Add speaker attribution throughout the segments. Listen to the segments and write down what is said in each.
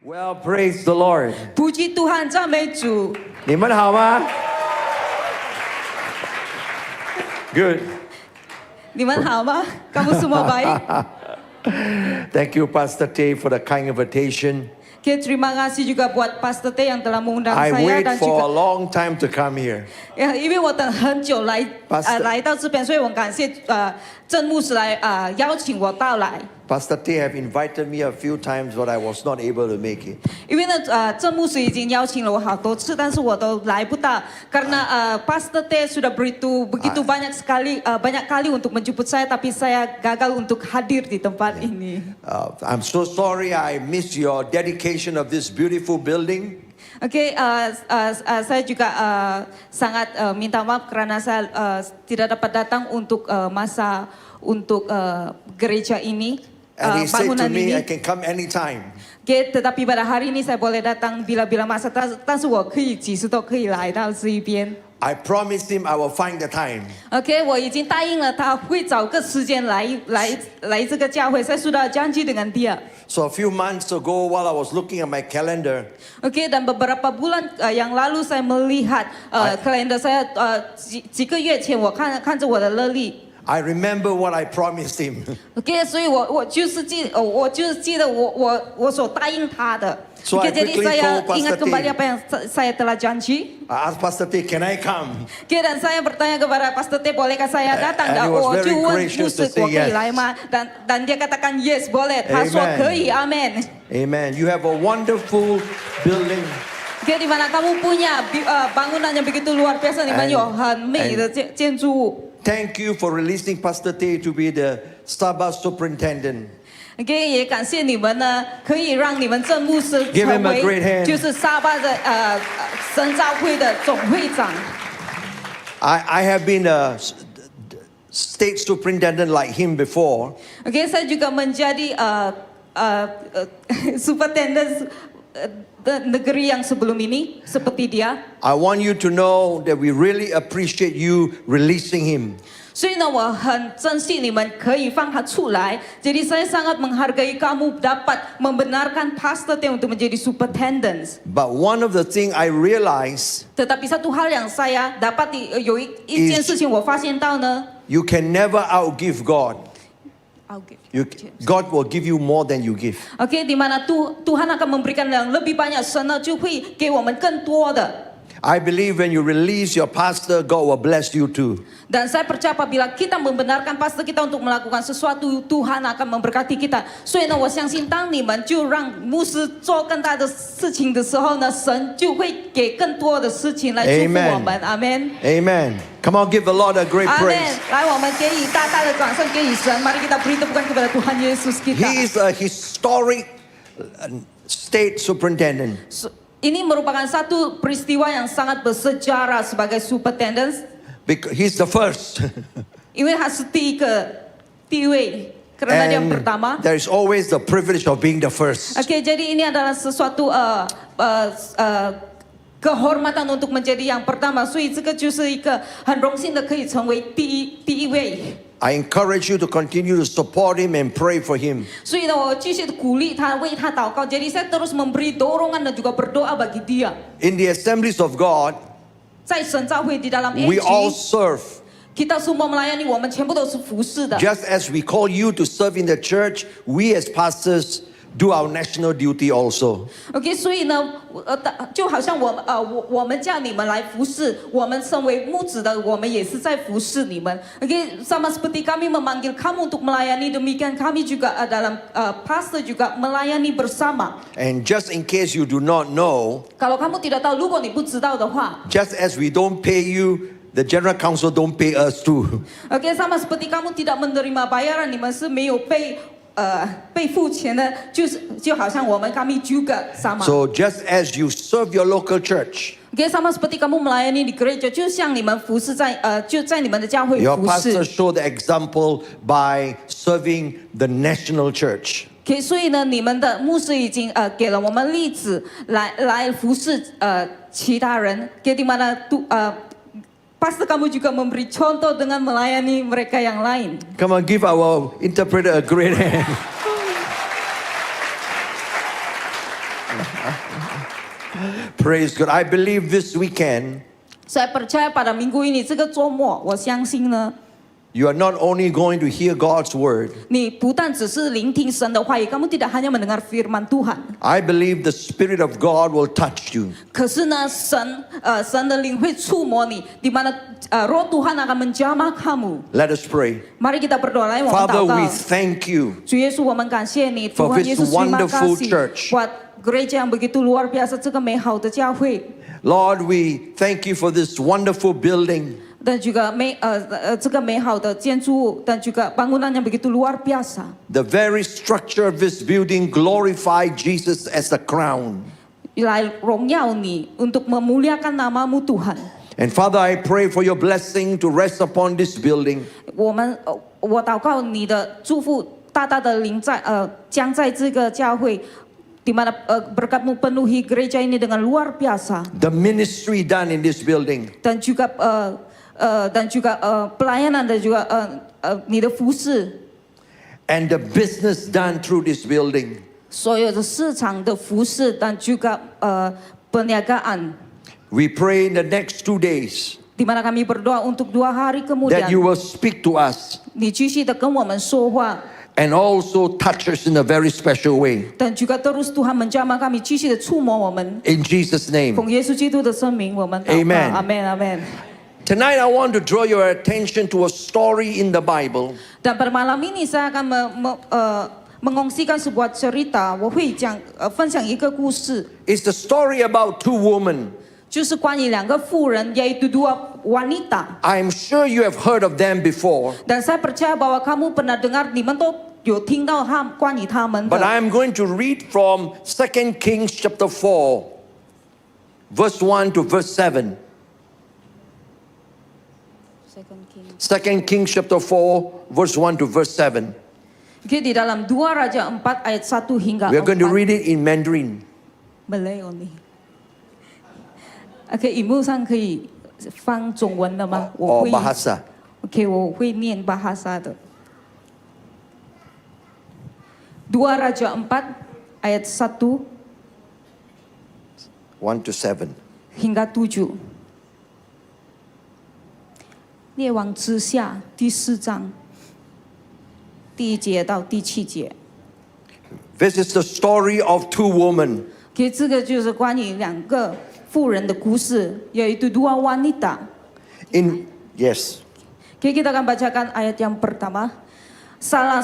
Speaker 1: Well, praise the Lord.
Speaker 2: Puji Tuhan, 赞美主。
Speaker 1: 你们好吗 Good.
Speaker 2: 你们好吗？Kamu semua baik?
Speaker 1: Thank you, Pastor Tay, for the kind invitation.
Speaker 2: Okay, terima kasih juga buat Pastor T yang telah mengundang
Speaker 1: I
Speaker 2: saya
Speaker 1: wait
Speaker 2: dan
Speaker 1: for a
Speaker 2: juga
Speaker 1: long time to come here.
Speaker 2: 因为我等很久来
Speaker 1: Pastor
Speaker 2: 来到这边，所以我感谢郑牧师来邀请我到来。
Speaker 1: Pastor Tay have invited me a few times, but I was not able to make it.
Speaker 2: 因为呢，郑牧师已经邀请了我好多次，但是我都来不到，karena Pastor T sudah begitu banyak kali untuk menjemput saya, tapi saya gagal untuk hadir di tempat ini.
Speaker 1: I'm so sorry I missed your dedication of this beautiful building.
Speaker 2: Oke, saya juga sangat minta maaf karena saya tidak dapat datang untuk untuk gereja ini.
Speaker 1: And he said to
Speaker 2: Bangunan
Speaker 1: me,
Speaker 2: ini.
Speaker 1: I can come anytime.
Speaker 2: Okay, tetapi pada hari ini saya boleh datang bila-bila masa, 但是我可以几时都可以来到这一边。
Speaker 1: I promised him I will find the time.
Speaker 2: OK， 我已经答应了他会找个时间来这个教会。Saya sudah janji dengan dia.
Speaker 1: So a few months ago, while I was looking at my calendar,
Speaker 2: OK， dan beberapa bulan yang lalu saya melihat kalender saya 几个月前我看着我的日历。
Speaker 1: I remember what I promised him.
Speaker 2: OK， 所以我就是记得我所答应他的。
Speaker 1: So I
Speaker 2: jadi
Speaker 1: quickly
Speaker 2: saya
Speaker 1: told Pastor
Speaker 2: ingat kembali
Speaker 1: T.
Speaker 2: apa yang saya telah janji.
Speaker 1: I asked Pastor Tay, can I come?
Speaker 2: OK， dan saya bertanya kepada Pastor T, bolehkah saya datang?
Speaker 1: And he
Speaker 2: Dan
Speaker 1: was
Speaker 2: 我
Speaker 1: very
Speaker 2: 就问
Speaker 1: gracious
Speaker 2: 牧
Speaker 1: to
Speaker 2: 师
Speaker 1: say
Speaker 2: 我可以
Speaker 1: yes.
Speaker 2: 来吗？dan dia katakan yes boleh. 他说
Speaker 1: Amen.
Speaker 2: 可以，Amen。
Speaker 1: Amen. You have a wonderful building.
Speaker 2: OK， di mana kamu punya bangunan yang begitu luar biasa， 你们有很美的建筑物。
Speaker 1: Thank you for releasing Pastor Tay to be the Starbucks superintendent.
Speaker 2: OK， 也感谢你们呢，可以让你们郑牧师
Speaker 1: Give
Speaker 2: 成
Speaker 1: him a great hand.
Speaker 2: 为就是沙巴的神召会的总会长。
Speaker 1: I have been a state superintendent like him before.
Speaker 2: OK， saya juga menjadi superintendent negeri yang sebelum ini seperti dia.
Speaker 1: I want you to know that we really appreciate you releasing him.
Speaker 2: 所以呢，我很珍惜你们可以放他出来。Jadi saya sangat menghargai kamu dapat membenarkan Pastor T untuk menjadi superintendent.
Speaker 1: But one of the things I realized,
Speaker 2: Tetapi satu hal yang saya dapat有一件事情我发现到呢。
Speaker 1: you can never outgive God. God will give you more than you give.
Speaker 2: OK， di mana Tuhan akan memberikan yang lebih banyak， 神呢就会给我们更多的。
Speaker 1: I believe when you release your pastor, God will bless you too.
Speaker 2: Dan saya percaya apabila kita membenarkan pastor kita untuk melakukan sesuatu, Tuhan akan memberkati kita. 所以呢，我相信当你们就让牧师做更大的事情的时候呢，神就会给更多的事情来祝福我们。Amen。
Speaker 1: Amen. Come on, give the Lord a great
Speaker 2: Amen。
Speaker 1: praise.
Speaker 2: 来，我们给予大大的掌声，给予神。Mari kita beri tepukan kepada Tuhan Yesus kita.
Speaker 1: He is a historic state superintendent.
Speaker 2: Ini merupakan satu peristiwa yang sangat bersejarah sebagai superintendent.
Speaker 1: Because he's the first.
Speaker 2: 因为他是第一位，karena dia yang
Speaker 1: And
Speaker 2: pertama.
Speaker 1: there is always the privilege of being the first.
Speaker 2: Oke, jadi ini adalah sesuatu kehormatan untuk menjadi yang pertama. 所以这个就是一个很荣幸的可以成为第一位。
Speaker 1: I encourage you to continue to support him and pray for him.
Speaker 2: 所以呢，我继续鼓励他，为他祷告。Jadi saya terus memberi dorongan dan juga berdoa bagi dia.
Speaker 1: In the assemblies of God,
Speaker 2: 在神召会di dalam
Speaker 1: we all
Speaker 2: AG，
Speaker 1: serve.
Speaker 2: kita semua melayani， 我们全部都是服侍的。
Speaker 1: Just as we call you to serve in the church, we as pastors do our national duty also.
Speaker 2: OK， 所以呢，就好像我们叫你们来服侍，我们身为牧子的，我们也是在服侍你们。OK， sama seperti kami memanggil kamu untuk melayani, demikian kami juga dalam pastor juga melayani bersama.
Speaker 1: And just in case you do not know,
Speaker 2: Kalau kamu tidak tahu， 如果你不知道的话
Speaker 1: just as we don't pay you, the general council don't pay us too.，OK，
Speaker 2: sama seperti kamu tidak menerima bayaran， 你们是没有被付钱的，就好像kami juga sama。
Speaker 1: So just as you serve your local church,
Speaker 2: OK， sama seperti kamu melayani di gereja， 就像你们服侍就在你们的教会
Speaker 1: your
Speaker 2: 服
Speaker 1: pastor
Speaker 2: 侍。
Speaker 1: show the example by serving the national church.
Speaker 2: OK， 所以呢，你们的牧师已经给了我们例子来服侍其他人。OK， di mana Pastor kamu juga memberi contoh dengan melayani mereka yang lain.
Speaker 1: Come on, give our interpreter a great hand. Praise God. I believe this weekend
Speaker 2: Saya percaya pada minggu ini 这个周末，我相信呢，
Speaker 1: you are not only going to hear God's word,
Speaker 2: 你不但只是聆听神的话语，kamu tidak hanya mendengar firman Tuhan，
Speaker 1: I believe the Spirit of God will touch you.
Speaker 2: 可是呢，神的灵会触摸你，di mana roh Tuhan akan menjamah kamu.
Speaker 1: Let us pray.
Speaker 2: Mari kita berdoa,来我们
Speaker 1: Father,
Speaker 2: 祷告
Speaker 1: we。thank you
Speaker 2: 主耶稣，我们感谢你，
Speaker 1: for
Speaker 2: Tuhan
Speaker 1: this
Speaker 2: Yesus terima
Speaker 1: wonderful
Speaker 2: kasih
Speaker 1: church.
Speaker 2: buat gereja yang begitu luar biasa 这个美好的教会，
Speaker 1: Lord, we thank you for this wonderful building.
Speaker 2: dan juga 这个美好的建筑物，dan juga bangunan yang begitu luar biasa.
Speaker 1: The very structure of this building glorify Jesus as the crown.
Speaker 2: 来荣耀你，untuk memuliakan namamu Tuhan.
Speaker 1: And Father, I pray for your blessing to rest upon this building.
Speaker 2: 我祷告你的祝福大大的将在这个教会。di mana berkat-Mu penuhi gereja ini dengan luar biasa.
Speaker 1: The ministry done in this building.
Speaker 2: Dan juga pelayanan dan juga 你的服事。
Speaker 1: And the business done through this building.
Speaker 2: 所有的市场的服事 dan juga perniagaan.
Speaker 1: We pray in the next 2 days
Speaker 2: Di mana kami berdoa untuk 2 hari
Speaker 1: that
Speaker 2: kemudian.
Speaker 1: you will speak to us
Speaker 2: 你继续的跟我们说话。
Speaker 1: and also touch us in a very special way.
Speaker 2: Dan juga terus Tuhan menjamah kami，继续的触摸我们。
Speaker 1: In Jesus' name.
Speaker 2: 奉耶稣基督的圣名，我们祷告。
Speaker 1: Amen.
Speaker 2: Amen. Amen.
Speaker 1: Tonight I want to draw your attention to a story in the Bible.
Speaker 2: Dan pada malam ini saya akan mengongsikan sebuah cerita，我会分享一个故事，
Speaker 1: It's the story about 2 women.
Speaker 2: 就是关于2个妇人，yaitu 2 wanita。
Speaker 1: I'm sure you have heard of them before,
Speaker 2: Dan saya percaya bahwa kamu pernah dengar，你们都有听到关于他们
Speaker 1: but
Speaker 2: 的。
Speaker 1: I'm going to read from 2 Kings chapter 4, verse 1 to verse 7. 2 Kings chapter 4, verse 1 to verse 7.
Speaker 2: Oke, di dalam 2 Raja 4 ayat 1 hingga
Speaker 1: We are going to
Speaker 2: 4.
Speaker 1: read it in Mandarin.
Speaker 2: Malay only. OK，荧幕上可以放中文的吗？我
Speaker 1: Or
Speaker 2: 会。
Speaker 1: bahasa.
Speaker 2: OK，我会念bahasa的。2 Raja 4 ayat 1
Speaker 1: 1 to 7.
Speaker 2: hingga 7。列王之下第4章第1节到第7节。
Speaker 1: This is the story of 2 women.
Speaker 2: OK，这个就是关于2个妇人的故事，yaitu 2 wanita。
Speaker 1: Yes.
Speaker 2: Oke, kita akan bacakan ayat yang pertama. Salah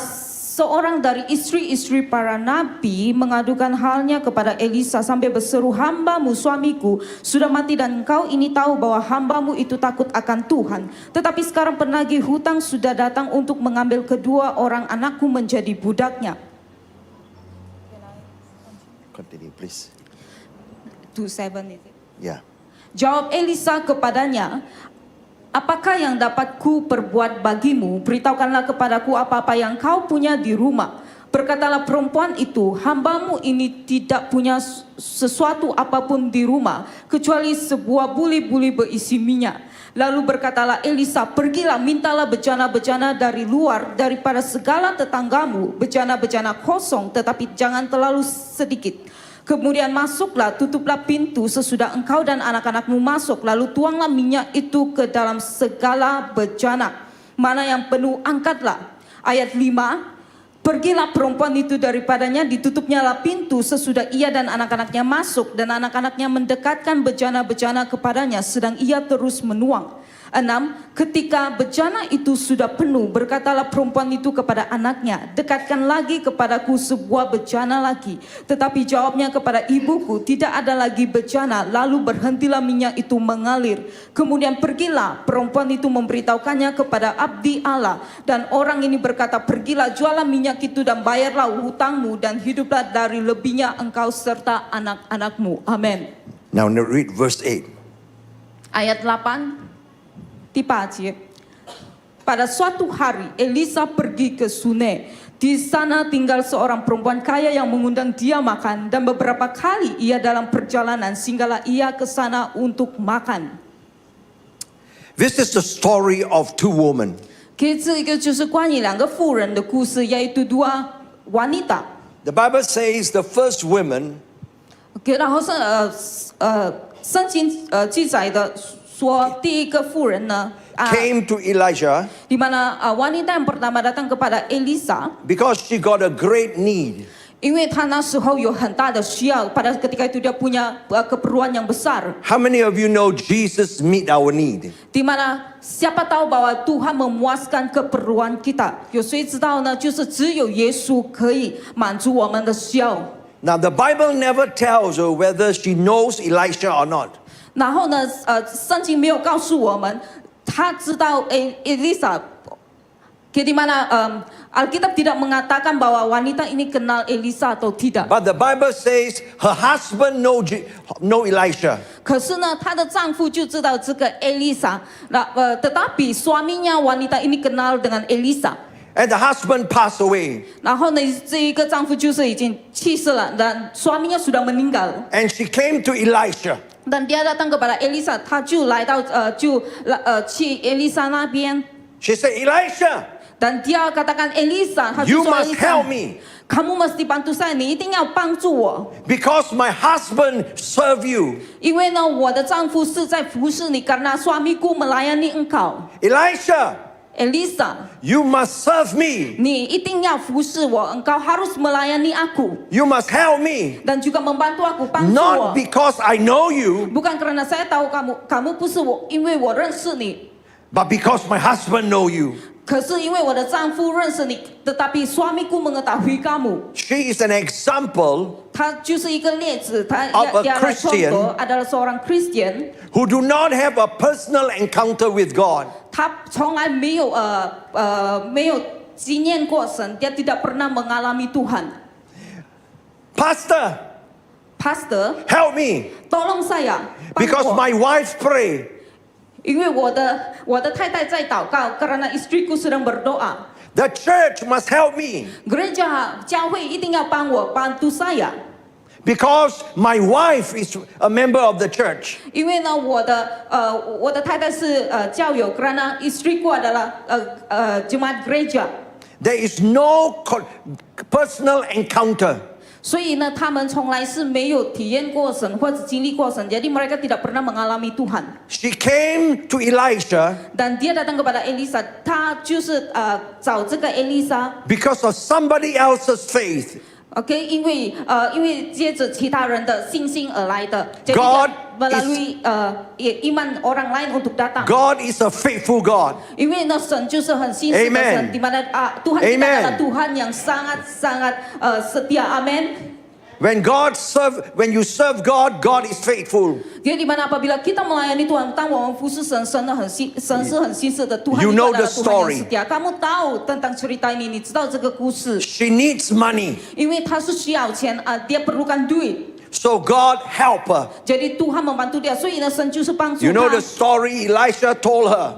Speaker 2: seorang dari istri-istri para nabi mengadukan halnya kepada Elisa sampai berseru, "Hambamu suamiku sudah mati dan engkau ini tahu bahwa hambamu itu takut akan Tuhan. Tetapi sekarang penagih hutang sudah datang untuk mengambil kedua orang anakku menjadi budaknya."
Speaker 1: Continue, please.
Speaker 2: 2:7 itu.
Speaker 1: Yeah.
Speaker 2: Jawab Elisa kepadanya, "Apakah yang dapat ku perbuat bagimu? Beritahukanlah kepadaku apa-apa yang kau punya di rumah." Berkatalah perempuan itu, "Hambamu ini tidak punya sesuatu apapun di rumah, kecuali sebuah buli-buli berisi minyak." Lalu berkatalah Elisa, "Pergilah, mintalah bejana-bejana dari luar, daripada segala tetanggamu, bejana-bejana kosong, tetapi jangan terlalu sedikit. Kemudian masuklah, tutuplah pintu sesudah engkau dan anak-anakmu masuk. Lalu tuanglah minyak itu ke dalam segala bejana. Mana yang penuh, angkatlah." Ayat 5. Pergilah perempuan itu daripadanya, ditutupnyalah pintu sesudah ia dan anak-anaknya masuk. Dan anak-anaknya mendekatkan bejana-bejana kepadanya, sedang ia terus menuang. 6. Ketika bejana itu sudah penuh, berkatalah perempuan itu kepada anaknya, "Dekatkan lagi kepadaku sebuah bejana lagi." Tetapi jawabnya kepada ibuku, "Tidak ada lagi bejana." Lalu berhentilah minyak itu mengalir. Kemudian pergilah, perempuan itu memberitahukannya kepada abdi Allah. Dan orang ini berkata, "Pergilah, jualah minyak itu dan bayarlah hutangmu, dan hiduplah dari lebihnya engkau serta anak-anakmu." Amin.
Speaker 1: Now read verse 8.
Speaker 2: Ayat 8. 第8节, pada suatu hari Elisa pergi ke Sunai. Di sana tinggal seorang perempuan kaya yang mengundang dia makan, dan beberapa kali ia dalam perjalanan singgahlah ia ke sana untuk makan.
Speaker 1: This is the story of 2 women.
Speaker 2: 这个就是关于2个妇人的故事，yaitu 2 wanita.
Speaker 1: The Bible says the first woman
Speaker 2: OK， 然后圣经记载的说，第一个妇人呢
Speaker 1: came to Elijah
Speaker 2: di mana wanita yang pertama datang kepada Elisa,
Speaker 1: because she got a great need.
Speaker 2: 因为她那时候有很大的需要，pada ketika itu dia punya keperluan yang besar.
Speaker 1: How many of you know Jesus meet our need?
Speaker 2: Di mana siapa tahu bahwa Tuhan memuaskan keperluan kita？有谁知道呢？就是只有耶稣可以满足我们的需要。
Speaker 1: Now the Bible never tells her whether she knows Elisha or not.
Speaker 2: 然后呢，圣经没有告诉我们，他知道Elisa。Di mana Alkitab tidak mengatakan bahwa wanita ini kenal Elisa atau tidak.
Speaker 1: But the Bible says her husband know Elisha.
Speaker 2: 可是呢，她的丈夫就知道这个 Elisa。tetapi suaminya wanita ini kenal dengan Elisa。
Speaker 1: And the husband passed away.
Speaker 2: 然后呢，这一个丈夫就是已经去世了，dan suaminya sudah meninggal。
Speaker 1: And she came to Elisha.
Speaker 2: Dan dia datang kepada Elisa， 他就来到去 Elisa 那边。
Speaker 1: She said, Elisha,
Speaker 2: Dan dia katakan Elisa， 他就
Speaker 1: you
Speaker 2: 说
Speaker 1: must help me
Speaker 2: kamu mesti bantu saya， 你一定要帮助我，
Speaker 1: because my husband serve you.
Speaker 2: 因为呢，我的丈夫是在服侍你，karena suamiku melayani engkau。
Speaker 1: Elisha,
Speaker 2: Elisa，
Speaker 1: you must serve me.
Speaker 2: 你一定要服侍我， engkau harus melayani aku
Speaker 1: You must help me.
Speaker 2: dan juga membantu aku， 帮助
Speaker 1: Not
Speaker 2: 我。
Speaker 1: because I know you,
Speaker 2: bukan karena saya tahu kamu不是我，因为我认识你，
Speaker 1: but because my husband know you.
Speaker 2: 可是因为我的丈夫认识你，tetapi suamiku mengetahui kamu。
Speaker 1: She is an example
Speaker 2: 他就是一个例子，他
Speaker 1: Of a
Speaker 2: dia adalah
Speaker 1: Christian
Speaker 2: contoh, adalah seorang Kristen，
Speaker 1: who do not have a personal encounter with God.
Speaker 2: 他从来没有没有经验过神，dia tidak pernah mengalami Tuhan。
Speaker 1: Pastor,
Speaker 2: Pastor，
Speaker 1: help me
Speaker 2: tolong saya， 帮
Speaker 1: because
Speaker 2: 我，
Speaker 1: my wife pray.
Speaker 2: 因为我的太太在祷告，karena istriku sedang berdoa。
Speaker 1: The church must help me
Speaker 2: Gereja 教会一定要帮我bantu saya，
Speaker 1: because my wife is a member of the church.
Speaker 2: 因为呢，我的太太是教友，karena istriku adalah jemaat gereja。
Speaker 1: There is no personal encounter.
Speaker 2: 所以呢，他们从来是没有体验过神或者经历过神，jadi mereka tidak pernah mengalami Tuhan。
Speaker 1: She came to Elisha
Speaker 2: Dan dia datang kepada Elisa， 他就是找这个 Elisa。
Speaker 1: because of somebody else's faith.
Speaker 2: OK， 因为接着其他人的信心而来的， jadi
Speaker 1: God
Speaker 2: melalui iman orang lain untuk datang。
Speaker 1: God is a faithful God.
Speaker 2: 因为呢，神就是很信实的
Speaker 1: Amen
Speaker 2: 神，di mana Tuhan kita
Speaker 1: Amen
Speaker 2: adalah Tuhan yang sangat setia。Amin。
Speaker 1: When you serve God, God is faithful.
Speaker 2: Jadi di mana apabila kita melayani Tuhan， 当我们服侍神，神是很信实的。Tuhan
Speaker 1: You
Speaker 2: itu
Speaker 1: know
Speaker 2: adalah
Speaker 1: the
Speaker 2: Tuhan yang
Speaker 1: story.
Speaker 2: setia。kamu tahu tentang cerita ini， 你知道这个故事，
Speaker 1: She needs money.
Speaker 2: 因为他是需要钱dia perlukan duit，
Speaker 1: So God help her.
Speaker 2: jadi Tuhan membantu dia， 所以呢，神就是帮助
Speaker 1: You know
Speaker 2: 他
Speaker 1: the。story Elisha told her.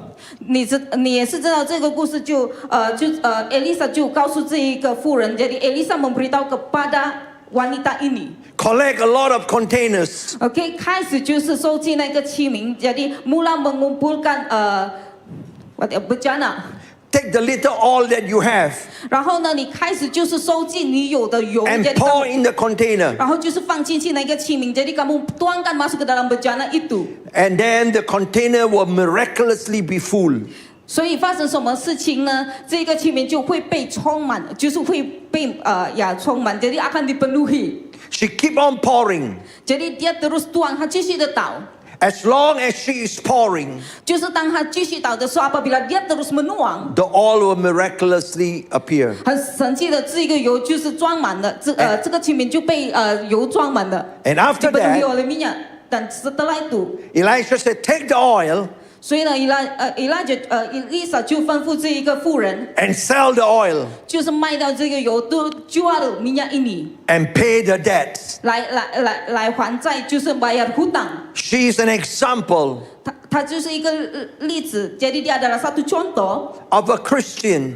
Speaker 2: 你也是知道这个故事，Elisa 就告诉这一个妇人，jadi Elisa memberitahu kepada wanita ini。
Speaker 1: Collect a lot of containers.
Speaker 2: OK， 开始就是收集那个器皿，jadi mula mengumpulkan bejana。
Speaker 1: Take the little oil that you have
Speaker 2: 然后呢，你开始就是收集你有的油，
Speaker 1: and
Speaker 2: jadi
Speaker 1: pour
Speaker 2: kamu-
Speaker 1: in the container.
Speaker 2: 然后就是放进去那个器皿，jadi kamu tuangkan masuk ke dalam bejana itu。
Speaker 1: And then the container will miraculously be full.
Speaker 2: 所以发生什么事情呢？这个器皿就会被充满，就是会被充满，jadi akan dipenuhi。
Speaker 1: She keep on pouring.
Speaker 2: Jadi dia terus tuang，他继续的倒。
Speaker 1: As long as she is pouring,
Speaker 2: 就是当他继续倒的时候，apabila dia terus menuang，
Speaker 1: the oil will miraculously appear.
Speaker 2: 很神奇的，这个油就是装满了，这个器皿就被油装满了。
Speaker 1: And after
Speaker 2: dipenuhi
Speaker 1: that,
Speaker 2: oleh minyak. Dan setelah itu，
Speaker 1: Elisha said, take the oil
Speaker 2: 所以呢，Elisa 就吩咐这一个妇人，
Speaker 1: and sell the oil
Speaker 2: 就是卖掉这个油，都jual minyak ini
Speaker 1: and pay the debts.
Speaker 2: 来还债，就是 bayar hutang。
Speaker 1: She is an example
Speaker 2: 他就是一个例子，jadi dia adalah satu contoh。
Speaker 1: of a Christian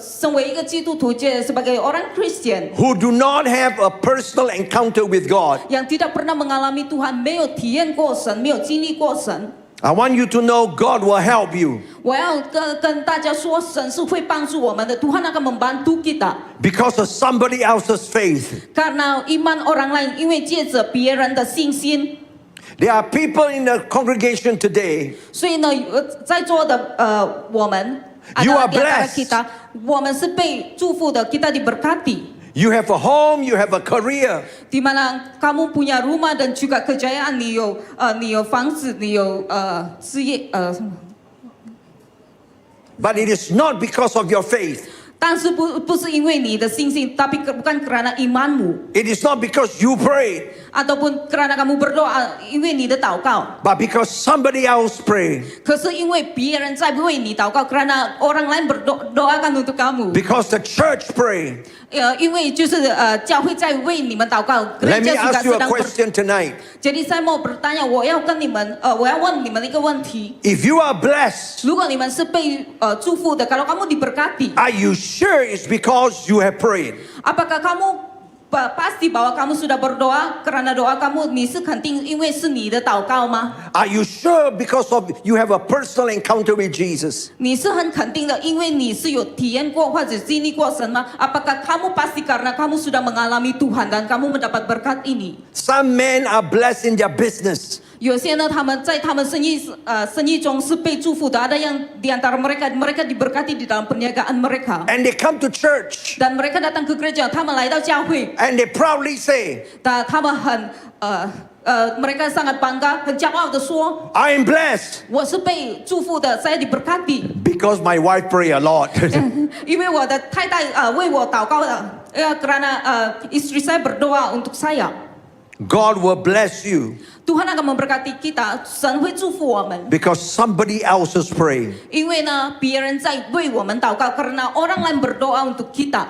Speaker 2: 身为一个基督徒，sebagai orang Kristen
Speaker 1: who do not have a personal encounter with God,
Speaker 2: yang tidak pernah mengalami Tuhan，没有体验过神，没有经历过神，
Speaker 1: I want you to know God will help you
Speaker 2: 我要跟大家说，神是会帮助我们的。Tuhan akan membantu kita
Speaker 1: because of somebody else's faith.
Speaker 2: karena iman orang lain，因为借着别人的信心。
Speaker 1: There are people in the congregation today.
Speaker 2: 所以呢，在座的我们
Speaker 1: You are
Speaker 2: adalah di antara
Speaker 1: blessed.
Speaker 2: kita，我们是被祝福的，kita diberkati.
Speaker 1: You have a home, you have a career,
Speaker 2: Di mana kamu punya rumah dan juga kejayaan, 你有房子，你有事业
Speaker 1: but it is not because of your faith.
Speaker 2: 但是不是因为你的信心，tapi bukan karena imanmu
Speaker 1: It is not because you prayed,
Speaker 2: ataupun karena kamu berdoa，因为你的祷告，
Speaker 1: but because somebody else prayed.
Speaker 2: 可是因为别人在为你祷告，karena orang lain berdoakan untuk kamu，
Speaker 1: Because the church prayed.
Speaker 2: 因为就是教会在为你们祷告
Speaker 1: Let me
Speaker 2: ，gereja juga
Speaker 1: ask you a
Speaker 2: sedang
Speaker 1: question tonight.
Speaker 2: Jadi saya mau bertanya，我要问你们一个问题。
Speaker 1: If you are blessed,
Speaker 2: 如果你们是被祝福的，kalau kamu diberkati，
Speaker 1: are you sure it's because you have prayed?
Speaker 2: apakah kamu pasti bahwa kamu sudah berdoa karena doa kamu 你是肯定因为是你的祷告吗？
Speaker 1: Are you sure because of you have a personal encounter with Jesus?
Speaker 2: 你是很肯定的，因为你是有体验过或者经历过神吗？ Apakah kamu pasti karena kamu sudah mengalami Tuhan dan kamu mendapat berkat ini？
Speaker 1: Some men are blessed in their business.
Speaker 2: 有些呢，他们在他们生意中是被祝福的，ada yang di antara mereka diberkati di dalam perniagaan mereka。
Speaker 1: And they come to church
Speaker 2: Dan mereka datang ke gereja，他们来到教会，
Speaker 1: and they proudly say,
Speaker 2: 他们mereka sangat bangga，很骄傲的说，
Speaker 1: I am blessed
Speaker 2: 我是被祝福的，saya diberkati，
Speaker 1: because my wife pray a lot.
Speaker 2: 因为我的太太为我祷告的，karena istri saya berdoa untuk saya。
Speaker 1: God will bless you
Speaker 2: Tuhan akan memberkati kita，神会祝福我们，
Speaker 1: because somebody else is praying.
Speaker 2: 因为呢，别人在为我们祷告，karena orang lain berdoa untuk kita。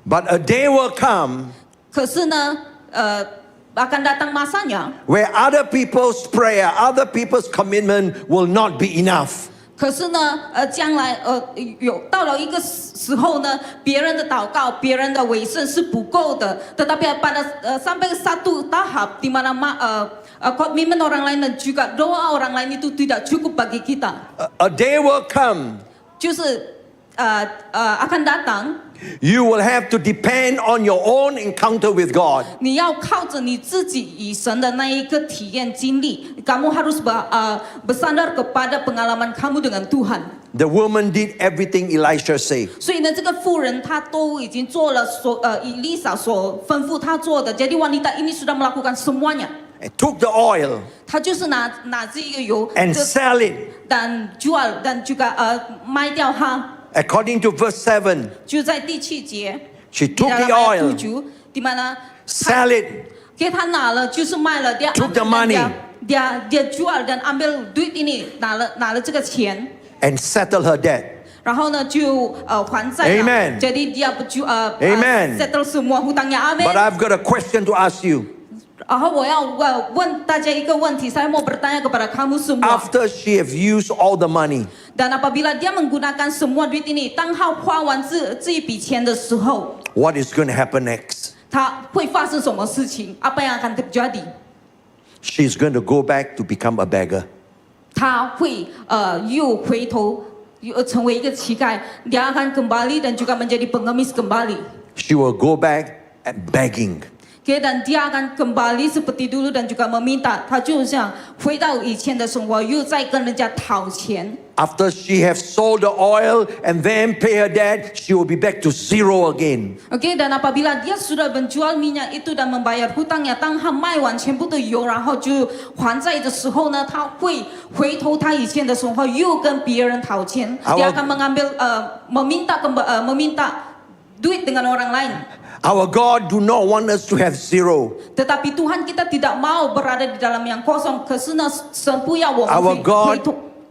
Speaker 1: But a day will come
Speaker 2: 可是呢，akan datang masanya，
Speaker 1: where other people's prayer, other people's commitment will not be enough.
Speaker 2: 可是呢，将来到了一个时候呢，别人的祷告、别人的委身是不够的。Tetapi sampai satu tahap di mana komitmen orang lain dan juga doa orang lain itu tidak cukup bagi kita.
Speaker 1: A day will come
Speaker 2: 就是akan datang，
Speaker 1: you will have to depend on your own encounter with God.
Speaker 2: 你要靠着你自己与神的那一个体验经历，kamu harus bersandar kepada pengalaman kamu dengan Tuhan。
Speaker 1: The woman did everything Elisha said.
Speaker 2: 所以呢，这个妇人她都已经做了以利撒所吩咐她做的。Jadi wanita ini sudah melakukan semuanya。
Speaker 1: And took the oil
Speaker 2: 她就是拿这个油
Speaker 1: and sell it.
Speaker 2: dan jual dan juga卖掉它。
Speaker 1: According to verse 7,
Speaker 2: 就在第7节，
Speaker 1: she
Speaker 2: di
Speaker 1: took the
Speaker 2: dalam ayat
Speaker 1: oil,
Speaker 2: 7 di mana
Speaker 1: sell it,
Speaker 2: 给她拿了，就是卖了，dia
Speaker 1: Took the
Speaker 2: ambil dan
Speaker 1: money.
Speaker 2: dia jual dan ambil duit ini，拿了这个钱。
Speaker 1: and settle her debt.
Speaker 2: 然后呢，就还债了。
Speaker 1: Amen.
Speaker 2: Jadi dia
Speaker 1: Amen.
Speaker 2: settle semua hutangnya. Amin.
Speaker 1: But I've got a question to ask you.
Speaker 2: 然后我要问大家一个问题，saya mau bertanya kepada kamu semua.
Speaker 1: After she have used all the money,
Speaker 2: Dan apabila dia menggunakan semua duit ini，当他花完这一笔钱的时候，
Speaker 1: what is going to happen next?
Speaker 2: 他会发生什么事情？Apa yang akan terjadi？
Speaker 1: She's going to go back to become a beggar.
Speaker 2: 他会又回头又成为一个乞丐，dia akan kembali dan juga menjadi pengemis kembali.
Speaker 1: She will go back at begging.
Speaker 2: Dan dia akan kembali seperti dulu dan juga meminta，他就像回到以前的生活，又在跟人家讨钱。
Speaker 1: After she have sold the oil and then pay her debt, she will be back to zero again.
Speaker 2: Dan apabila dia sudah menjual minyak itu dan membayar hutangnya，当他卖完全部的油，然后就还债的时候呢，他会回头他以前的生活，又跟别人讨钱。Dia akan mengambil meminta duit dengan orang lain.
Speaker 1: Our God do not want us to have zero.
Speaker 2: Tetapi Tuhan kita tidak mau berada di dalam yang kosong. 可是呢，神不要我们
Speaker 1: Our God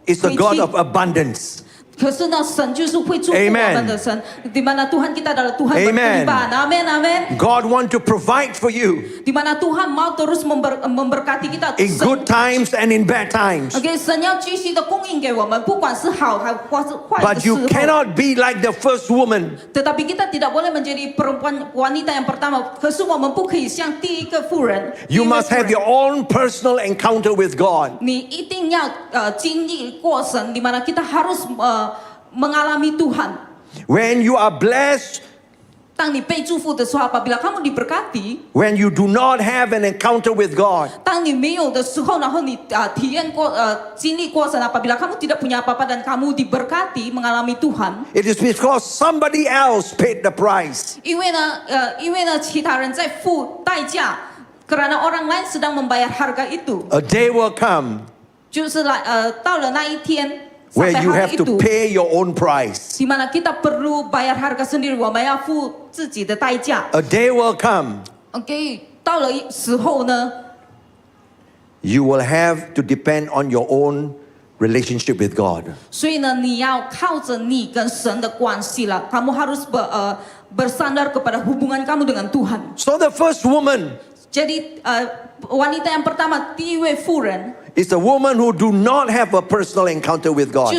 Speaker 1: is the
Speaker 2: 回
Speaker 1: God
Speaker 2: 去
Speaker 1: of abundance.
Speaker 2: 可是呢，神就是会祝福我们的神。di mana Tuhan kita adalah Tuhan berlimpahan. Amin, amin.
Speaker 1: God want to provide for you
Speaker 2: di mana Tuhan mau terus memberkati kita
Speaker 1: in good times and in bad times.
Speaker 2: OK， 神要继续的供应给我们，不管是好还或是坏的
Speaker 1: But
Speaker 2: 时
Speaker 1: you
Speaker 2: 候。
Speaker 1: cannot be like the first woman.
Speaker 2: Tetapi kita tidak boleh menjadi perempuan wanita yang pertama. 可是我们不可以像第一个妇人。
Speaker 1: You must have your own personal encounter with God.
Speaker 2: 你一定要经历过神， di mana kita harus mengalami Tuhan.
Speaker 1: When you are blessed,
Speaker 2: 当你被祝福的时候， apabila kamu diberkati,
Speaker 1: when you do not have an encounter with God,
Speaker 2: 当你没有的时候，然后你体验过经历过神 apabila kamu tidak punya apa-apa dan kamu diberkati mengalami Tuhan,
Speaker 1: it is because somebody else paid the price.
Speaker 2: 因为呢其他人在付代价， kerana orang lain sedang membayar harga itu.
Speaker 1: A day will come
Speaker 2: 就是到了那一天
Speaker 1: where
Speaker 2: sampai
Speaker 1: you
Speaker 2: hari
Speaker 1: have to
Speaker 2: itu,
Speaker 1: pay your own price.
Speaker 2: di mana kita perlu bayar harga sendiri, 我们要付自己的代价。
Speaker 1: A day will come
Speaker 2: OK， 到了时候呢，
Speaker 1: you will have to depend on your own relationship with God.
Speaker 2: 所以呢，你要靠着你跟神的关系了。kamu harus bersandar kepada hubungan kamu dengan Tuhan.
Speaker 1: So the first woman
Speaker 2: Jadi wanita yang pertama, 第一位妇人
Speaker 1: is a woman who do not have a personal encounter with God.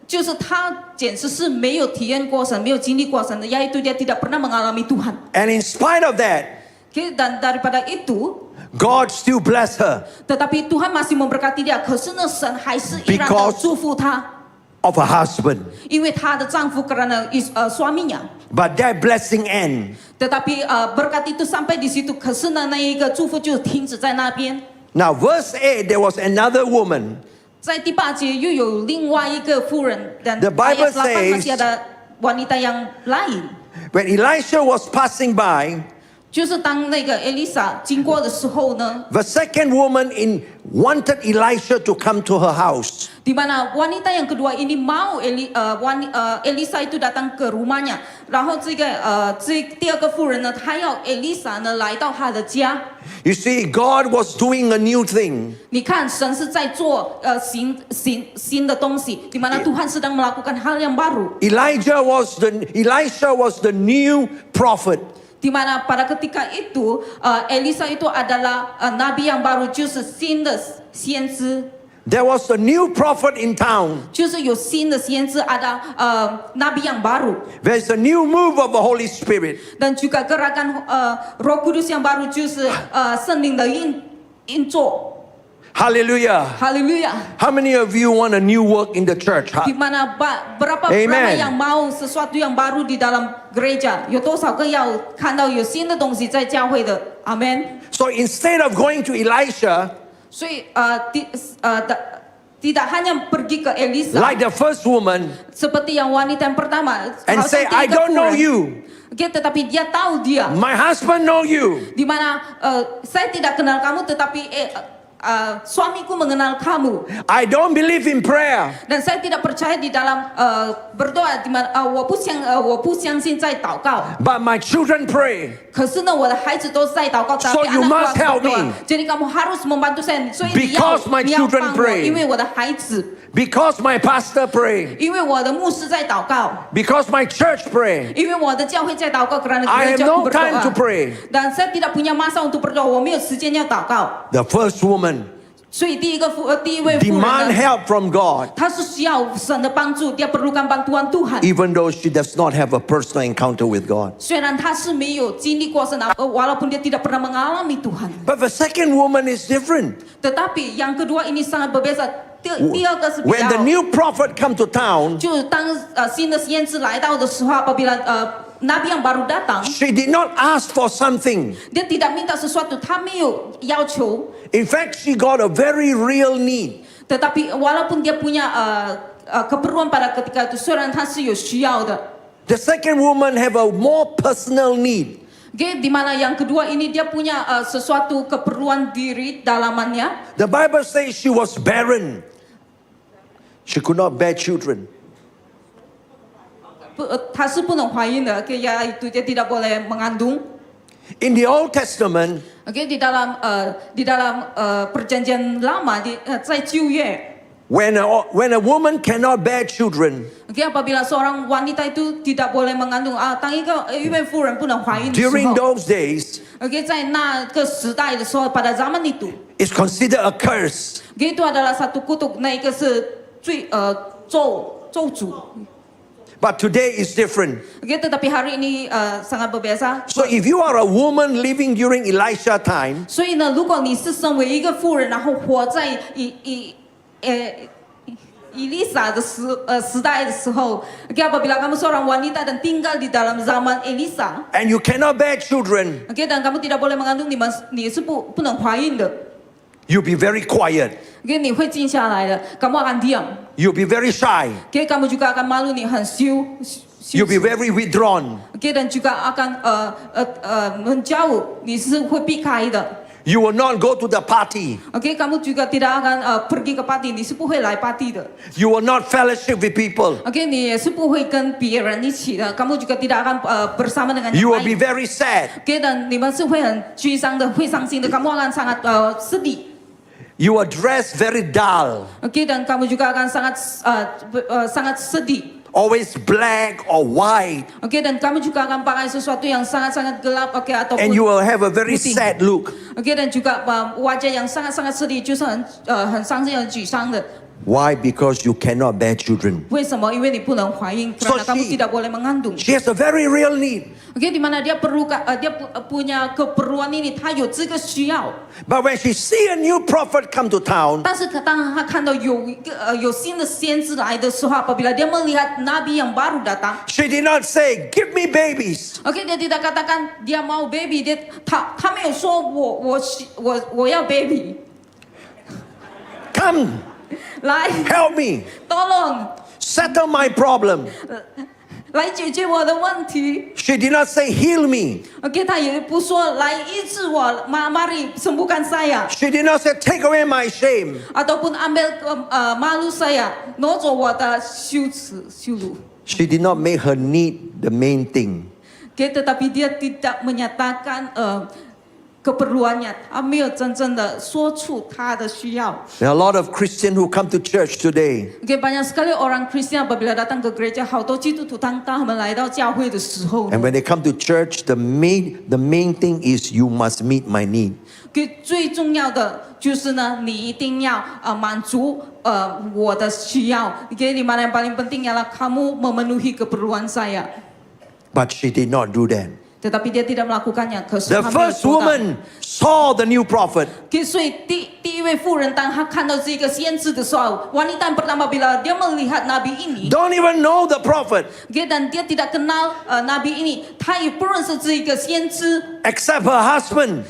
Speaker 2: 就是她简直是没有体验过神，没有经历过神的， yaitu dia tidak pernah mengalami Tuhan.
Speaker 1: And in spite of that,
Speaker 2: Dan daripada itu,
Speaker 1: God still bless her
Speaker 2: tetapi Tuhan masih memberkati dia. 可是呢，神还是依然的祝福她，
Speaker 1: of a husband.
Speaker 2: 因为她的丈夫 kerana suaminya.
Speaker 1: But that blessing end.
Speaker 2: Tetapi berkat itu sampai di situ. 可是呢，那一个祝福就停止在那边。
Speaker 1: Now verse 8, there was another woman.
Speaker 2: 在第8节又有另外一个妇人， dan
Speaker 1: The Bible
Speaker 2: ayat 8 masih
Speaker 1: says-
Speaker 2: ada wanita yang lain.
Speaker 1: When Elisha was passing by,
Speaker 2: 就是当那个 Elisa 经过的时候呢，
Speaker 1: the second woman wanted Elisha to come to her house.
Speaker 2: di mana wanita yang kedua ini mau Elisa itu datang ke rumahnya， 然后这第二个妇人呢，她要 Elisa 呢来到她的家。
Speaker 1: You see, God was doing a new thing.
Speaker 2: 你看，神是在做新的东西， di mana Tuhan sedang melakukan hal yang baru.
Speaker 1: Elisha was the new prophet.
Speaker 2: Di mana pada ketika itu Elisa itu adalah nabi yang baru， 就是新的先知。
Speaker 1: There was a new prophet in town.
Speaker 2: 就是有新的先知，ada nabi yang baru.
Speaker 1: There's a new move of the Holy Spirit.
Speaker 2: Dan juga gerakan Roh Kudus yang baru， 就是圣灵的运作。
Speaker 1: Hallelujah.
Speaker 2: Haleluya.
Speaker 1: How many of you want a new work in the church?
Speaker 2: Di mana berapa
Speaker 1: Amen.
Speaker 2: yang mau sesuatu yang baru di dalam gereja？ 有多少个要看到有新的东西在教会的？ Amen.
Speaker 1: So instead of going to Elisha,
Speaker 2: 所以tidak hanya pergi ke Elisa，
Speaker 1: like the first woman,
Speaker 2: seperti yang wanita yang pertama，
Speaker 1: and say, I don't know you.
Speaker 2: Okay, tetapi dia tahu dia.
Speaker 1: My husband know you.
Speaker 2: Di mana saya tidak kenal kamu, tetapi suamiku mengenal kamu.
Speaker 1: I don't believe in prayer.
Speaker 2: Dan saya tidak percaya di dalam berdoa. Di mana 我不相信在祷告。
Speaker 1: But my children pray.
Speaker 2: 可是呢，我的孩子都在祷告，
Speaker 1: So
Speaker 2: tapi
Speaker 1: you
Speaker 2: anakku
Speaker 1: must
Speaker 2: harus
Speaker 1: help
Speaker 2: berdoa.
Speaker 1: me.
Speaker 2: Jadi kamu harus membantu saya. 所以你要
Speaker 1: Because my
Speaker 2: 你要
Speaker 1: children
Speaker 2: 帮我，
Speaker 1: pray.
Speaker 2: 因为我的孩子，
Speaker 1: Because my pastor pray.
Speaker 2: 因为我的牧师在祷告，
Speaker 1: Because my church pray.
Speaker 2: 因为我的教会在祷告，kerana
Speaker 1: I have
Speaker 2: gerejaku
Speaker 1: no time to
Speaker 2: berdoa.
Speaker 1: pray.
Speaker 2: Dan saya tidak punya masa untuk berdoa. 我没有时间要祷告。
Speaker 1: The first woman
Speaker 2: 所以第一位妇人
Speaker 1: demand
Speaker 2: 呢，
Speaker 1: help from God,
Speaker 2: 她是需要神的帮助，dia perlukan bantuan Tuhan。
Speaker 1: even though she does not have a personal encounter with God.
Speaker 2: 虽然她是没有经历过神， walaupun dia tidak pernah mengalami Tuhan，
Speaker 1: But the second woman is different.
Speaker 2: tetapi yang kedua ini sangat berbeza。第二个是比
Speaker 1: When the
Speaker 2: 较，
Speaker 1: new prophet come to town,
Speaker 2: 就当新的先知来到的时候，apabila nabi yang baru datang，
Speaker 1: she did not ask for something.
Speaker 2: dia tidak minta sesuatu，他没有要求，
Speaker 1: In fact, she got a very real need.
Speaker 2: tetapi walaupun dia punya keperluan pada ketika itu，虽然他是有需要的。
Speaker 1: The second woman have a more personal need.
Speaker 2: Okay, di mana yang kedua ini dia punya sesuatu keperluan diri dalamannya.
Speaker 1: The Bible says she was barren. She could not bear children.
Speaker 2: 她是不能怀孕的， okay, yaitu dia tidak boleh mengandung.
Speaker 1: In the Old Testament,
Speaker 2: Okay, di dalam perjanjian lama, 在旧约，
Speaker 1: When a woman cannot bear children,
Speaker 2: Okay, apabila seorang wanita itu tidak boleh mengandung 当一位妇人不能怀孕的时
Speaker 1: during
Speaker 2: 候
Speaker 1: those days,
Speaker 2: Okay, 在那个时代的时候 pada zaman itu
Speaker 1: it's considered a curse.
Speaker 2: Okay, itu adalah satu kutuk 那一个是最咒诅
Speaker 1: But today is different.
Speaker 2: Okay, tetapi hari ini sangat berbeza.
Speaker 1: So if you are a woman living during Elisha time,
Speaker 2: 所以呢，如果你是身为一个妇人，然后活在以利撒的时代的时候 okay, apabila kamu seorang wanita dan tinggal di dalam zaman Elisa
Speaker 1: and you cannot bear children,
Speaker 2: okay, dan kamu tidak boleh mengandung 你是不能怀孕的
Speaker 1: you'll be very quiet.
Speaker 2: okay, 你会静下来的 kamu akan diam
Speaker 1: You'll be very shy.
Speaker 2: okay, kamu juga akan malu 你很羞
Speaker 1: You'll be very withdrawn.
Speaker 2: okay, dan juga akan menjauh 你是会避开的
Speaker 1: You will not go to the party.
Speaker 2: okay, kamu juga tidak akan pergi ke party 你是不会来 party 的
Speaker 1: You will not fellowship with people.
Speaker 2: okay, 你也是不会跟别人一起的 kamu juga tidak akan bersama dengan
Speaker 1: You will
Speaker 2: yang
Speaker 1: be
Speaker 2: lain
Speaker 1: very sad.
Speaker 2: okay, dan 你们是会很沮丧的会伤心的 kamu akan sangat sedih
Speaker 1: You will dress very dull,
Speaker 2: okay, dan kamu juga akan sangat sedih
Speaker 1: always black or white,
Speaker 2: okay, dan kamu juga akan pakai sesuatu yang sangat-sangat gelap okay, ataupun
Speaker 1: and you will have a very
Speaker 2: putih.
Speaker 1: sad look.
Speaker 2: okay, dan juga wajah yang sangat-sangat sedih 就是很伤心很沮丧的
Speaker 1: Why? Because you cannot bear children.
Speaker 2: 为什么？因为你不能怀孕 kerana kamu
Speaker 1: she-
Speaker 2: tidak boleh mengandung
Speaker 1: She has a very real need.
Speaker 2: okay, di mana dia punya keperluan ini 他有这个需要
Speaker 1: But when she see a new prophet come to town,
Speaker 2: 但是当他看到有新的先知来的时候 apabila dia melihat nabi yang baru datang
Speaker 1: she did not say, "Give me babies."
Speaker 2: okay, dia tidak katakan dia mau baby 他没有说我要 baby
Speaker 1: Come,
Speaker 2: 来
Speaker 1: help me,
Speaker 2: tolong
Speaker 1: settle my problem.
Speaker 2: 来解决我的问题
Speaker 1: She did not say, "Heal me."
Speaker 2: okay, 他也不说来医治我 mari sembuhkan saya
Speaker 1: She did not say, "Take away my shame."
Speaker 2: ataupun ambil malu saya 挪走我的羞辱
Speaker 1: She did not make her need the main thing.
Speaker 2: okay, tetapi dia tidak menyatakan keperluannya 他没有真正的说出他的需要
Speaker 1: There are a lot of Christians who come to church today,
Speaker 2: okay, banyak sekali orang Kristen apabila datang ke gereja 好多基督徒当他们来到教会的时候
Speaker 1: and when they come to church, the main thing is you must meet my need.
Speaker 2: okay, 最重要的就是呢你一定要满足我的需要 okay, di mana yang paling penting ialah kamu memenuhi keperluan saya
Speaker 1: But she did not do that.
Speaker 2: tetapi dia tidak melakukannya 可是
Speaker 1: The
Speaker 2: 他没有
Speaker 1: first
Speaker 2: 做到
Speaker 1: woman saw the new prophet.
Speaker 2: okay, 所以第一位妇人当她看到这个先知的时候 wanita yang pertama bila dia melihat nabi ini
Speaker 1: Don't even know the prophet
Speaker 2: okay, dan dia tidak kenal nabi ini 她也不认识这个先知
Speaker 1: except her husband.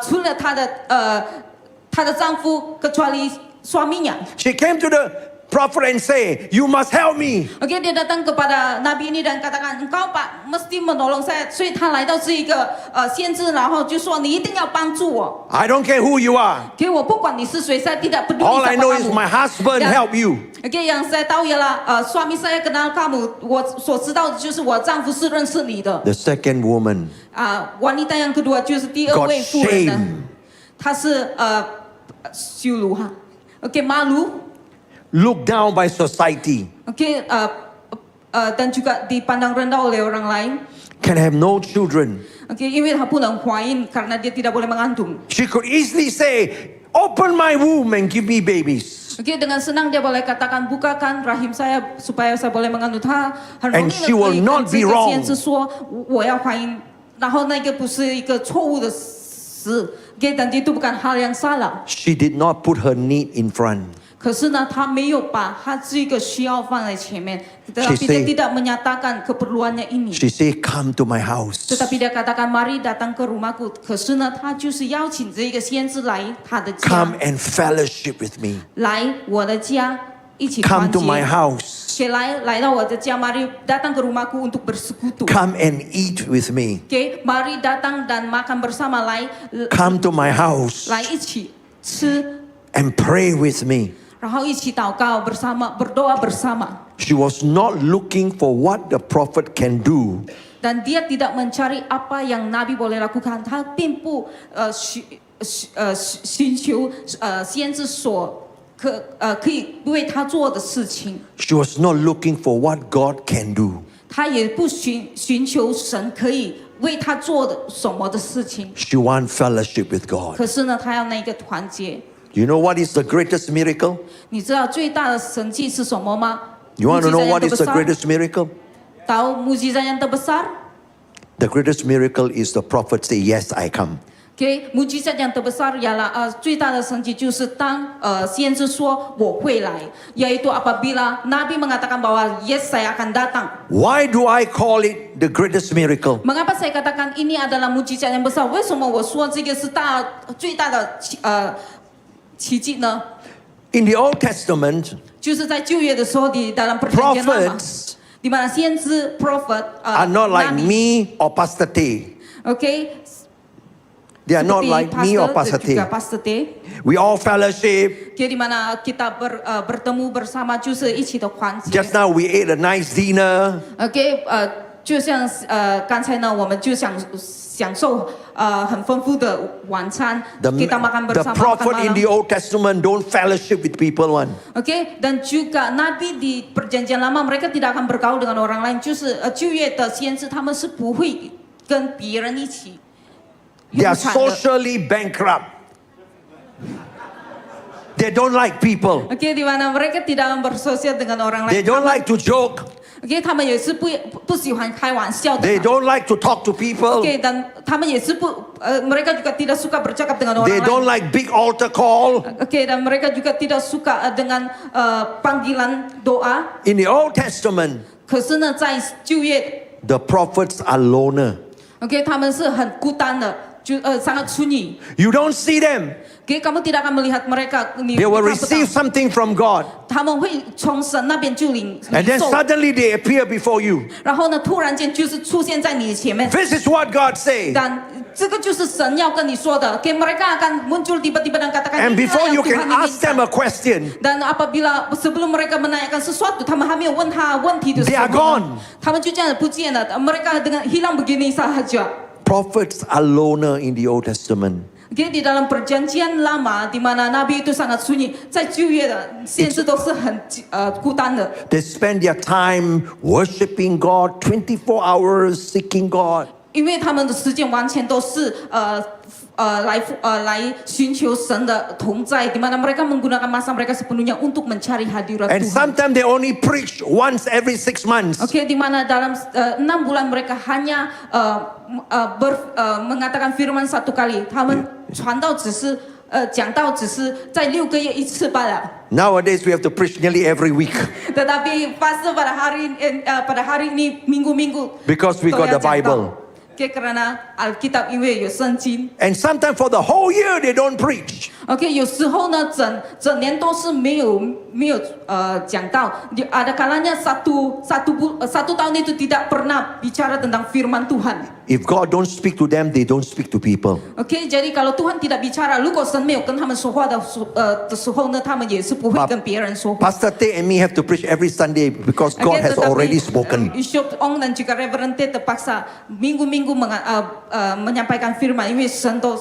Speaker 2: 除了她的丈夫 kecuali suaminya
Speaker 1: She came to the prophet and say, "You must help me."
Speaker 2: okay, dia datang kepada nabi ini dan katakan engkau pak mesti menolong saya 所以他来到这一个先知然后就说你一定要帮助我
Speaker 1: I don't care who you are.
Speaker 2: okay, 我不管你是谁 saya tidak peduli
Speaker 1: All I
Speaker 2: siapa
Speaker 1: know
Speaker 2: kamu
Speaker 1: is my husband
Speaker 2: Ya.
Speaker 1: help you.
Speaker 2: okay, yang saya tahu ialah suami saya kenal kamu 我所知道的就是我丈夫是认识你的
Speaker 1: The second woman
Speaker 2: wanita yang kedua 就是第二
Speaker 1: got
Speaker 2: 位妇人呢
Speaker 1: shame.
Speaker 2: 她是羞辱哈 okay, malu
Speaker 1: Looked down by society.
Speaker 2: okay, dan juga dipandang rendah oleh orang lain
Speaker 1: Can have no children.
Speaker 2: okay, 因为她不能怀孕 karena dia tidak boleh mengandung
Speaker 1: She could easily say, "Open my womb and give me babies."
Speaker 2: okay, dengan senang dia boleh katakan bukakan rahim saya supaya saya boleh mengandung 她很容
Speaker 1: And
Speaker 2: 易的
Speaker 1: she
Speaker 2: 可
Speaker 1: will
Speaker 2: 以跟
Speaker 1: not
Speaker 2: 这
Speaker 1: be
Speaker 2: 个
Speaker 1: wrong.
Speaker 2: 先知说我要怀孕然后那个不是一个错误的事 okay, dan itu bukan hal yang salah
Speaker 1: She did not put her need in front.
Speaker 2: 可是呢，他没有把他这个需要放在前面，tetapi dia
Speaker 1: said-
Speaker 2: tidak menyatakan keperluannya ini.
Speaker 1: She said, "Come to my house."
Speaker 2: Tetapi dia katakan mari datang ke rumahku. 可是呢，他就是邀请这个先知来他的家，
Speaker 1: Come and fellowship with me.
Speaker 2: 来我的家一起
Speaker 1: Come
Speaker 2: 团
Speaker 1: to my
Speaker 2: 结。
Speaker 1: house.
Speaker 2: 且来到我的家，mari datang ke rumahku untuk bersekutu.
Speaker 1: Come and eat with me.
Speaker 2: Okay, mari datang dan makan bersama,
Speaker 1: Come to my house
Speaker 2: 来一起吃，
Speaker 1: and pray with me.
Speaker 2: 然后一起祷告bersama, berdoa bersama.
Speaker 1: She was not looking for what the prophet can do.
Speaker 2: Dan dia tidak mencari apa yang Nabi boleh lakukan. 他并不寻求先知所可以为他做的事情。
Speaker 1: She was not looking for what God can do.
Speaker 2: 他也不寻求神可以为他做的什么的事情，
Speaker 1: She wants fellowship with God.
Speaker 2: 可是呢，他要那个团结。
Speaker 1: You know what is the greatest miracle?
Speaker 2: 你知道最大的神迹是什么吗？
Speaker 1: You want to know what is the
Speaker 2: Mujizat yang
Speaker 1: greatest miracle?
Speaker 2: Tahu mujizat yang terbesar?
Speaker 1: The greatest miracle is the prophet say, "Yes, I come."
Speaker 2: Okay, mujizat yang terbesar ialah 最大的神迹就是当先知说我会来 yaitu apabila Nabi mengatakan bahwa yes saya akan datang.
Speaker 1: Why do I call it the greatest miracle?
Speaker 2: Mengapa saya katakan ini adalah mujizat yang besar? 为什么我说这个是最大的奇迹呢？
Speaker 1: In the Old Testament,
Speaker 2: 就是在旧约的时候，你dalam perjanjian lama,
Speaker 1: prophets
Speaker 2: di mana 先知 prophet
Speaker 1: are not like
Speaker 2: Nabi,
Speaker 1: me or Pastor Tay.
Speaker 2: okay,
Speaker 1: They are not
Speaker 2: seperti
Speaker 1: like me or Pastor
Speaker 2: dan juga
Speaker 1: Tay.
Speaker 2: Pastor Tay.
Speaker 1: We all fellowship.
Speaker 2: Okay, di mana kita bertemu bersama 就是一起的团结。
Speaker 1: Just now we ate a nice dinner.
Speaker 2: OK，就像刚才呢，我们就享受很丰富的晚餐
Speaker 1: The,
Speaker 2: ，kita makan
Speaker 1: the
Speaker 2: bersama makan
Speaker 1: prophet in
Speaker 2: malam.
Speaker 1: the Old Testament don't fellowship with people one.
Speaker 2: OK，dan juga Nabi di perjanjian lama mereka tidak akan bergaul dengan orang lain，就是旧约的先知他们是不会跟别人一起
Speaker 1: They
Speaker 2: 用
Speaker 1: are
Speaker 2: 餐的。
Speaker 1: socially bankrupt. They don't like people.
Speaker 2: OK，di mana mereka tidak akan bersosial dengan orang
Speaker 1: They
Speaker 2: lain。
Speaker 1: don't like to joke.
Speaker 2: OK，他们也是不喜欢开玩笑的。
Speaker 1: They don't like to talk to people.
Speaker 2: OK，dan 他们也是mereka juga tidak suka bercakap dengan orang
Speaker 1: They
Speaker 2: lain。
Speaker 1: don't like big altar call.
Speaker 2: Oke, dan mereka juga tidak suka dengan panggilan doa.
Speaker 1: In the Old Testament,
Speaker 2: 可是呢，在旧约
Speaker 1: the prophets are loner.
Speaker 2: ，OK，他们是很孤单的，sangat sunyi.
Speaker 1: You don't see them.
Speaker 2: OK，kamu tidak akan melihat mereka.
Speaker 1: They will receive something from God.
Speaker 2: 他们会从神那边就领
Speaker 1: And then
Speaker 2: 受，
Speaker 1: suddenly they appear before you.
Speaker 2: 然后呢，突然间就是出现在你的前面。
Speaker 1: This is what God says.
Speaker 2: Dan 这个就是神要跟你说的。OK，mereka akan muncul tiba-tiba dan katakan.
Speaker 1: And
Speaker 2: "Inilah
Speaker 1: before
Speaker 2: yang
Speaker 1: you
Speaker 2: Tuhan
Speaker 1: can ask them a
Speaker 2: inginkan."
Speaker 1: question,
Speaker 2: Dan apabila sebelum mereka menanyakan sesuatu, 他们还没有问他问题的时
Speaker 1: They
Speaker 2: 候
Speaker 1: are gone.
Speaker 2: 他们就这样不见了。Mereka dengan hilang begini sahaja.
Speaker 1: prophets are loner in the Old Testament.
Speaker 2: Okay, di dalam perjanjian lama, di mana Nabi itu sangat sunyi, 在旧约的先知都是很孤单的。
Speaker 1: They spend their time worshiping God 24 hours, seeking God.
Speaker 2: 因为他们的时间完全都是来寻求神的同在，di mana mereka menggunakan masa mereka sepenuhnya untuk mencari hadirat
Speaker 1: And
Speaker 2: Tuhan.
Speaker 1: sometimes they only preach once every 6 months.
Speaker 2: Oke, di mana dalam 6 bulan mereka hanya mengatakan firman 1 kali，他们传道只是讲道只是在6个月1次罢了。
Speaker 1: Nowadays we have to preach nearly every week
Speaker 2: Tetapi fase pada hari ini minggu-minggu
Speaker 1: because we
Speaker 2: 都
Speaker 1: got
Speaker 2: 要
Speaker 1: the
Speaker 2: 讲道
Speaker 1: Bible.
Speaker 2: OK，kerana Alkitab 因为有圣经。
Speaker 1: And sometimes for the whole year they don't preach.
Speaker 2: OK， 有时候呢，整年都是没有讲到。Ada kalanya satu tahun itu tidak pernah bicara tentang firman Tuhan.
Speaker 1: If God don't speak to them, they don't speak to people.
Speaker 2: OK， jadi kalau Tuhan tidak bicara， 如果神没有跟他们说话的时候呢，他们也是不会跟别人说话。
Speaker 1: Pastor Tay and me have to preach every Sunday because God
Speaker 2: OK，
Speaker 1: has
Speaker 2: tetapi,
Speaker 1: already spoken.
Speaker 2: Bishop Ong dan juga Reverend Ted terpaksa minggu-minggu menyampaikan firman， 因为神都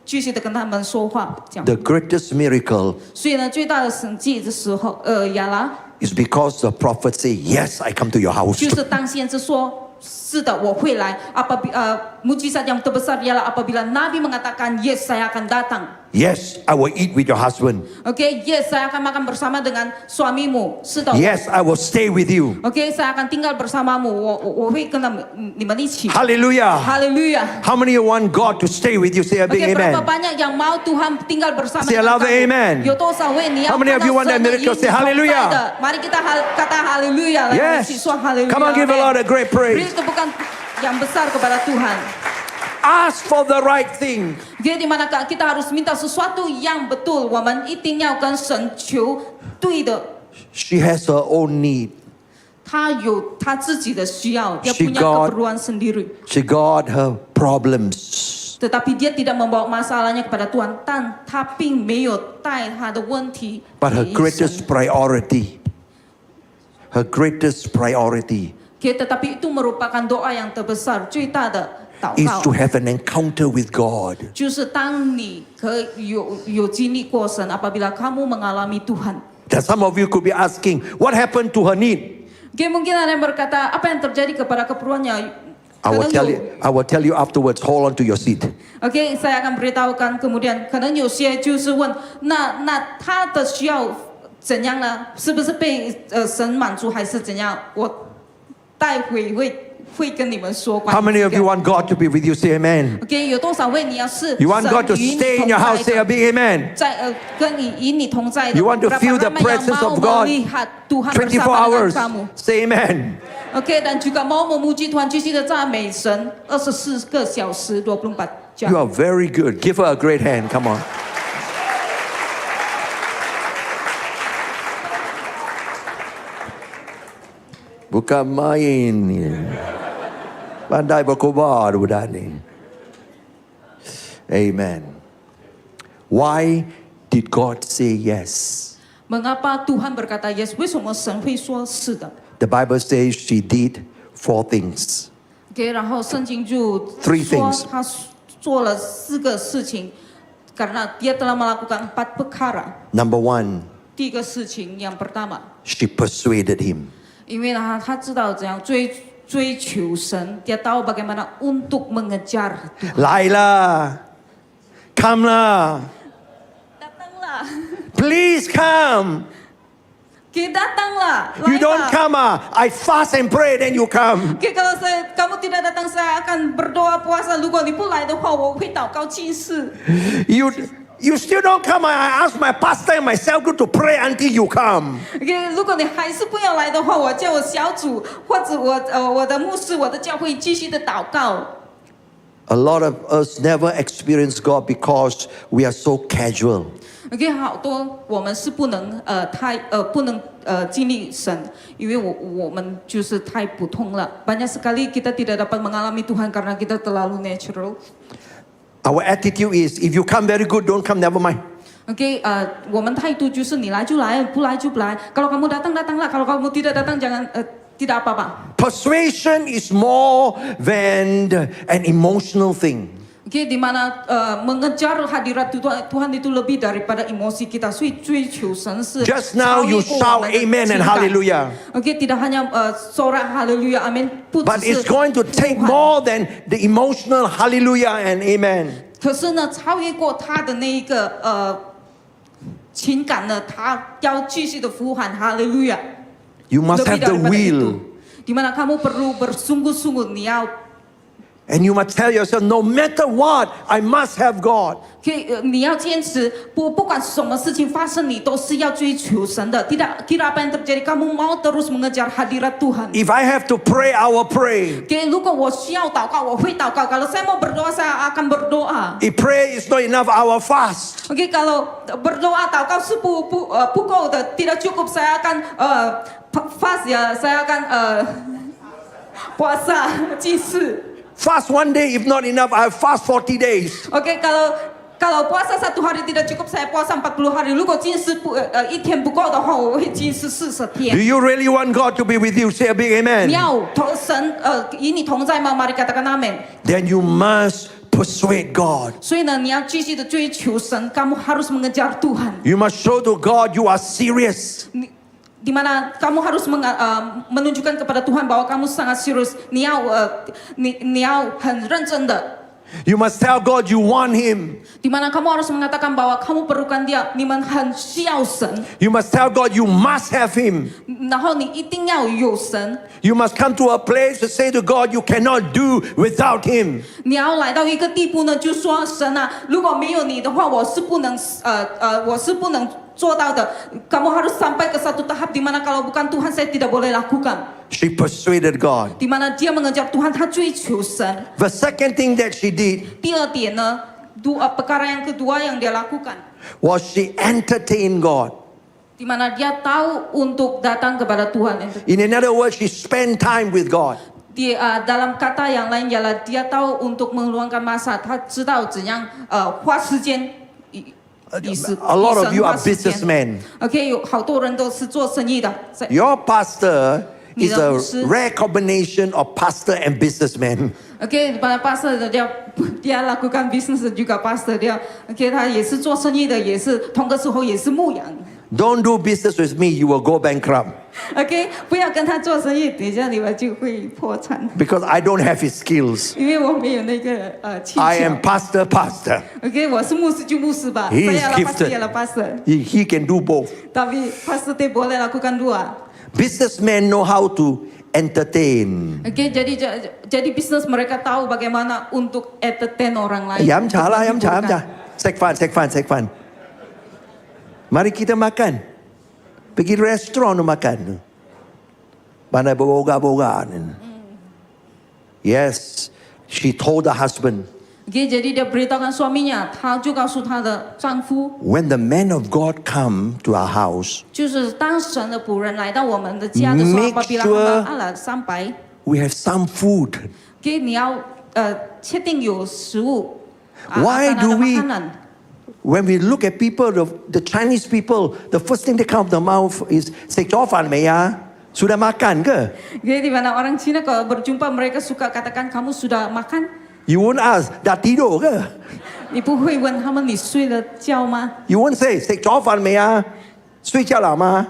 Speaker 2: 继续的跟他们说话。这样，
Speaker 1: The greatest miracle
Speaker 2: 所以呢，最大的神迹的时候，亚拉
Speaker 1: is because the prophet say, "Yes, I come to your house."
Speaker 2: 就是当先知说。是的，我会来。Mujizat yang terbesar ialah apabila Nabi mengatakan, yes, saya akan datang.
Speaker 1: Yes, I will eat with your husband.
Speaker 2: OK， yes， saya akan makan bersama dengan suamimu. 是的。
Speaker 1: Yes, I will stay with you.
Speaker 2: OK， saya akan tinggal bersamamu. 我会跟你们一起。
Speaker 1: Hallelujah.
Speaker 2: Haleluya.
Speaker 1: How many of you want God to stay with you? Say a big
Speaker 2: OK， berapa
Speaker 1: amen.
Speaker 2: banyak yang mau Tuhan tinggal bersama
Speaker 1: Say a
Speaker 2: dengan
Speaker 1: louder
Speaker 2: kamu?
Speaker 1: amen.
Speaker 2: 有多少位你要
Speaker 1: How many of you want that
Speaker 2: 看到神的
Speaker 1: miracle?
Speaker 2: 应
Speaker 1: Say
Speaker 2: 同在
Speaker 1: hallelujah.
Speaker 2: 的？Mari kita kata haleluya. 来，我们一起
Speaker 1: Yes.
Speaker 2: 说 haleluya.
Speaker 1: Come on, give the Lord a great
Speaker 2: Beri
Speaker 1: praise.
Speaker 2: tepukan yang besar kepada Tuhan.
Speaker 1: Ask for the right thing.
Speaker 2: Jadi di mana kita harus minta sesuatu yang betul. 我们一定要跟神求对的。
Speaker 1: She has her own need.
Speaker 2: 他有他自己的需要，dia
Speaker 1: She
Speaker 2: punya
Speaker 1: got-
Speaker 2: keperluan sendiri.
Speaker 1: She got her problems.
Speaker 2: Tetapi dia tidak membawa masalahnya kepada Tuhan, 但他并没有带他的问题
Speaker 1: But her
Speaker 2: 给神。
Speaker 1: greatest priority, her greatest priority
Speaker 2: Okay, tetapi itu merupakan doa yang terbesar, 最大的祷
Speaker 1: is
Speaker 2: 告
Speaker 1: to have an encounter with God.
Speaker 2: 就是当你可以有经历过神 apabila kamu mengalami Tuhan.
Speaker 1: That some of you could be asking, what happened to her need?
Speaker 2: Oke, mungkin ada yang berkata apa yang terjadi kepada keperluannya.
Speaker 1: I will
Speaker 2: Kadang
Speaker 1: tell you afterwards. Hold on to your seat.
Speaker 2: OK， saya akan beritahukan kemudian，可能有些就是问，那他的需要怎样呢？是不是被神满足，还是怎样？我待会会跟你们说关于
Speaker 1: How many of
Speaker 2: 这
Speaker 1: you
Speaker 2: 个。
Speaker 1: want God to be with you? Say amen.
Speaker 2: OK， 有多少位你要是
Speaker 1: You want
Speaker 2: 神
Speaker 1: God to
Speaker 2: 与你
Speaker 1: stay in your
Speaker 2: 同
Speaker 1: house?
Speaker 2: 在
Speaker 1: Say a
Speaker 2: 的
Speaker 1: big amen.
Speaker 2: 在跟你与你同在的。
Speaker 1: You want to feel the
Speaker 2: Berapa ramai yang
Speaker 1: presence of
Speaker 2: mau
Speaker 1: God
Speaker 2: melihat Tuhan
Speaker 1: 24
Speaker 2: bersama dengan
Speaker 1: hours.
Speaker 2: kamu.
Speaker 1: Say amen.
Speaker 2: OK， dan juga mau memuji Tuhan 继续的赞美神24个小时24 jam。
Speaker 1: You are very good. Give her a great hand. Come on. Bukan main ni. Pandai berkobar budak ni. Amen. Why did God say yes?
Speaker 2: Mengapa Tuhan berkata yes？ 为什么神会说是的
Speaker 1: The Bible says she did 4 things.
Speaker 2: ？OK， 然后圣经就
Speaker 1: Three
Speaker 2: 说
Speaker 1: things.
Speaker 2: 他做了4个事情，karena dia telah melakukan 4 perkara。
Speaker 1: Number 1,
Speaker 2: 第一个事情yang pertama，
Speaker 1: she persuaded him.
Speaker 2: 因为呢他知道怎样追求神， dia tahu bagaimana untuk mengejar Tuhan。
Speaker 1: Laila, come lah.
Speaker 2: Datanglah,
Speaker 1: Please come.
Speaker 2: Oke, datanglah.
Speaker 1: You don't
Speaker 2: Laila.
Speaker 1: come. I fast and pray, then you come.
Speaker 2: Oke, kalau kamu tidak datang, saya akan berdoa puasa. 如果你不来的话，我会祷告祭祀。
Speaker 1: You still don't come. I ask my pastor and myself to pray until you come.
Speaker 2: OK， 如果你还是不要来的话，我叫我小组或者我的牧师、我的教会继续的祷告。
Speaker 1: A lot of us never experience God because we are so casual.
Speaker 2: OK， 好多我们是不能不能经历神，因为我们就是太普通了。Banyak sekali kita tidak dapat mengalami Tuhan karena kita terlalu natural.
Speaker 1: Our attitude is, if you come very good, don't come, never mind.
Speaker 2: OK， 我们态度就是你来就来，不来就不来。Kalau kamu datang datanglah, kalau kamu tidak datang jangan tidak apa-apa.
Speaker 1: Persuasion is more than an emotional thing.
Speaker 2: OK， di mana mengejar hadirat Tuhan itu lebih daripada emosi kita， 所以追求神是
Speaker 1: Just now you
Speaker 2: 超
Speaker 1: shout
Speaker 2: 越过我们的
Speaker 1: amen and
Speaker 2: 情感。
Speaker 1: hallelujah.
Speaker 2: OK， tidak hanya sorak haleluya amin， 不
Speaker 1: But
Speaker 2: 只
Speaker 1: it's
Speaker 2: 是
Speaker 1: going to take
Speaker 2: 呼喊
Speaker 1: more than the emotional hallelujah and amen.
Speaker 2: 可是呢，超越过他的那一个情感呢，他要继续的呼喊哈利路亚。
Speaker 1: You must
Speaker 2: Lebih
Speaker 1: have the
Speaker 2: daripada
Speaker 1: will.
Speaker 2: itu. Di mana kamu perlu bersungguh-sungguh, 你要
Speaker 1: And you must tell yourself, no matter what, I must have God.
Speaker 2: 你要坚持，不管什么事情发生，你都是要追求神的。Tidak kira apa yang terjadi, kamu mau terus mengejar hadirat Tuhan.
Speaker 1: If I have to pray, I will pray.
Speaker 2: 如果我需要祷告，我会祷告。Kalau saya mau berdoa, saya akan berdoa.
Speaker 1: If prayer is not enough, I will fast.
Speaker 2: OK， kalau berdoa 祷告是不够的，tidak cukup, saya akan fast ya, saya akan puasa 祭祀。
Speaker 1: Fast one day, if not enough, I fast 40 days.
Speaker 2: OK， kalau puasa 1 hari tidak cukup, saya puasa 40 hari. 如果禁食一天不够的话，我会禁食40
Speaker 1: Do
Speaker 2: 天。
Speaker 1: you really want God to be with you? Say a big
Speaker 2: 你
Speaker 1: amen.
Speaker 2: 要神与你同在吗？ Mari katakan amin。
Speaker 1: Then you must persuade God.
Speaker 2: 所以呢，你要继续的追求神，kamu harus mengejar Tuhan。
Speaker 1: You must show to God you are serious.
Speaker 2: Di mana kamu harus menunjukkan kepada Tuhan bahwa kamu sangat serius. 你要很认真的。
Speaker 1: You must tell God you want Him.
Speaker 2: Di mana kamu harus mengatakan bahwa kamu perlukan Dia， 你们很需要神，
Speaker 1: You must tell God you must have Him.
Speaker 2: 然后你一定要有神。
Speaker 1: You must come to a place to say to God you cannot do without Him.
Speaker 2: 你要来到一个地步呢，就说神啊，如果没有你的话，我是不能做到的。Kamu harus sampai ke satu tahap di mana kalau bukan Tuhan saya tidak boleh lakukan.
Speaker 1: She persuaded God.
Speaker 2: Di mana dia mengejar Tuhan， 他追求神。
Speaker 1: The second thing that she did
Speaker 2: 第二点呢，perkara yang kedua yang dia lakukan，
Speaker 1: was she entertained God.
Speaker 2: di mana dia tahu untuk datang kepada Tuhan.
Speaker 1: In another word, she spent time with God.
Speaker 2: Dalam kata yang lain ialah dia tahu untuk meluangkan masa， 他知道怎样花时间。
Speaker 1: A lot of you are businessmen.
Speaker 2: OK， 有好多人都是做生意的。
Speaker 1: Your pastor is a
Speaker 2: 你的牧师。
Speaker 1: rare combination of pastor and businessman.
Speaker 2: OK， pastor dia lakukan bisnis juga pastor dia，OK， 他也是做生意的，也是同个时候也是牧羊。
Speaker 1: Don't do business with me, you will go bankrupt.
Speaker 2: OK， 不要跟他做生意，等一下你们就会破产，
Speaker 1: Because I don't have his skills.
Speaker 2: 因为我没有那个技
Speaker 1: I
Speaker 2: 巧
Speaker 1: am。pastor.
Speaker 2: OK， 我是牧师就牧师吧
Speaker 1: He is
Speaker 2: saya adalah pastor
Speaker 1: gifted.
Speaker 2: ialah pastor.
Speaker 1: He can do both.
Speaker 2: Tapi pastor dia boleh lakukan dua.
Speaker 1: Businessmen know how to entertain.
Speaker 2: OK， jadi bisnis mereka tahu bagaimana untuk entertain orang lain.
Speaker 1: Yam cha lah, yam cha. Sek fan. Mari kita makan. Pergi restoran makan. Pandai boga-boga. Yes, she told the husband.
Speaker 2: OK， jadi dia beritahukan suaminya，她就告诉她的丈夫，
Speaker 1: When the man of God come to our house,
Speaker 2: 就是当神的仆人来到我们的家的时候
Speaker 1: Make
Speaker 2: ，apabila
Speaker 1: sure-
Speaker 2: hamba Allah sampai，
Speaker 1: we have some food.
Speaker 2: OK， 你要确定有食物。
Speaker 1: Why
Speaker 2: akan
Speaker 1: do
Speaker 2: ada
Speaker 1: we-
Speaker 2: makanan.
Speaker 1: When we look at people, the Chinese people, the first thing that come out of the mouth is, "Sek chao fan mei ya?" Sudah makan ke?
Speaker 2: Jadi di mana orang Cina kalau berjumpa mereka suka katakan kamu sudah makan?
Speaker 1: You won't ask, "Dah tidur ke?"
Speaker 2: 你不会问他们你睡了觉吗？
Speaker 1: You won't say, "Sek chao fan mei ya?" 睡觉了吗?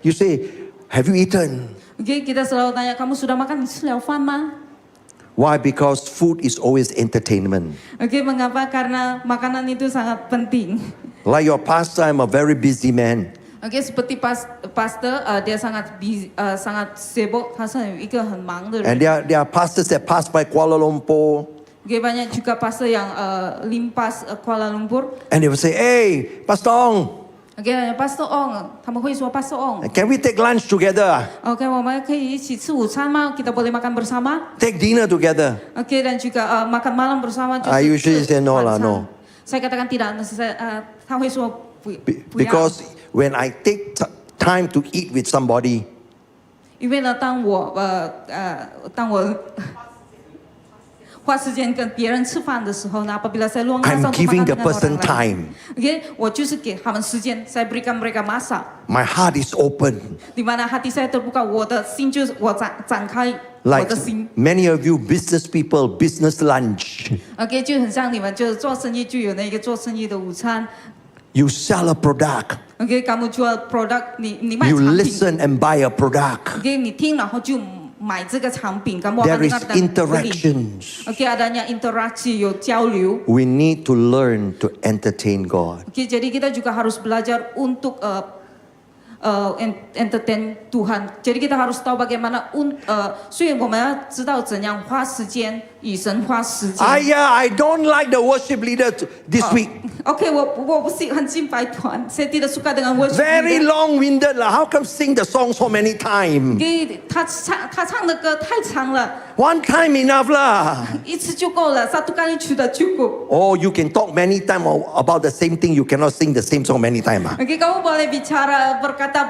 Speaker 1: You say, "Have you eaten?"
Speaker 2: OK， kita selalu tanya kamu sudah makan，你吃了饭吗
Speaker 1: Why? Because food is always entertainment.
Speaker 2: ？OK， mengapa? Karena makanan itu sangat penting.
Speaker 1: Like your pastor, I'm a very busy man.
Speaker 2: OK， seperti pastor， dia sangat sangat sibuk， 他是一个很忙的人。
Speaker 1: And there are pastors that pass by Kuala Lumpur,
Speaker 2: OK， banyak juga pastor yang limpas Kuala Lumpur。
Speaker 1: and they will say, "Hey, Pastor Ong,
Speaker 2: OK，Pastor Ong， 他们会说 Pastor Ong。
Speaker 1: can we take lunch together?
Speaker 2: OK， 我们可以一起吃午餐吗？ Kita boleh makan bersama？
Speaker 1: Take dinner together?"
Speaker 2: OK， dan juga makan malam bersama。
Speaker 1: I usually say no lah,
Speaker 2: 晚餐
Speaker 1: no.
Speaker 2: Saya katakan tidak， 他会说不要。
Speaker 1: Because when I take time to eat with somebody,
Speaker 2: 因为呢，当我花时间跟别人吃饭的时候呢，apabila saya luangkan
Speaker 1: I'm
Speaker 2: waktu
Speaker 1: giving
Speaker 2: makan
Speaker 1: the
Speaker 2: dengan
Speaker 1: person
Speaker 2: orang lain.
Speaker 1: time.
Speaker 2: OK， 我就是给他们时间，saya berikan mereka masa，
Speaker 1: My heart is open.
Speaker 2: di mana hati saya terbuka，我的心就是我展开我
Speaker 1: Like
Speaker 2: 的心。
Speaker 1: many of you business people, business lunch.
Speaker 2: OK， 就很像你们就是做生意就有那个做生意的午餐。
Speaker 1: You sell a product.
Speaker 2: OK， kamu jual produk， 你卖
Speaker 1: You
Speaker 2: 产品。
Speaker 1: listen and buy a product.
Speaker 2: OK， 你听然后就买这个产品，kamu
Speaker 1: There
Speaker 2: akan
Speaker 1: is
Speaker 2: dengar dan beli.
Speaker 1: interactions.
Speaker 2: OK， adanya interaksi， 有交流。
Speaker 1: We need to learn to entertain God.
Speaker 2: OK， jadi kita juga harus belajar untuk entertain Tuhan. Jadi kita harus tahu bagaimana 所以我们要知道怎样花时间与神花时间。
Speaker 1: I don't like the worship leader this week.
Speaker 2: OK， 我不喜欢敬拜团，saya tidak suka dengan worship
Speaker 1: Very
Speaker 2: leader。
Speaker 1: long-winded lah. How come sing the song so many times?
Speaker 2: OK， 他唱的歌太长了，
Speaker 1: One time enough lah.
Speaker 2: 一次就够了，satu kali sudah cukup。
Speaker 1: Oh, you can talk many times about the same thing. You cannot sing the same song many times.
Speaker 2: OK， kamu boleh bicara berkata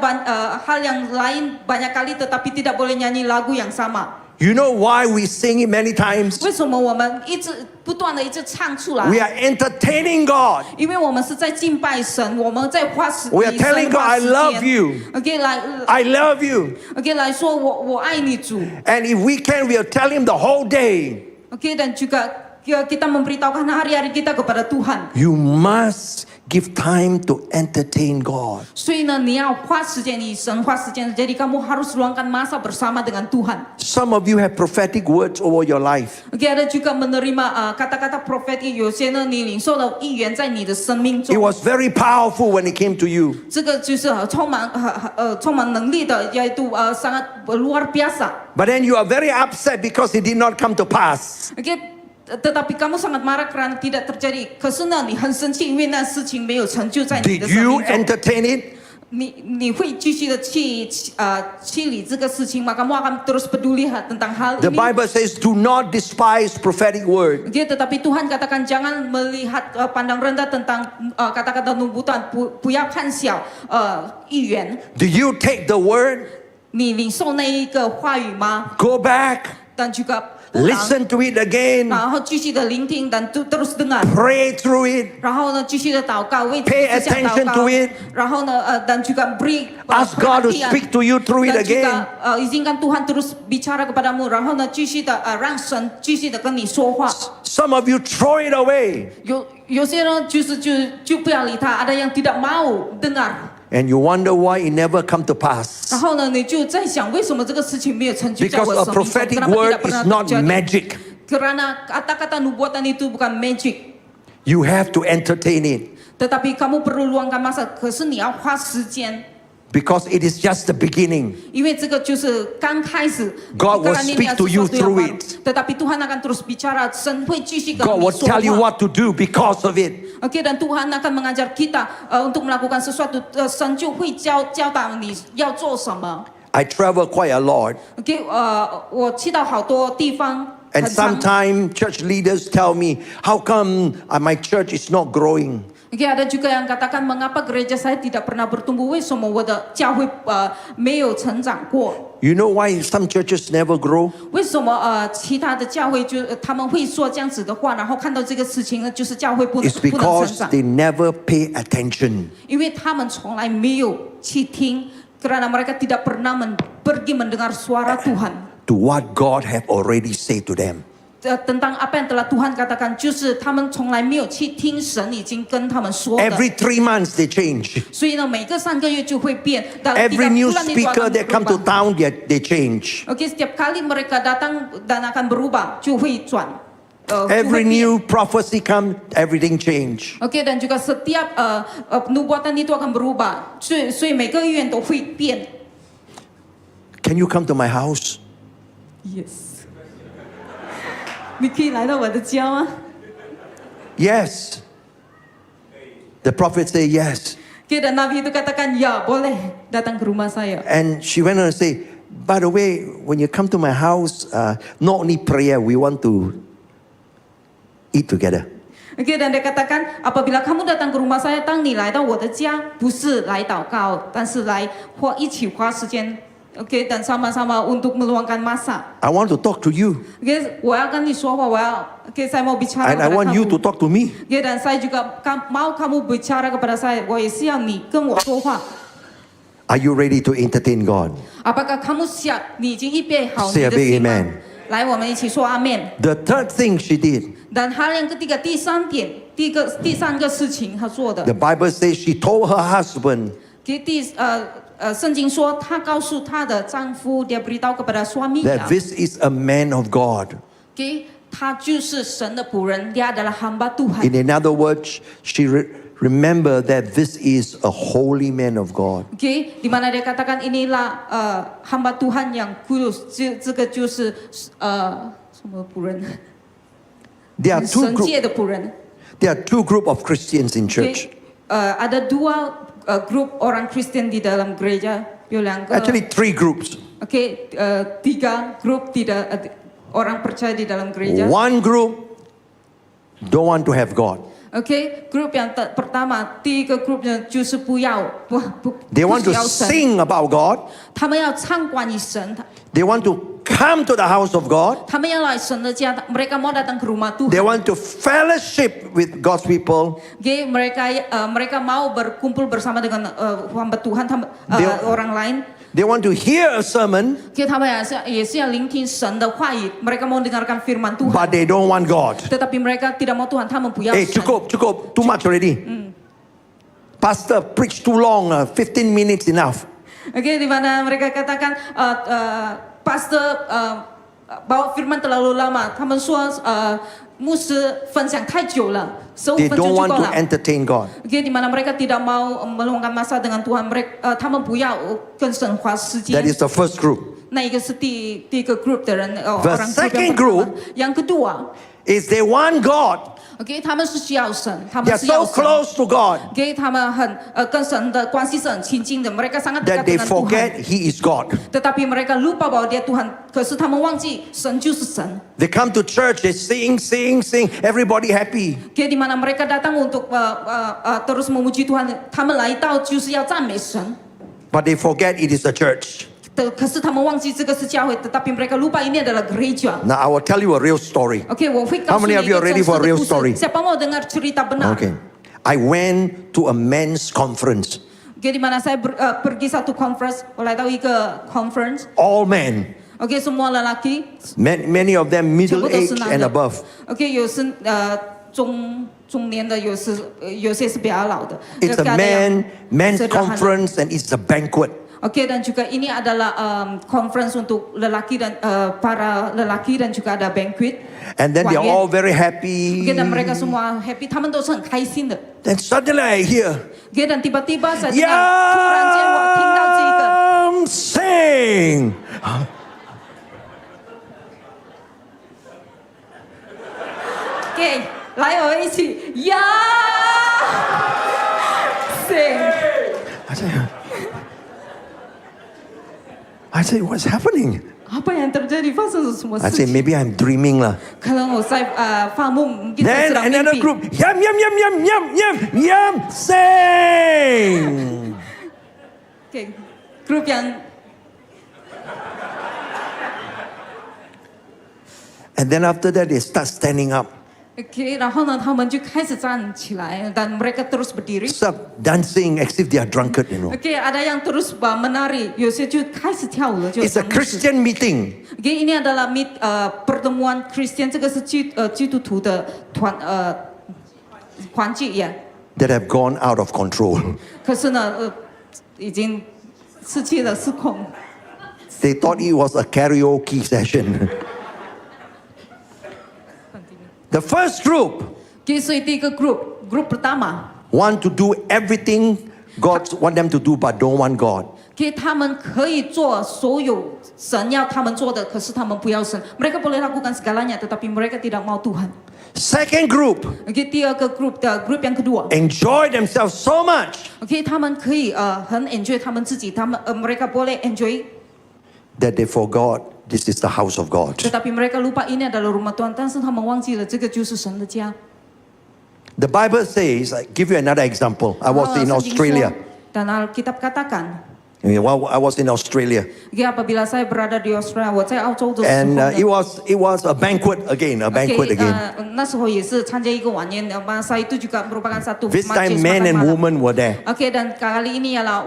Speaker 2: hal yang lain banyak kali, tetapi tidak boleh nyanyi lagu yang sama。
Speaker 1: You know why we sing it many times?
Speaker 2: 为什么我们不断的一直唱出来？
Speaker 1: We are entertaining God.
Speaker 2: 因为我们是在敬拜神，我们在花时
Speaker 1: We are telling God, "I love you."
Speaker 2: OK，
Speaker 1: I love you.
Speaker 2: OK 来说我爱你主。
Speaker 1: And if we can, we'll tell him the whole day.
Speaker 2: OK， dan juga kita memberitahukan hari-hari kita kepada Tuhan。
Speaker 1: You must give time to entertain God.
Speaker 2: 所以呢，你要花时间，你神花时间， jadi kamu harus luangkan masa bersama dengan Tuhan。
Speaker 1: Some of you have prophetic words over your life.
Speaker 2: OK， ada juga menerima kata-kata profetik， 有些呢你领受了预言在你的生命
Speaker 1: It
Speaker 2: 中。
Speaker 1: was very powerful when it came to you.
Speaker 2: 这个就是充满能力的，yaitu sangat luar biasa。
Speaker 1: But then you are very upset because it did not come to pass.
Speaker 2: OK，tetapi kamu sangat marah karena tidak terjadi. 可是呢，你很生气，因为那事情没有成就在你
Speaker 1: Did
Speaker 2: 的生
Speaker 1: you
Speaker 2: 命中。
Speaker 1: entertain it?
Speaker 2: 你会继续的去理这个事情吗？ Kamu akan terus peduli tentang hal
Speaker 1: The
Speaker 2: ini?
Speaker 1: Bible says, do not despise prophetic word.
Speaker 2: Okay, tetapi Tuhan katakan jangan melihat pandang rendah tentang kata-kata nubuatan, 不要看小预言。
Speaker 1: Do you take the word?
Speaker 2: 你领受那一个话语吗？
Speaker 1: Go back.
Speaker 2: dan juga 不然
Speaker 1: listen to it again,
Speaker 2: 然后继续的聆听dan terus dengar
Speaker 1: pray through it,
Speaker 2: 然后呢继续的祷告为
Speaker 1: Pay
Speaker 2: 思想
Speaker 1: attention
Speaker 2: 祷
Speaker 1: to
Speaker 2: 告
Speaker 1: it.
Speaker 2: 然后呢dan juga beri
Speaker 1: ask God to
Speaker 2: perhatian.
Speaker 1: speak to you through it
Speaker 2: dan juga
Speaker 1: again.
Speaker 2: izinkan Tuhan terus bicara kepadamu 然后呢继续的让神继续的跟你说话
Speaker 1: Some of you throw it away
Speaker 2: 有些人就不要理他 ada yang tidak mau dengar
Speaker 1: and you wonder why it never come to pass.
Speaker 2: 然后呢你就在想为什么这个事情没有成就在
Speaker 1: Because
Speaker 2: 我
Speaker 1: a
Speaker 2: 生命中
Speaker 1: prophetic
Speaker 2: kenapa
Speaker 1: word
Speaker 2: tidak pernah
Speaker 1: is not
Speaker 2: terjadi
Speaker 1: magic.
Speaker 2: karena kata-kata nubuatan itu bukan magic
Speaker 1: You have to entertain it
Speaker 2: tetapi kamu perlu luangkan masa 可是你要花时间
Speaker 1: because it is just the beginning.
Speaker 2: 因为这个就是刚开始
Speaker 1: God will
Speaker 2: Karena ini
Speaker 1: speak to you
Speaker 2: sesuatu yang
Speaker 1: through
Speaker 2: baru.
Speaker 1: it.
Speaker 2: Tetapi Tuhan akan terus bicara 神会继续跟
Speaker 1: God
Speaker 2: 你
Speaker 1: will
Speaker 2: 说
Speaker 1: tell you
Speaker 2: 话
Speaker 1: what to do because of it.
Speaker 2: Oke, dan Tuhan akan mengajar kita untuk melakukan sesuatu 神就会教导你要做什么
Speaker 1: I travel quite a lot,
Speaker 2: Oke, 我去到好多地方
Speaker 1: and
Speaker 2: 很长
Speaker 1: sometimes church leaders tell me, how come my church is not growing?
Speaker 2: Oke, ada juga yang katakan mengapa gereja saya tidak pernah bertumbuh 为什么我的教会没有成长过
Speaker 1: You know why some churches never grow?
Speaker 2: 为什么其他的教会就他们会说这样子的话然后看到这个事情呢就是教会不能
Speaker 1: It's
Speaker 2: 成
Speaker 1: because
Speaker 2: 长
Speaker 1: they never pay attention.
Speaker 2: 因为他们从来没有去听 karena mereka tidak pernah pergi mendengar suara Tuhan
Speaker 1: To what God have already said to them.
Speaker 2: tentang apa yang telah Tuhan katakan 就是他们从来没有去听神已经跟他们说的
Speaker 1: Every 3 months they change.
Speaker 2: 所以呢每个3个月就会变
Speaker 1: Every new speaker that come to town, they change.
Speaker 2: Oke, setiap kali mereka datang dan akan berubah 就会转
Speaker 1: Every new prophecy come, everything change.
Speaker 2: Oke, dan juga setiap nubuatan itu akan berubah 所以每个月都会变
Speaker 1: Can you come to my house?
Speaker 2: Yes 你可以来到我的家吗
Speaker 1: Yes. The prophet say yes.
Speaker 2: Oke, dan Nabi itu katakan ya boleh datang ke rumah saya
Speaker 1: And she went on and say, by the way, when you come to my house, not only prayer, we want to eat together.
Speaker 2: Oke, dan dia katakan apabila kamu datang ke rumah saya 当你来到我的家不是来祷告但是来一起花时间 Oke, dan sama-sama untuk meluangkan masa
Speaker 1: I want to talk to you.
Speaker 2: Oke, 我要跟你说话 Oke, saya mau bicara
Speaker 1: And I
Speaker 2: kepada
Speaker 1: want you
Speaker 2: kamu
Speaker 1: to talk to me.
Speaker 2: Oke, dan saya juga mau kamu bicara kepada saya 我也是要你跟我说话
Speaker 1: Are you ready to entertain God?
Speaker 2: Apakah kamu siap 你已经预备好
Speaker 1: Say
Speaker 2: 你
Speaker 1: a
Speaker 2: 的
Speaker 1: big
Speaker 2: 心吗
Speaker 1: amen.
Speaker 2: 来我们一起说阿们
Speaker 1: The third thing she did,
Speaker 2: Dan hal yang ketiga 第三点第三个事情她做的
Speaker 1: the Bible says she told her husband,
Speaker 2: 圣经说，她告诉她的丈夫，dia beritahu kepada suaminya,
Speaker 1: that this is a man of God.
Speaker 2: 他就是神的仆人，dia adalah hamba Tuhan.
Speaker 1: In another words, she remember that this is a holy man of God.
Speaker 2: Di mana dia katakan inilah hamba Tuhan yang kudus, 这个就是什么仆人？
Speaker 1: There are
Speaker 2: 神界的仆人。
Speaker 1: There are 2 group of Christians in church.
Speaker 2: Ada 2 grup orang Kristen di dalam gereja, 有2个。
Speaker 1: Actually 3 groups.
Speaker 2: 3 grup tidak orang percaya di dalam gereja.
Speaker 1: One group don't want to have God.
Speaker 2: Grup yang pertama, 第一个 grupnya 就是不要
Speaker 1: They want to
Speaker 2: 不需要神
Speaker 1: sing about God.
Speaker 2: 他们要唱关于神，
Speaker 1: They want to come to the house of God.
Speaker 2: 他们要来神的家，mereka mau datang ke rumah
Speaker 1: They
Speaker 2: Tuhan.
Speaker 1: want to fellowship with God's people.
Speaker 2: Mereka mau berkumpul bersama dengan hamba Tuhan, orang lain.
Speaker 1: They want to hear a sermon,
Speaker 2: 他们也是要聆听神的话语，mereka mau dengarkan firman Tuhan.
Speaker 1: but they don't want God.
Speaker 2: Tetapi mereka tidak mau Tuhan, 他们不要
Speaker 1: Hey,
Speaker 2: 神。
Speaker 1: cukup, too much already. Pastor preach too long, 15 minutes enough.
Speaker 2: Di mana mereka katakan pastor bawa firman terlalu lama. 他们说牧师分享太久了，15
Speaker 1: They
Speaker 2: 分钟
Speaker 1: don't
Speaker 2: 就
Speaker 1: want
Speaker 2: 够
Speaker 1: to
Speaker 2: 了。
Speaker 1: entertain God.
Speaker 2: di mana mereka tidak mau meluangkan masa dengan Tuhan. 他们不要跟神花时间。
Speaker 1: That is the first group.
Speaker 2: 那一个是第一个 group 的人，
Speaker 1: The
Speaker 2: orang
Speaker 1: second
Speaker 2: yang pertama.
Speaker 1: group
Speaker 2: yang kedua,
Speaker 1: is they want God.
Speaker 2: 他们是需要神，他
Speaker 1: They
Speaker 2: 们
Speaker 1: are
Speaker 2: 是要
Speaker 1: so
Speaker 2: 神。
Speaker 1: close to God
Speaker 2: 他们很跟神的关系是很亲近的，mereka sangat
Speaker 1: that
Speaker 2: dekat
Speaker 1: they
Speaker 2: dengan Tuhan.
Speaker 1: forget He is God.
Speaker 2: Tetapi mereka lupa bahwa dia Tuhan. 可是他们忘记神就是神。
Speaker 1: They come to church, they sing, everybody happy.
Speaker 2: di mana mereka datang untuk terus memuji Tuhan. 他们来到就是要赞美神。
Speaker 1: But they forget it is a church.
Speaker 2: 可是他们忘记这个是教会，tetapi mereka lupa ini adalah gereja.
Speaker 1: Now I will tell you a real story.
Speaker 2: OK， 我会
Speaker 1: How
Speaker 2: 告诉
Speaker 1: many
Speaker 2: 你
Speaker 1: of
Speaker 2: 一
Speaker 1: you
Speaker 2: 个
Speaker 1: are
Speaker 2: 真
Speaker 1: ready
Speaker 2: 实
Speaker 1: for a
Speaker 2: 的
Speaker 1: real
Speaker 2: 故
Speaker 1: story?
Speaker 2: 事。Siapa mau dengar cerita benar?
Speaker 1: Okay. I went to a men's conference.
Speaker 2: OK， di mana saya pergi satu conference，我来到一个 conference。
Speaker 1: All men.
Speaker 2: OK， semua lelaki，
Speaker 1: Many of them
Speaker 2: 全部
Speaker 1: middle
Speaker 2: 都是
Speaker 1: age
Speaker 2: 男
Speaker 1: and
Speaker 2: 的。
Speaker 1: above.
Speaker 2: OK， 有是中年的，有些是比较老的。
Speaker 1: It's a
Speaker 2: Ada yang
Speaker 1: men's
Speaker 2: sederhana.
Speaker 1: conference and it's a banquet.
Speaker 2: Oke, dan juga ini adalah conference untuk lelaki dan para lelaki dan juga ada banquet.
Speaker 1: And then they're
Speaker 2: 晚宴
Speaker 1: all very happy.
Speaker 2: Oke, dan mereka semua happy， 他们都是很开心的。
Speaker 1: Then suddenly I hear,
Speaker 2: Oke, dan tiba-tiba saya dengar， 突然间我听到这个，
Speaker 1: Yam sing.
Speaker 2: OK， 来我们一起呀，sing。
Speaker 1: I say, what's happening?
Speaker 2: Apa yang terjadi? 发生了什么
Speaker 1: I
Speaker 2: 事
Speaker 1: say,
Speaker 2: 情？
Speaker 1: maybe I'm dreaming lah.
Speaker 2: 可能我在发梦，mungkin saya
Speaker 1: Then
Speaker 2: sedang
Speaker 1: another
Speaker 2: mimpi.
Speaker 1: group, yum, yum, yum, yum, yum, yum, yum, sing.
Speaker 2: Oke, grup yang
Speaker 1: And then after that, they start standing up,
Speaker 2: OK， 然后呢，他们就开始站起来dan mereka terus berdiri。
Speaker 1: start dancing as if they are drunkard, you know.
Speaker 2: OK， ada yang terus menari，有些就开始跳舞了，就
Speaker 1: It's a
Speaker 2: 尝试。
Speaker 1: Christian meeting.
Speaker 2: OK， ini adalah pertemuan Kristen， 这个是基督徒的团聚呀。
Speaker 1: That have gone out of control.
Speaker 2: 可是呢，已经失去了失控。
Speaker 1: They thought it was a karaoke session. The first group
Speaker 2: OK， 所以第一个 group pertama。
Speaker 1: want to do everything God want them to do, but don't want God.
Speaker 2: OK， 他们可以做所有神要他们做的，可是他们不要神。Mereka boleh lakukan segalanya, tetapi mereka tidak mau Tuhan.
Speaker 1: Second group
Speaker 2: OK， 第二个 group yang kedua。
Speaker 1: enjoy themselves so much
Speaker 2: OK， 他们可以很 enjoy 他们自己，mereka boleh enjoy，
Speaker 1: that they forgot this is the house of God.
Speaker 2: tetapi mereka lupa ini adalah rumah Tuhan， 但是他们忘记了这个就是神的家。
Speaker 1: The Bible says, I give you another example. I was in
Speaker 2: 圣经说
Speaker 1: Australia.
Speaker 2: Dan Alkitab katakan，
Speaker 1: While I was in Australia,
Speaker 2: OK， apabila saya berada di Australia， 我在澳洲的时候
Speaker 1: and
Speaker 2: 呢
Speaker 1: it was a banquet again, a banquet again.
Speaker 2: OK， 那时候也是参加一个晚宴，masa itu juga merupakan satu
Speaker 1: This time,
Speaker 2: majlis
Speaker 1: men
Speaker 2: makan
Speaker 1: and
Speaker 2: malam.
Speaker 1: women were there.
Speaker 2: OK， dan kali ini ialah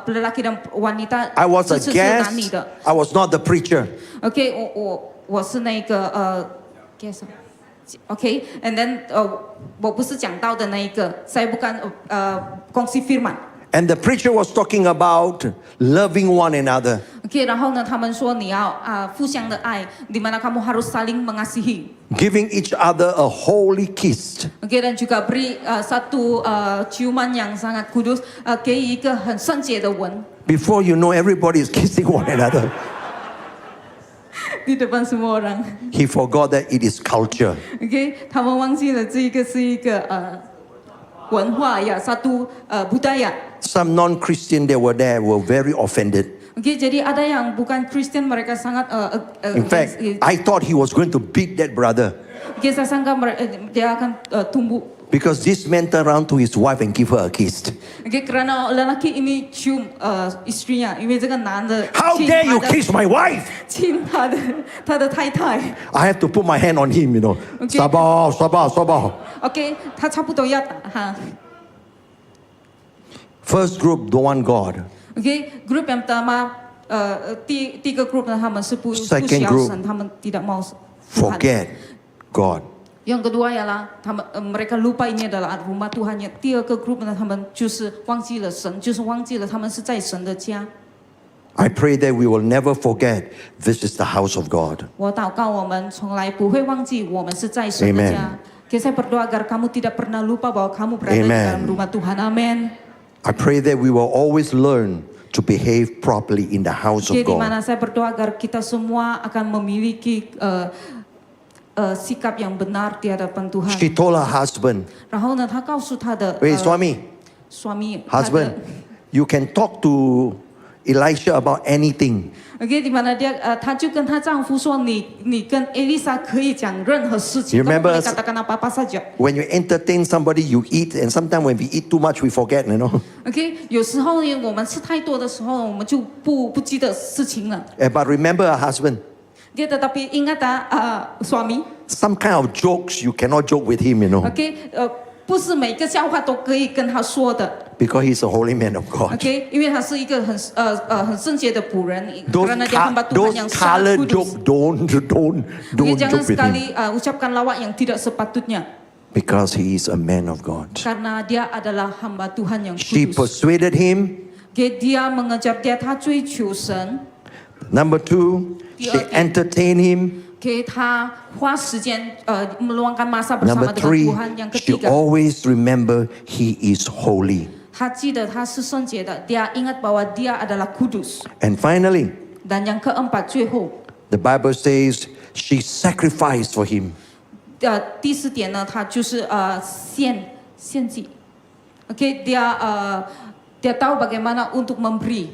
Speaker 2: lelaki dan wanita，
Speaker 1: I was a
Speaker 2: 这次是男女
Speaker 1: guest.
Speaker 2: 的。
Speaker 1: I was not the preacher.
Speaker 2: OK， 我是那个guest。OK，and then 我不是讲道的那一个，saya bukan kongsi firman。
Speaker 1: And the preacher was talking about loving one another.
Speaker 2: OK， 然后呢，他们说你要互相的爱，di mana kamu harus saling mengasihi。
Speaker 1: Giving each other a holy kiss.
Speaker 2: OK， dan juga beri satu ciuman yang sangat kudus， 给一个很圣洁的吻。
Speaker 1: Before you know, everybody is kissing one another.
Speaker 2: Di depan semua orang。
Speaker 1: He forgot that it is culture.
Speaker 2: OK， 他们忘记了这个是一个文化呀，satu budaya。
Speaker 1: Some non-Christian that were there were very offended.
Speaker 2: OK， jadi ada yang bukan Kristen mereka sangat
Speaker 1: In fact, I thought he was going to beat that brother
Speaker 2: OK， saya sangka dia akan tumbuh.
Speaker 1: because this man turned around to his wife and give her a kiss.
Speaker 2: OK， karena lelaki ini cium istrinya， 因为这个男的
Speaker 1: How dare you kiss my wife?
Speaker 2: 亲他的太太。
Speaker 1: I have to put my hand on him, you know.
Speaker 2: Okay.
Speaker 1: Sabah, sabah, sabah.
Speaker 2: OK， 他差不多要打他。
Speaker 1: First group don't want God.
Speaker 2: OK，group yang pertama，第一个 group 呢，他们是不需
Speaker 1: Second
Speaker 2: 要
Speaker 1: group
Speaker 2: 神，他们tidak mau Tuhan。
Speaker 1: Forget God.
Speaker 2: Yang kedua ialah mereka lupa ini adalah rumah Tuhannya。第二个 group 呢，他们就是忘记了神，就是忘记了他们是在神的家。
Speaker 1: I pray that we will never forget this is the house of God.
Speaker 2: 我祷告，我们从来不会忘记我们是在神的家。Oke, saya berdoa agar kamu tidak pernah lupa bahwa kamu berada di dalam rumah Tuhan. Amin.
Speaker 1: I pray that we will always learn to behave properly in the house of
Speaker 2: Oke, di
Speaker 1: God.
Speaker 2: mana saya berdoa agar kita semua akan memiliki sikap yang benar di hadapan Tuhan.
Speaker 1: She told her husband,
Speaker 2: 然后呢，她告诉她的
Speaker 1: "Wait, Swami,
Speaker 2: suami，
Speaker 1: husband, you can talk to Elisha about anything.
Speaker 2: OK， di mana她就跟她丈夫说，你跟伊丽莎可以讲任何事情，
Speaker 1: You
Speaker 2: 都
Speaker 1: remember-
Speaker 2: boleh katakan apa-apa saja。
Speaker 1: When you entertain somebody, you eat, and sometimes when we eat too much, we forget, you know.
Speaker 2: OK， 有时候呢，我们吃太多的时候，我们就不记得事情了。
Speaker 1: But remember a husband.
Speaker 2: Dia tetapi ingat suami。
Speaker 1: Some kind of jokes you cannot joke with him, you know,
Speaker 2: OK， 不是每个笑话都可以跟他说的。
Speaker 1: because he's a holy man of God.
Speaker 2: OK， 因为他是一个很圣洁的仆人。
Speaker 1: Those,
Speaker 2: Kerana dia hamba Tuhan
Speaker 1: those
Speaker 2: yang
Speaker 1: color
Speaker 2: sangat
Speaker 1: joke,
Speaker 2: kudus.
Speaker 1: don't
Speaker 2: Okay, jangan
Speaker 1: joke with
Speaker 2: sekali
Speaker 1: him,
Speaker 2: ucapkan lawak yang tidak sepatutnya.
Speaker 1: because he is a man of God.
Speaker 2: Karena dia adalah hamba Tuhan yang
Speaker 1: She
Speaker 2: kudus.
Speaker 1: persuaded him.
Speaker 2: Okay, dia mengejar dia, 他追求神。
Speaker 1: Number 2, she entertained him.
Speaker 2: Okay, 他花时间meluangkan masa
Speaker 1: Number
Speaker 2: bersama dengan
Speaker 1: 3,
Speaker 2: Tuhan. Yang
Speaker 1: she
Speaker 2: ketiga,
Speaker 1: always remember he is holy.
Speaker 2: 他记得他是圣洁的，dia ingat bahwa dia adalah kudus.
Speaker 1: And finally,
Speaker 2: Dan yang keempat, 最后
Speaker 1: the Bible says she sacrificed for him.
Speaker 2: 第四点呢，他就是献祭。Okay, dia tahu bagaimana untuk memberi.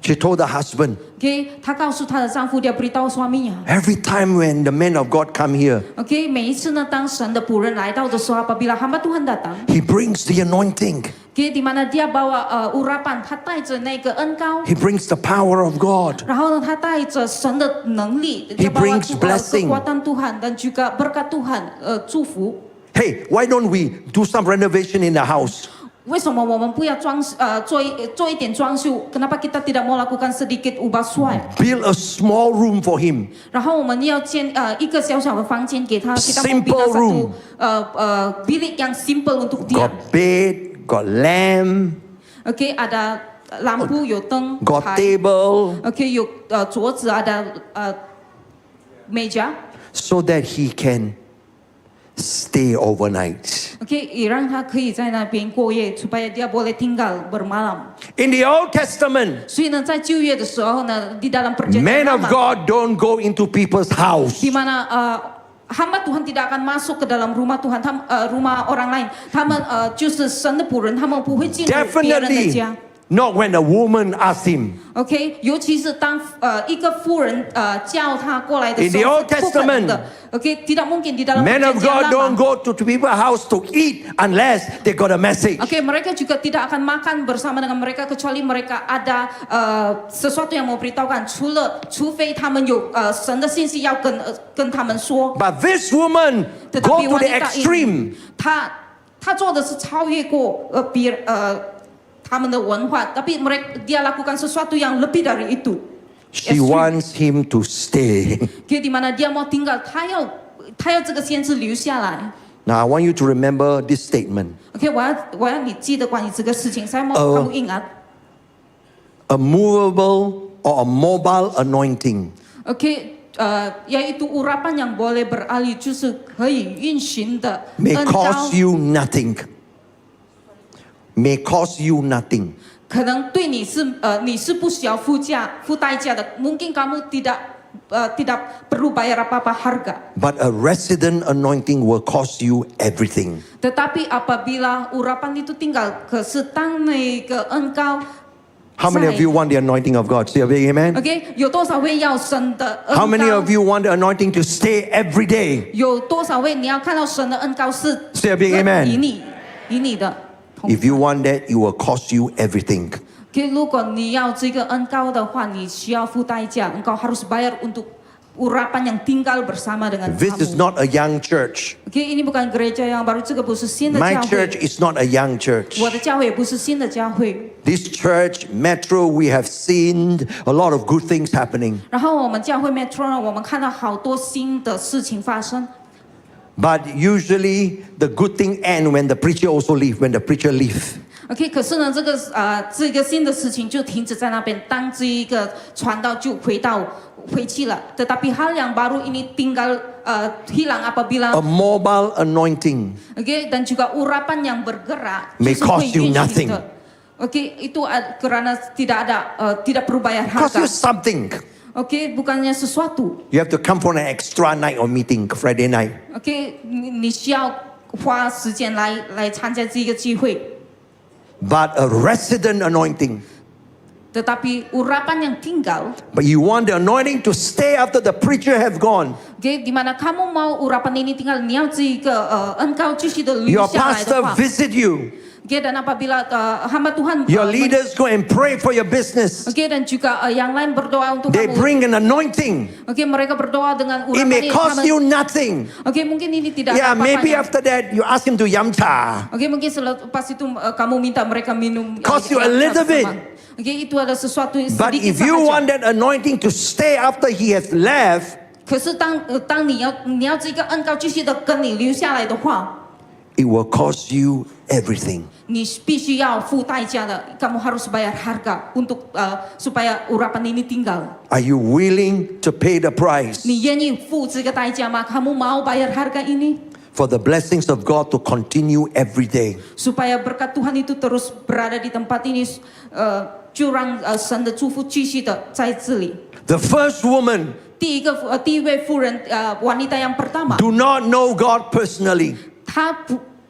Speaker 1: She told the husband,
Speaker 2: Okay, 她告诉她的丈夫，dia beritahu suaminya.
Speaker 1: every time when the man of God come here,
Speaker 2: Okay， 每一次呢，当神的仆人来到的时候，apabila hamba Tuhan datang，
Speaker 1: he brings the anointing.
Speaker 2: okay, di mana dia bawa urapan，他带着那个恩膏，
Speaker 1: He brings the power of God.
Speaker 2: 然后呢，他带着神的能力，
Speaker 1: He
Speaker 2: dia bawa
Speaker 1: brings blessing.
Speaker 2: kekuatan Tuhan dan juga berkat Tuhan，祝福。
Speaker 1: Hey, why don't we do some renovation in the house?
Speaker 2: 为什么我们不要做一点装修 ？Kenapa kita tidak mau lakukan sedikit ubah suai？
Speaker 1: Build a small room for him.
Speaker 2: 然后我们要建一个小小的房间给他， kita mau
Speaker 1: Simple
Speaker 2: bina
Speaker 1: room.
Speaker 2: satu bilik yang simple untuk dia.
Speaker 1: Got bed, got lamp,
Speaker 2: OK， ada lampu， 有灯
Speaker 1: got
Speaker 2: 台
Speaker 1: table,
Speaker 2: OK， 有桌子，ada meja。
Speaker 1: so that he can stay overnight.
Speaker 2: OK， 也让他可以在那边过夜，supaya dia boleh tinggal bermalam。
Speaker 1: In the Old Testament,
Speaker 2: 所以呢，在旧约的时候呢，di dalam perjanjian
Speaker 1: men of
Speaker 2: lama，
Speaker 1: God don't go into people's house.
Speaker 2: di mana hamba Tuhan tidak akan masuk ke dalam rumah Tuhan， rumah orang lain， 他们就是神的仆人，他们不会进入别人的
Speaker 1: Definitely
Speaker 2: 家。
Speaker 1: not when a woman asks him.
Speaker 2: OK， 尤其是当一个妇人叫他过来的
Speaker 1: In
Speaker 2: 时
Speaker 1: the
Speaker 2: 候，
Speaker 1: Old
Speaker 2: 是不可能的。
Speaker 1: Testament,
Speaker 2: OK， tidak mungkin di dalam
Speaker 1: Men of God
Speaker 2: perjanjian
Speaker 1: don't
Speaker 2: lama。
Speaker 1: go to people's house to eat unless they got a message.
Speaker 2: OK， mereka juga tidak akan makan bersama dengan mereka kecuali mereka ada sesuatu yang mau beritahukan， 除非他们有神的信息要跟他们说。
Speaker 1: But this woman go
Speaker 2: Tetapi
Speaker 1: to the
Speaker 2: wanita
Speaker 1: extreme.
Speaker 2: ini， 她做的是超越过他们的文化，tapi dia lakukan sesuatu yang lebih dari itu。
Speaker 1: She wants him to stay.
Speaker 2: OK， di mana dia mau tinggal， 他要这个先知留下来。
Speaker 1: Now I want you to remember this statement.
Speaker 2: OK， 我要你记得关于这个事情，saya mau kamu ingat。
Speaker 1: A movable or a mobile anointing
Speaker 2: OK， yaitu urapan yang boleh beralih， 就是可以运行的
Speaker 1: may
Speaker 2: 恩膏，
Speaker 1: cost you nothing. May cost you nothing.
Speaker 2: 可能对你是不需要付代价的，mungkin kamu tidak perlu bayar apa-apa harga。
Speaker 1: But a resident anointing will cost you everything.
Speaker 2: Tetapi apabila urapan itu tinggal， 可是当那个恩膏
Speaker 1: How many of you want the anointing of God? Say a big amen.
Speaker 2: OK， 有多少位要神的恩
Speaker 1: How many
Speaker 2: 膏
Speaker 1: of？ you want the anointing to stay every day?
Speaker 2: 有多少位你要看到神的恩膏是
Speaker 1: Say a big amen.
Speaker 2: 以你的？
Speaker 1: If you want that, it will cost you everything.
Speaker 2: OK， 如果你要这个恩膏的话，你需要付代价，engkau harus bayar untuk urapan yang tinggal bersama dengan
Speaker 1: This is
Speaker 2: kamu。
Speaker 1: not a young church.
Speaker 2: OK， ini bukan gereja yang baru， 这个不是新的
Speaker 1: My
Speaker 2: 教
Speaker 1: church
Speaker 2: 会，
Speaker 1: is not a young church.
Speaker 2: 我的教会也不是新的教会。
Speaker 1: This church, Metro, we have seen a lot of good things happening.
Speaker 2: 然后我们教会 Metro 呢，我们看到好多新的事情发生。
Speaker 1: But usually the good thing end when the preacher also leave, when the preacher leave.
Speaker 2: OK， 可是呢，这个新的事情就停止在那边，当这一个传道就回去了。Tetapi hal yang baru ini tinggal hilang apabila
Speaker 1: A mobile anointing
Speaker 2: OK， dan juga urapan yang bergerak
Speaker 1: may
Speaker 2: 就是会
Speaker 1: cost you
Speaker 2: 运行
Speaker 1: nothing.
Speaker 2: 的。OK， itu kerana tidak perlu bayar
Speaker 1: cost you
Speaker 2: harga。
Speaker 1: something.
Speaker 2: OK， bukannya sesuatu。
Speaker 1: You have to come for an extra night of meeting, Friday night.
Speaker 2: OK， 你需要花时间来参加这个聚会。
Speaker 1: But a resident anointing
Speaker 2: Tetapi urapan yang tinggal,
Speaker 1: but you want the anointing to stay after the preacher have gone.
Speaker 2: di mana kamu mau urapan ini tinggal, 你要这个恩膏继续的留
Speaker 1: Your
Speaker 2: 下来的
Speaker 1: pastor
Speaker 2: 话，
Speaker 1: visit you.
Speaker 2: dan apabila hamba Tuhan
Speaker 1: Your leaders go and pray for your business.
Speaker 2: dan juga yang lain berdoa untuk
Speaker 1: They
Speaker 2: kamu.
Speaker 1: bring an anointing.
Speaker 2: Mereka berdoa dengan
Speaker 1: It
Speaker 2: urapan
Speaker 1: may
Speaker 2: ini.
Speaker 1: cost you nothing.
Speaker 2: Mungkin ini tidak
Speaker 1: Yeah,
Speaker 2: ada
Speaker 1: maybe
Speaker 2: apa-apanya.
Speaker 1: after that you ask him to yamcha.
Speaker 2: Mungkin selepas itu kamu minta mereka minum.
Speaker 1: Cost you a little bit.
Speaker 2: Itu ada sesuatu yang
Speaker 1: But
Speaker 2: sedikit
Speaker 1: if you
Speaker 2: sahaja.
Speaker 1: want that anointing to stay after he has left,
Speaker 2: 可是当你要这个恩膏继续的跟你留下来的话，
Speaker 1: it will cost you everything.
Speaker 2: 你必须要付代价的。Kamu harus bayar harga untuk supaya urapan ini tinggal.
Speaker 1: Are you willing to pay the price
Speaker 2: 你愿意付这个代价吗？ Kamu mau bayar harga ini
Speaker 1: for the blessings of God to continue every day?
Speaker 2: supaya berkat Tuhan itu terus berada di tempat ini, 就让神的祝福继续的在这里。
Speaker 1: The first woman
Speaker 2: 第一位妇人wanita yang pertama，
Speaker 1: do not know God personally.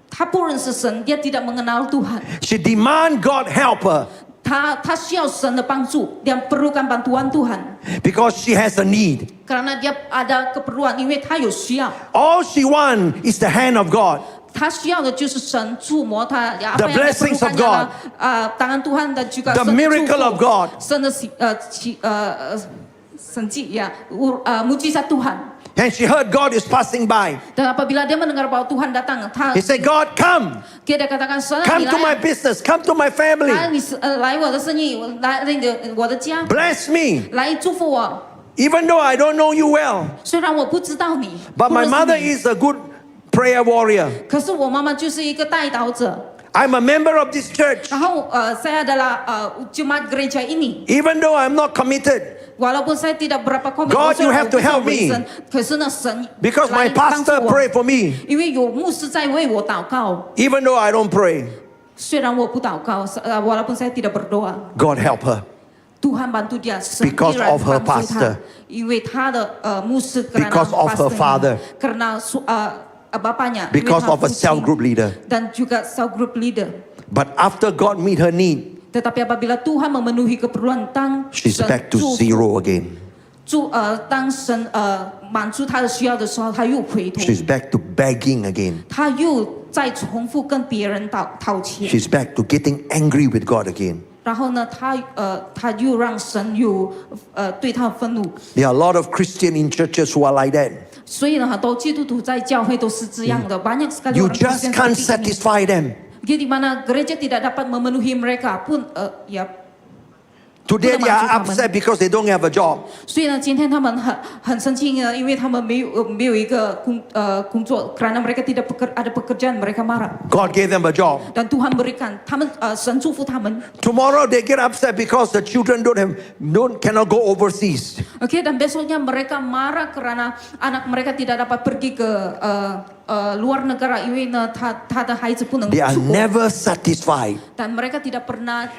Speaker 2: 她不认识神，dia tidak mengenal Tuhan.
Speaker 1: She demand God help her
Speaker 2: 她需要神的帮助，dia perlukan bantuan Tuhan
Speaker 1: because she has a need.
Speaker 2: karena dia ada keperluan，因为她有需要。
Speaker 1: All she wants is the hand of God.
Speaker 2: 她需要的就是神触摸她，
Speaker 1: The blessings of God.
Speaker 2: tangan Tuhan dan juga
Speaker 1: The
Speaker 2: 神的祝福
Speaker 1: miracle of God.
Speaker 2: 神的神迹呀，mujizat Tuhan.
Speaker 1: And she heard God is passing by.
Speaker 2: Dan apabila dia mendengar bahwa Tuhan datang,
Speaker 1: He said, God, come.
Speaker 2: dia katakan,
Speaker 1: Come to my business. Come to my family.
Speaker 2: 你来我的生意，来我的家，
Speaker 1: Bless me.
Speaker 2: 来祝福我。
Speaker 1: Even though I don't know you well.
Speaker 2: 虽然我不知道你，
Speaker 1: But
Speaker 2: 不
Speaker 1: my
Speaker 2: 认识
Speaker 1: mother
Speaker 2: 你
Speaker 1: is a good prayer warrior.
Speaker 2: 可是我妈妈就是一个代祷者。
Speaker 1: I'm a member of this church.
Speaker 2: 然后saya adalah jemaat gereja ini.
Speaker 1: Even though I'm not committed.
Speaker 2: Walaupun saya tidak berapa komitmen,
Speaker 1: God, you have to help me.
Speaker 2: 可是呢，神
Speaker 1: Because my
Speaker 2: 来帮助
Speaker 1: pastor
Speaker 2: 我，
Speaker 1: prayed for me.
Speaker 2: 因为有牧师在为我祷告。
Speaker 1: Even though I don't pray.
Speaker 2: 虽然我不祷告，walaupun saya tidak berdoa，
Speaker 1: God help her.
Speaker 2: Tuhan bantu dia, 神
Speaker 1: Because
Speaker 2: 依然
Speaker 1: of her
Speaker 2: 帮助他
Speaker 1: pastor，
Speaker 2: 因为他的牧师 karena
Speaker 1: Because of her
Speaker 2: pastornya,
Speaker 1: father，
Speaker 2: karena bapaknya，
Speaker 1: Because
Speaker 2: 因为他
Speaker 1: of a
Speaker 2: 父
Speaker 1: cell
Speaker 2: 亲
Speaker 1: group leader.
Speaker 2: dan juga cell group leader.
Speaker 1: But after God meet her need,
Speaker 2: Tetapi apabila Tuhan memenuhi keperluan, 当
Speaker 1: she's
Speaker 2: 神
Speaker 1: back to
Speaker 2: 祝福
Speaker 1: zero again.
Speaker 2: 当神满足他的需要的时候，他又回头，
Speaker 1: She's back to begging again.
Speaker 2: 他又再重复跟别人讨钱。
Speaker 1: She's back to getting angry with God again.
Speaker 2: 然后呢，他又让神有对他愤怒。
Speaker 1: There are a lot of Christians in churches who are like that.
Speaker 2: 所以呢，很多基督徒在教会都是这样的，banyak sekali
Speaker 1: You
Speaker 2: orang
Speaker 1: just
Speaker 2: Kristen
Speaker 1: can't
Speaker 2: seperti ini.
Speaker 1: satisfy them.
Speaker 2: Jadi di mana gereja tidak dapat memenuhi mereka pun ya.
Speaker 1: Today they are upset because they don't have a job.
Speaker 2: 所以呢，今天他们很生气呢，因为他们没有一个工作，karena mereka tidak ada pekerjaan, mereka marah.
Speaker 1: God gave them a job.
Speaker 2: Dan Tuhan berikan, 他们神祝福他们。
Speaker 1: Tomorrow they get upset because the children cannot go overseas.
Speaker 2: Oke, dan besoknya mereka marah karena anak mereka tidak dapat pergi ke luar negara, 因为呢，他的孩子不能
Speaker 1: They are
Speaker 2: 出国。
Speaker 1: never satisfied.
Speaker 2: Dan mereka tidak pernah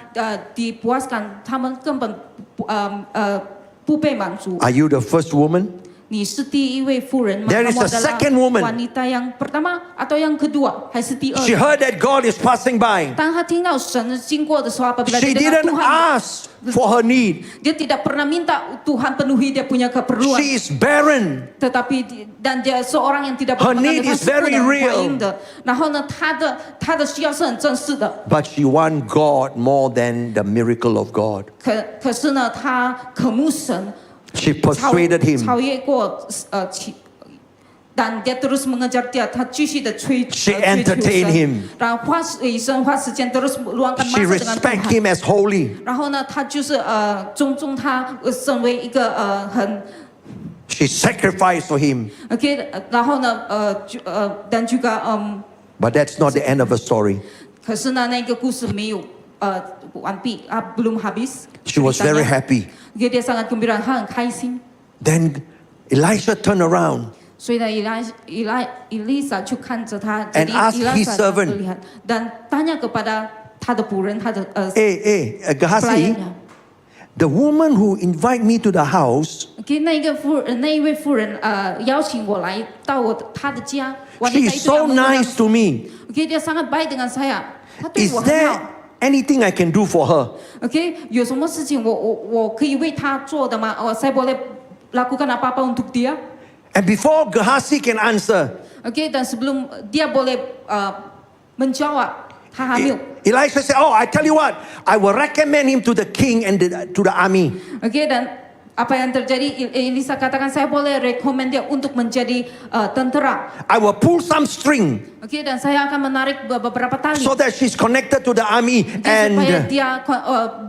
Speaker 2: dipuaskan, 他们根本不被满足。
Speaker 1: Are you the first woman?
Speaker 2: 你是第一位妇人吗？
Speaker 1: There is
Speaker 2: Kamu
Speaker 1: a
Speaker 2: adalah
Speaker 1: second woman.
Speaker 2: wanita yang pertama atau yang kedua, 还是第二
Speaker 1: She heard that God is passing by.
Speaker 2: 当她听到神经过的时候，apabila
Speaker 1: She
Speaker 2: dia dengar
Speaker 1: didn't
Speaker 2: Tuhan,
Speaker 1: ask for her need.
Speaker 2: dia tidak pernah minta Tuhan penuhi dia punya keperluan.
Speaker 1: She is barren.
Speaker 2: Tetapi dan dia seorang yang tidak
Speaker 1: Her
Speaker 2: berpengalaman,
Speaker 1: need is very real.
Speaker 2: 的。然后呢，她的需要是很真实的。
Speaker 1: But she wants God more than the miracle of God.
Speaker 2: 可是呢，她渴慕神。
Speaker 1: She persuaded him.
Speaker 2: 超越过但dia terus mengejar dia, 他继续的追求
Speaker 1: She entertained him.
Speaker 2: 然后花时间 terus luangkan
Speaker 1: She
Speaker 2: masa dengan
Speaker 1: respect
Speaker 2: Tuhan.
Speaker 1: him as holy.
Speaker 2: 然后呢，他就是尊重他，身为一个很
Speaker 1: She sacrificed for him.
Speaker 2: OK， 然后呢dan juga
Speaker 1: But that's not the end of the story.
Speaker 2: 可是呢，那个故事没有完毕belum habis.
Speaker 1: She was very happy.
Speaker 2: Dia sangat gembira, 他很开心。
Speaker 1: Then Elisha turned around
Speaker 2: 所以呢，Elisa 就看着他，
Speaker 1: and asked his servant,
Speaker 2: dan tanya kepada 他的仆人，他的
Speaker 1: Hey, Gehazi,
Speaker 2: pelayannya.
Speaker 1: the woman who invite me to the house,
Speaker 2: 那一位妇人邀请我来到他的家，
Speaker 1: she is so nice to me.
Speaker 2: dia sangat baik dengan saya，他对
Speaker 1: Is
Speaker 2: 我很
Speaker 1: there
Speaker 2: 好。
Speaker 1: anything I can do for her?
Speaker 2: OK， 有什么事情我可以为他做的吗？saya boleh lakukan apa-apa untuk dia?
Speaker 1: And before Gehazi can answer,
Speaker 2: OK， dan sebelum dia boleh menjawab, 他还没有。
Speaker 1: Elisha said, "Oh, I tell you what, I will recommend him to the king and to the army."
Speaker 2: OK， dan apa yang terjadi? Elisa katakan saya boleh rekomend dia untuk menjadi tentera.
Speaker 1: I will pull some string
Speaker 2: OK, dan saya akan menarik beberapa tali.
Speaker 1: so that she's connected to the army.
Speaker 2: Supaya
Speaker 1: And
Speaker 2: dia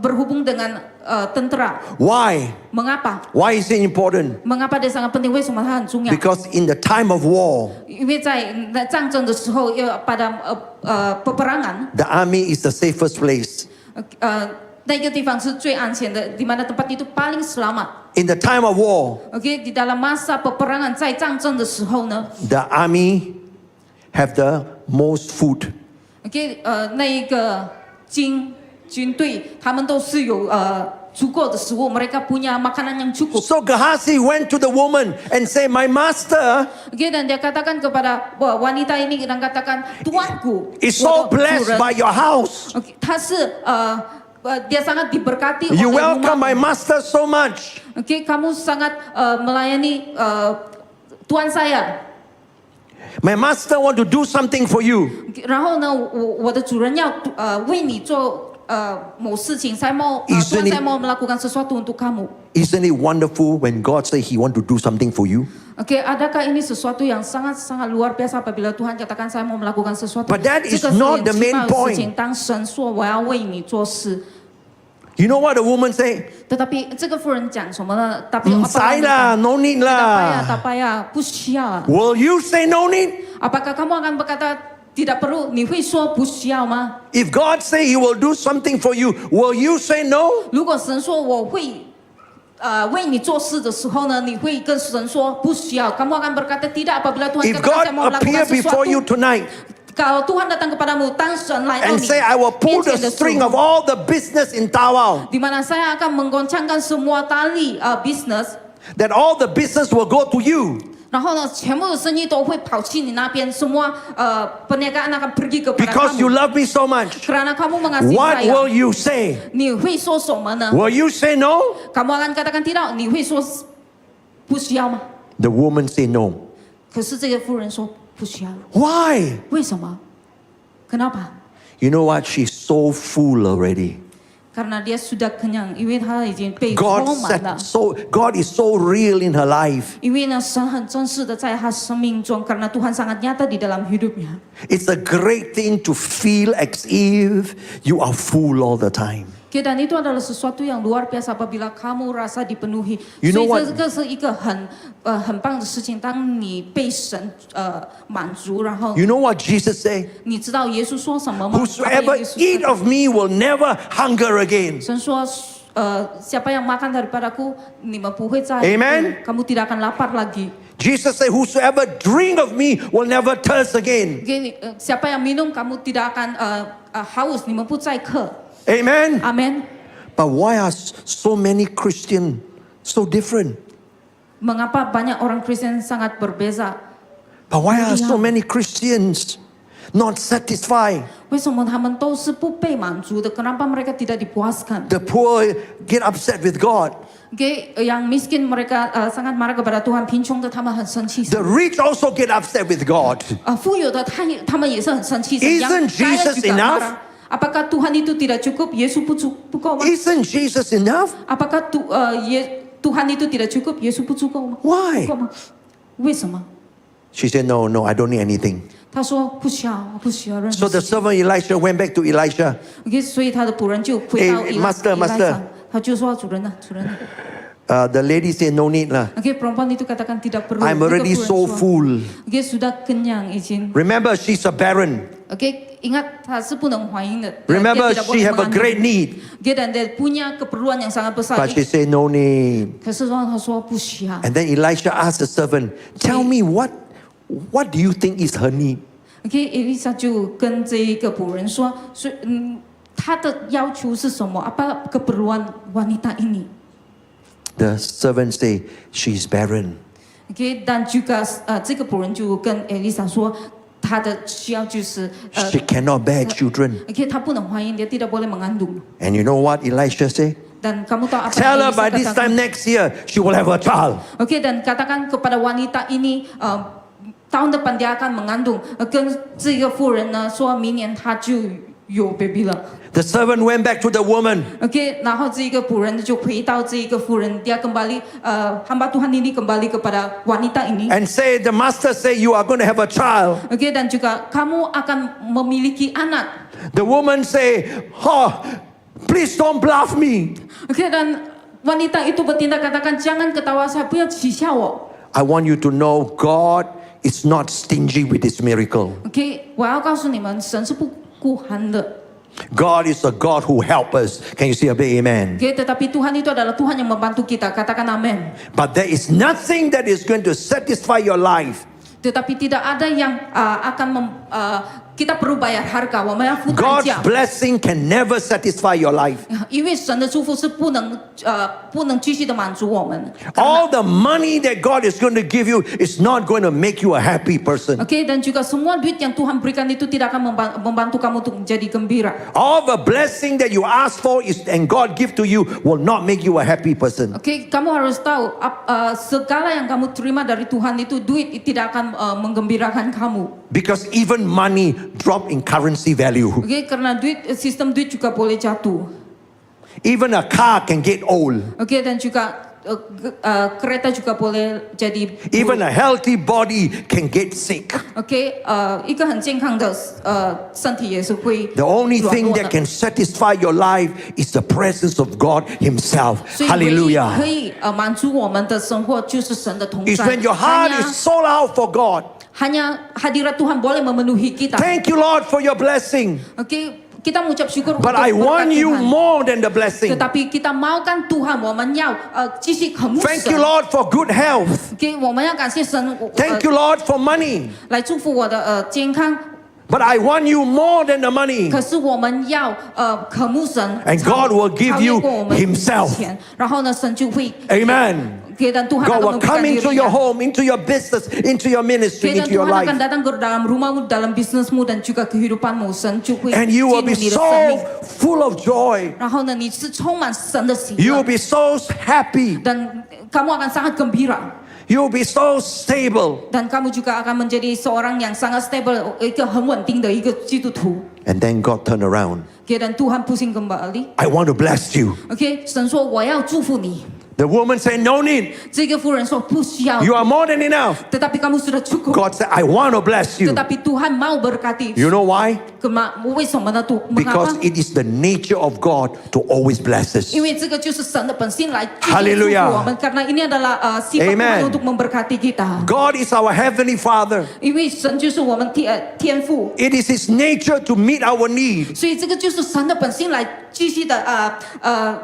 Speaker 2: berhubung dengan tentera.
Speaker 1: why?
Speaker 2: Mengapa?
Speaker 1: Why is it important?
Speaker 2: mengapa dia sangat penting？为什么它很重要？
Speaker 1: Because in the time of war,
Speaker 2: 因为在战争的时候，pada peperangan，
Speaker 1: the army is the safest place.
Speaker 2: 那个地方是最安全的，di mana tempat itu paling selamat。
Speaker 1: In the time of war,
Speaker 2: OK， di dalam masa peperangan， 在战争的时候呢
Speaker 1: the army have the most food.，OK，
Speaker 2: 那一个军队，他们都是有足够的食物，mereka punya makanan yang cukup。
Speaker 1: So Gehazi went to the woman and said, "My master
Speaker 2: OK， dan dia katakan kepada wanita ini dan katakan, tuanku
Speaker 1: is so blessed by your house.
Speaker 2: OK， 他是dia sangat diberkati
Speaker 1: You
Speaker 2: oleh
Speaker 1: welcome my
Speaker 2: rumahmu.
Speaker 1: master so much.
Speaker 2: OK， kamu sangat melayani tuan saya。
Speaker 1: My master want to do something for you."
Speaker 2: 然后呢，我的主人要为你做某事情，saya mau
Speaker 1: Isn't it-
Speaker 2: saya mau melakukan sesuatu untuk kamu.
Speaker 1: Isn't it wonderful when God say He want to do something for you?
Speaker 2: OK， adakah ini sesuatu yang sangat luar biasa apabila Tuhan katakan saya mau melakukan sesuatu?
Speaker 1: But that is
Speaker 2: 这个是
Speaker 1: not the
Speaker 2: 很奇
Speaker 1: main
Speaker 2: 妙的事
Speaker 1: point.
Speaker 2: 情。当神说我要为你做事，
Speaker 1: You know what the woman say?
Speaker 2: tetapi 这个妇人讲什么呢？ Tapi
Speaker 1: "唔使啦, no need
Speaker 2: tak
Speaker 1: lah."
Speaker 2: payah， 不需要啊。
Speaker 1: Will you say no need?
Speaker 2: Apakah kamu akan berkata tidak perlu？你会说不需要吗？
Speaker 1: If God say He will do something for you, will you say no?
Speaker 2: 如果神说我会为你做事的时候呢，你会跟神说不需要。Kamu akan berkata tidak apabila Tuhan
Speaker 1: If
Speaker 2: katakan
Speaker 1: God
Speaker 2: saya mau
Speaker 1: appear
Speaker 2: melakukan
Speaker 1: before you
Speaker 2: sesuatu.
Speaker 1: tonight
Speaker 2: Kalau Tuhan datang kepadamu, 当神来到
Speaker 1: and
Speaker 2: 你
Speaker 1: say, "I will pull
Speaker 2: 面
Speaker 1: the
Speaker 2: 前的时
Speaker 1: string of
Speaker 2: 候，
Speaker 1: all the business in Tawau,"
Speaker 2: di mana saya akan menggoncangkan semua tali bisnis，
Speaker 1: that all the business will go to you.
Speaker 2: 然后呢，全部的生意都会跑去你那边，semua perniagaan akan pergi kepada
Speaker 1: Because you
Speaker 2: kamu。
Speaker 1: love me so much.
Speaker 2: Karena kamu mengasihi
Speaker 1: What will
Speaker 2: saya，
Speaker 1: you say?
Speaker 2: 你会说什么呢？
Speaker 1: Will you say no?
Speaker 2: kamu akan katakan tidak，你会说不需要吗？
Speaker 1: The woman say no.
Speaker 2: 可是这个妇人说不需要，
Speaker 1: Why?
Speaker 2: 为什么？Kenapa？
Speaker 1: You know what? She's so full already.
Speaker 2: Karena dia sudah kenyang，因为他已经被
Speaker 1: God
Speaker 2: 充满了。
Speaker 1: God is so real in her life.
Speaker 2: 因为呢，神很真实的在他生命中，karena Tuhan sangat nyata di dalam hidupnya。
Speaker 1: It's a great thing to feel as if you are full all the time.
Speaker 2: Dan itu adalah sesuatu yang luar biasa apabila kamu rasa dipenuhi.
Speaker 1: You know
Speaker 2: 所
Speaker 1: what?
Speaker 2: 以这个是一个很棒的事情。当你被神满足，然后
Speaker 1: You know what Jesus said?
Speaker 2: 你知道耶稣说什么吗？
Speaker 1: Whosoever
Speaker 2: 耶稣
Speaker 1: eat of me will never hunger again.
Speaker 2: 神说siapa yang makan daripadaku, 你们不会再
Speaker 1: Amen.
Speaker 2: kamu tidak akan lapar lagi.
Speaker 1: Jesus said, "Whosoever drink of me will never thirst again."
Speaker 2: Siapa yang minum, kamu tidak akan haus, 你们不再渴。
Speaker 1: Amen.
Speaker 2: Amin.
Speaker 1: But why are so many Christians so different?
Speaker 2: Mengapa banyak orang Kristen sangat berbeza?
Speaker 1: But why are so many Christians not satisfied?
Speaker 2: 为什么他们都是不被满足的？ Kenapa mereka tidak dipuaskan?
Speaker 1: The poor get upset with God.
Speaker 2: Yang miskin mereka sangat marah kepada Tuhan, 贫穷的他们很生气。
Speaker 1: The rich also get upset with God.
Speaker 2: 富有的他们也是很生气。
Speaker 1: Isn't
Speaker 2: Yang kaya
Speaker 1: Jesus
Speaker 2: juga
Speaker 1: enough?
Speaker 2: marah. Apakah Tuhan itu tidak cukup? Yesus不够吗？
Speaker 1: Isn't Jesus enough?
Speaker 2: Apakah Tuhan itu tidak cukup? Yesus不足够吗？
Speaker 1: Why?
Speaker 2: 不够吗？为什么？
Speaker 1: She said, "No, no, I don't need anything."
Speaker 2: 他说不需要，不需要任
Speaker 1: So
Speaker 2: 何
Speaker 1: the
Speaker 2: 事情。
Speaker 1: servant Elisha went back to Elisha.
Speaker 2: OK， 所以他的仆人就回到
Speaker 1: Master.
Speaker 2: 他就说主人呢，主人呢。
Speaker 1: The lady said, "No need lah.
Speaker 2: OK， perempuan itu katakan tidak perlu.
Speaker 1: I'm already
Speaker 2: Itu
Speaker 1: so
Speaker 2: 婦人說
Speaker 1: full."
Speaker 2: OK， sudah kenyang izin.
Speaker 1: Remember, she's a barren.
Speaker 2: OK， ingat 她是不能怀孕的。
Speaker 1: Remember,
Speaker 2: Dia tidak boleh
Speaker 1: she have a
Speaker 2: mengandung.
Speaker 1: great need.
Speaker 2: OK， dan dia punya keperluan yang sangat besar.
Speaker 1: But she said, "No need."
Speaker 2: 可是他说不需要。
Speaker 1: And then Elisha asked the servant, "Tell me what do you think is her need?"
Speaker 2: OK，Elisa 就跟这一个仆人说，他的要求是什么？Apa keperluan wanita ini？
Speaker 1: The servant say, "She's barren."
Speaker 2: OK， dan juga 这个仆人就跟 Elisa 说，他的需要就是
Speaker 1: She cannot bear children.
Speaker 2: OK 他不能怀孕，dia tidak boleh mengandung.
Speaker 1: And you know what Elisha said?
Speaker 2: Dan kamu tahu apa
Speaker 1: Tell her
Speaker 2: yang
Speaker 1: by
Speaker 2: Elisa
Speaker 1: this
Speaker 2: katakan?
Speaker 1: time next year, she will have a child.
Speaker 2: OK dan katakan kepada wanita ini tahun depan dia akan mengandung. 跟这个妇人呢说明年她就有 baby 了。
Speaker 1: The servant went back to the woman.
Speaker 2: OK， 然后这个仆人就回到这个妇人，dia kembali hamba Tuhan ini kembali kepada wanita ini.
Speaker 1: And say, the master say you are going to have a child.
Speaker 2: OK dan juga kamu akan memiliki anak.
Speaker 1: The woman say, oh, please don't bluff me.
Speaker 2: OK dan wanita itu bertindak katakan jangan ketawa saya, 不要取笑我。
Speaker 1: I want you to know God is not stingy with His miracle.
Speaker 2: OK， 我要告诉你们，神是不孤寒的。
Speaker 1: God is a God who helps us. Can you say a big amen?
Speaker 2: OK， tetapi Tuhan itu adalah Tuhan yang membantu kita. Katakan amin.
Speaker 1: But there is nothing that is going to satisfy your life.
Speaker 2: Tetapi tidak ada yang kita perlu bayar harga， 我们要付代
Speaker 1: God's
Speaker 2: 价。
Speaker 1: blessing can never satisfy your life.
Speaker 2: 因为神的祝福是不能继续的满足我们。
Speaker 1: All the money that God is going to give you is not going to make you a happy person.
Speaker 2: OK dan juga semua duit yang Tuhan berikan itu tidak akan membantu kamu untuk menjadi gembira.
Speaker 1: All the blessing that you ask for is and God give to you will not make you a happy person.
Speaker 2: OK kamu harus tahu segala yang kamu terima dari Tuhan itu duit tidak akan menggembirakan kamu.
Speaker 1: Because even money drop in currency value.
Speaker 2: OK karena sistem duit juga boleh jatuh.
Speaker 1: Even a car can get old.
Speaker 2: OK dan juga kereta juga boleh jadi
Speaker 1: Even a healthy body can get sick.
Speaker 2: OK 一个很健康的身体也是会
Speaker 1: The only
Speaker 2: 软
Speaker 1: thing
Speaker 2: 弱的
Speaker 1: that can satisfy your life is the presence of God Himself.
Speaker 2: 所以唯一
Speaker 1: Hallelujah.
Speaker 2: 可以满足我们的生活就是神的同
Speaker 1: It's
Speaker 2: 在。
Speaker 1: when your heart is sold out for God.
Speaker 2: Hanya hadirat Tuhan boleh memenuhi kita.
Speaker 1: Thank you, Lord, for your blessing.
Speaker 2: OK kita mengucap syukur
Speaker 1: But
Speaker 2: untuk
Speaker 1: I
Speaker 2: berkat
Speaker 1: want you
Speaker 2: Tuhan.
Speaker 1: more than the blessing.
Speaker 2: Tetapi kita maukan Tuhan， 我们要继续渴慕
Speaker 1: Thank
Speaker 2: 神
Speaker 1: you,。Lord, for good health.
Speaker 2: OK， 我们要感谢神，
Speaker 1: Thank you, Lord, for money.
Speaker 2: 来祝福我的健康。
Speaker 1: But I want you more than the money.
Speaker 2: 可是我们要渴慕神
Speaker 1: And God will give
Speaker 2: 超越
Speaker 1: you
Speaker 2: 过我们
Speaker 1: Himself.
Speaker 2: 钱，然后呢，神就会
Speaker 1: Amen.
Speaker 2: 给dan Tuhan
Speaker 1: God
Speaker 2: akan
Speaker 1: will come
Speaker 2: memberikan
Speaker 1: into
Speaker 2: diri
Speaker 1: your
Speaker 2: yang-
Speaker 1: home, into your business, into your ministry,
Speaker 2: dan
Speaker 1: into your
Speaker 2: Tuhan akan
Speaker 1: life.
Speaker 2: datang ke dalam rumahmu, dalam bisnismu dan juga kehidupanmu，神就会
Speaker 1: And you
Speaker 2: 进
Speaker 1: will
Speaker 2: 入
Speaker 1: be
Speaker 2: 你的
Speaker 1: so
Speaker 2: 生命。
Speaker 1: full of joy.
Speaker 2: 然后呢，你是充满神的喜
Speaker 1: You will
Speaker 2: 乐，
Speaker 1: be so happy.
Speaker 2: dan kamu akan sangat gembira.
Speaker 1: You will be so stable.
Speaker 2: Dan kamu juga akan menjadi seorang yang sangat stable， 一个很稳定的一个基督徒。
Speaker 1: And then God turn around.
Speaker 2: OK， dan Tuhan pusing kembali。
Speaker 1: I want to bless you.
Speaker 2: OK， 神说我要祝福你。
Speaker 1: The woman said, no need.
Speaker 2: 这个妇人说不需要，
Speaker 1: You are more than enough.
Speaker 2: tetapi kamu sudah cukup.
Speaker 1: God said, I want to bless you.
Speaker 2: Tetapi Tuhan mau berkati.
Speaker 1: You know why?
Speaker 2: 为什么呢？
Speaker 1: Because
Speaker 2: mengapa？
Speaker 1: it is the nature of God to always bless us.
Speaker 2: 因为这个就是神的本性来祝福
Speaker 1: Hallelujah
Speaker 2: 我们，karena ini adalah sifat
Speaker 1: Amen
Speaker 2: Tuhan untuk memberkati kita.
Speaker 1: God is our heavenly Father.
Speaker 2: 因为神就是我们天父，
Speaker 1: It is His nature to meet our need.
Speaker 2: 所以这个就是神的本性来继续的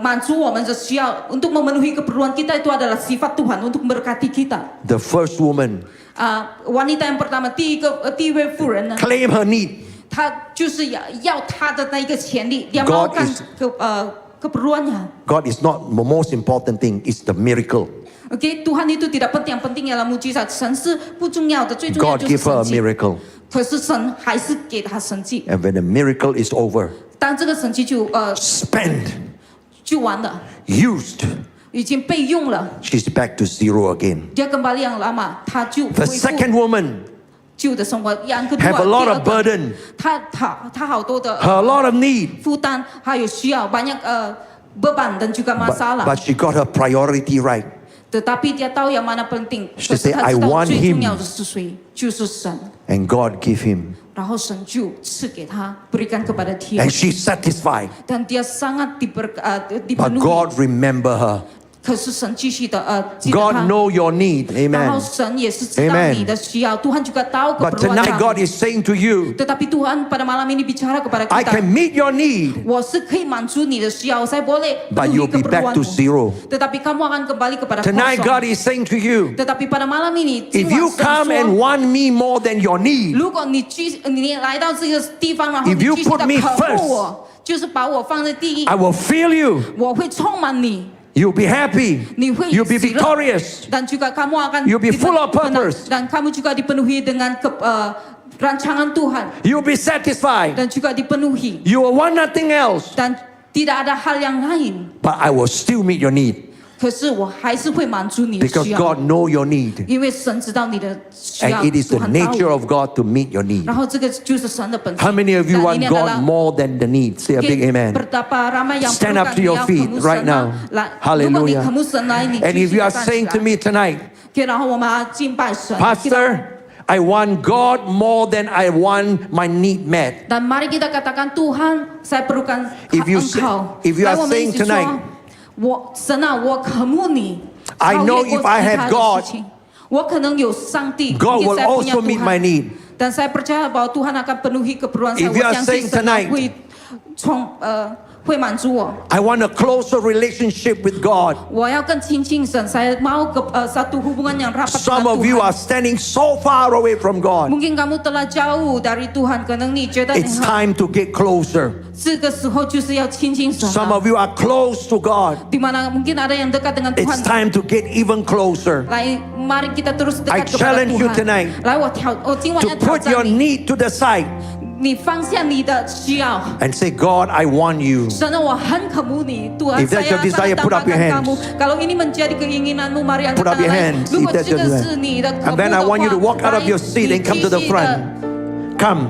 Speaker 2: 满足我们的需要untuk memenuhi keperluan kita itu adalah sifat Tuhan untuk memberkati kita.
Speaker 1: The first woman
Speaker 2: Wanita yang pertama 第一位妇人呢，
Speaker 1: claim her need.
Speaker 2: 她就是要她的那一个潜力，dia
Speaker 1: God
Speaker 2: maukan
Speaker 1: is-
Speaker 2: keperluannya.
Speaker 1: God is not the most important thing, it's the miracle.
Speaker 2: OK， Tuhan itu tidak penting， yang penting ialah mujizat， 神是不重要的，最重要
Speaker 1: God
Speaker 2: 就是
Speaker 1: give her
Speaker 2: 神
Speaker 1: a
Speaker 2: 迹。
Speaker 1: miracle.
Speaker 2: 可是神还是给她神迹，
Speaker 1: And when the miracle is over,
Speaker 2: 当这个神迹
Speaker 1: spent,
Speaker 2: 就完了，
Speaker 1: used,
Speaker 2: 已经被用了，
Speaker 1: she's back to zero again.
Speaker 2: dia kembali yang lama，他就
Speaker 1: The
Speaker 2: 恢复
Speaker 1: second woman
Speaker 2: 旧的生活。yang kedua，
Speaker 1: have a lot
Speaker 2: 第二
Speaker 1: of
Speaker 2: 个
Speaker 1: burden,
Speaker 2: 他好多的
Speaker 1: a lot of need,
Speaker 2: 负担，还有需要banyak beban dan juga masalah。
Speaker 1: but she got her priority right.
Speaker 2: Tetapi dia tahu yang mana penting.
Speaker 1: She said,
Speaker 2: 他
Speaker 1: "I
Speaker 2: 知道
Speaker 1: want
Speaker 2: 最
Speaker 1: him."
Speaker 2: 重要的是谁，就是神。
Speaker 1: And God give him.
Speaker 2: 然后神就赐给他，berikan kepada dia，
Speaker 1: And she's satisfied.
Speaker 2: dan dia sangat
Speaker 1: But
Speaker 2: dipenuhi。
Speaker 1: God remember her.
Speaker 2: 可是神继续的记得
Speaker 1: God
Speaker 2: 他，
Speaker 1: know your need.
Speaker 2: 然后
Speaker 1: Amen.
Speaker 2: 神也是知道
Speaker 1: Amen
Speaker 2: 你的需要。Tuhan juga tahu
Speaker 1: But
Speaker 2: keperluan
Speaker 1: tonight God
Speaker 2: kamu.
Speaker 1: is saying to you,
Speaker 2: Tetapi Tuhan pada malam ini bicara kepada
Speaker 1: I
Speaker 2: kita.
Speaker 1: can meet your need,
Speaker 2: 我是可以满足你的需要，saya boleh
Speaker 1: but
Speaker 2: penuhi
Speaker 1: you'll be back to
Speaker 2: keperluanmu.
Speaker 1: zero.
Speaker 2: Tetapi kamu akan kembali kepada
Speaker 1: Tonight God
Speaker 2: kosong.
Speaker 1: is saying to you,
Speaker 2: Tetapi pada malam ini,
Speaker 1: if
Speaker 2: 今晚
Speaker 1: you
Speaker 2: 神
Speaker 1: come and
Speaker 2: 说，
Speaker 1: want me more than your need,
Speaker 2: 如果你来到这个地方，然后
Speaker 1: If
Speaker 2: 你
Speaker 1: you
Speaker 2: 继续
Speaker 1: put
Speaker 2: 的
Speaker 1: me
Speaker 2: 渴
Speaker 1: first
Speaker 2: 慕我，就是把我放在第一
Speaker 1: I，will fill you.
Speaker 2: 我会充满你。
Speaker 1: You'll be happy.
Speaker 2: 你会
Speaker 1: You'll be
Speaker 2: 喜乐
Speaker 1: victorious.
Speaker 2: dan juga kamu akan
Speaker 1: You'll be full of purpose.
Speaker 2: dan kamu juga dipenuhi dengan rancangan Tuhan
Speaker 1: You'll be satisfied.
Speaker 2: dan juga dipenuhi.
Speaker 1: You will want nothing else.
Speaker 2: Dan tidak ada hal yang lain.
Speaker 1: But I will still meet your need.
Speaker 2: 可是我还是会满足你的
Speaker 1: Because
Speaker 2: 需要，
Speaker 1: God knows your need.
Speaker 2: 因为神知道你的需要，
Speaker 1: And it is
Speaker 2: 主
Speaker 1: the
Speaker 2: 很大
Speaker 1: nature
Speaker 2: 我。
Speaker 1: of God to meet your need.
Speaker 2: 然后这个就是神的本性。
Speaker 1: How many of you
Speaker 2: dan
Speaker 1: want
Speaker 2: ini
Speaker 1: God
Speaker 2: adalah
Speaker 1: more than the need? Say a big amen.
Speaker 2: Betapa ramai yang
Speaker 1: Stand up
Speaker 2: perlukan
Speaker 1: to your
Speaker 2: dia
Speaker 1: feet
Speaker 2: kamu
Speaker 1: right
Speaker 2: senang.
Speaker 1: now.
Speaker 2: 来，如果你
Speaker 1: Hallelujah.
Speaker 2: 渴慕神来，你
Speaker 1: And
Speaker 2: 继
Speaker 1: if
Speaker 2: 续
Speaker 1: you
Speaker 2: 地
Speaker 1: are
Speaker 2: 站起
Speaker 1: saying
Speaker 2: 来
Speaker 1: to me tonight,
Speaker 2: OK，然后我们要敬拜神。
Speaker 1: Pastor, I want God more than I want my need met.
Speaker 2: Dan mari kita katakan Tuhan, saya perlukan
Speaker 1: If you
Speaker 2: Engkau.
Speaker 1: if you are
Speaker 2: 来，我们一
Speaker 1: saying
Speaker 2: 起说
Speaker 1: tonight,
Speaker 2: 我神啊，我渴慕你。
Speaker 1: I
Speaker 2: 超越
Speaker 1: know
Speaker 2: 过
Speaker 1: if I
Speaker 2: 其
Speaker 1: have
Speaker 2: 他的
Speaker 1: God,
Speaker 2: 事情我可能有上帝
Speaker 1: God will
Speaker 2: mungkin saya punya
Speaker 1: also meet
Speaker 2: Tuhan.
Speaker 1: my need.
Speaker 2: Dan saya percaya bahwa Tuhan akan penuhi keperluan saya.
Speaker 1: If you are
Speaker 2: 我相
Speaker 1: saying
Speaker 2: 信神
Speaker 1: tonight,
Speaker 2: 会满足我。
Speaker 1: I want a closer relationship with God.
Speaker 2: 我要更亲近神，saya mau satu hubungan yang rapat
Speaker 1: Some
Speaker 2: dengan
Speaker 1: of you are
Speaker 2: Tuhan.
Speaker 1: standing so far away from God.
Speaker 2: Mungkin kamu telah jauh dari Tuhan, 可能你觉得
Speaker 1: It's time to get closer.
Speaker 2: 这个时候就是要亲近神
Speaker 1: Some
Speaker 2: 了。
Speaker 1: of you are close to God.
Speaker 2: di mana mungkin ada yang dekat dengan
Speaker 1: It's
Speaker 2: Tuhan.
Speaker 1: time to get even closer.
Speaker 2: 来，mari kita terus
Speaker 1: I
Speaker 2: dekat kepada
Speaker 1: challenge you
Speaker 2: Tuhan.
Speaker 1: tonight
Speaker 2: 来，我今晚
Speaker 1: To
Speaker 2: 要挑
Speaker 1: put your
Speaker 2: 战你，
Speaker 1: need to the side
Speaker 2: 你放下你的需要。
Speaker 1: and say, God, I want you.
Speaker 2: 神啊，我很渴慕你，Tuhan.
Speaker 1: If that's your
Speaker 2: Saya
Speaker 1: desire,
Speaker 2: sangat
Speaker 1: put up your
Speaker 2: tambahkan
Speaker 1: hands.
Speaker 2: kamu. Kalau ini menjadi keinginanmu, mari angkat
Speaker 1: Put up your
Speaker 2: tangan.
Speaker 1: hands.
Speaker 2: 如
Speaker 1: If
Speaker 2: 果
Speaker 1: that's
Speaker 2: 这
Speaker 1: your
Speaker 2: 个是
Speaker 1: desire.
Speaker 2: 你的渴
Speaker 1: And
Speaker 2: 慕
Speaker 1: then I
Speaker 2: 的
Speaker 1: want you to
Speaker 2: 话，
Speaker 1: walk out of your seat and come to the
Speaker 2: 你继续
Speaker 1: front.
Speaker 2: 地
Speaker 1: Come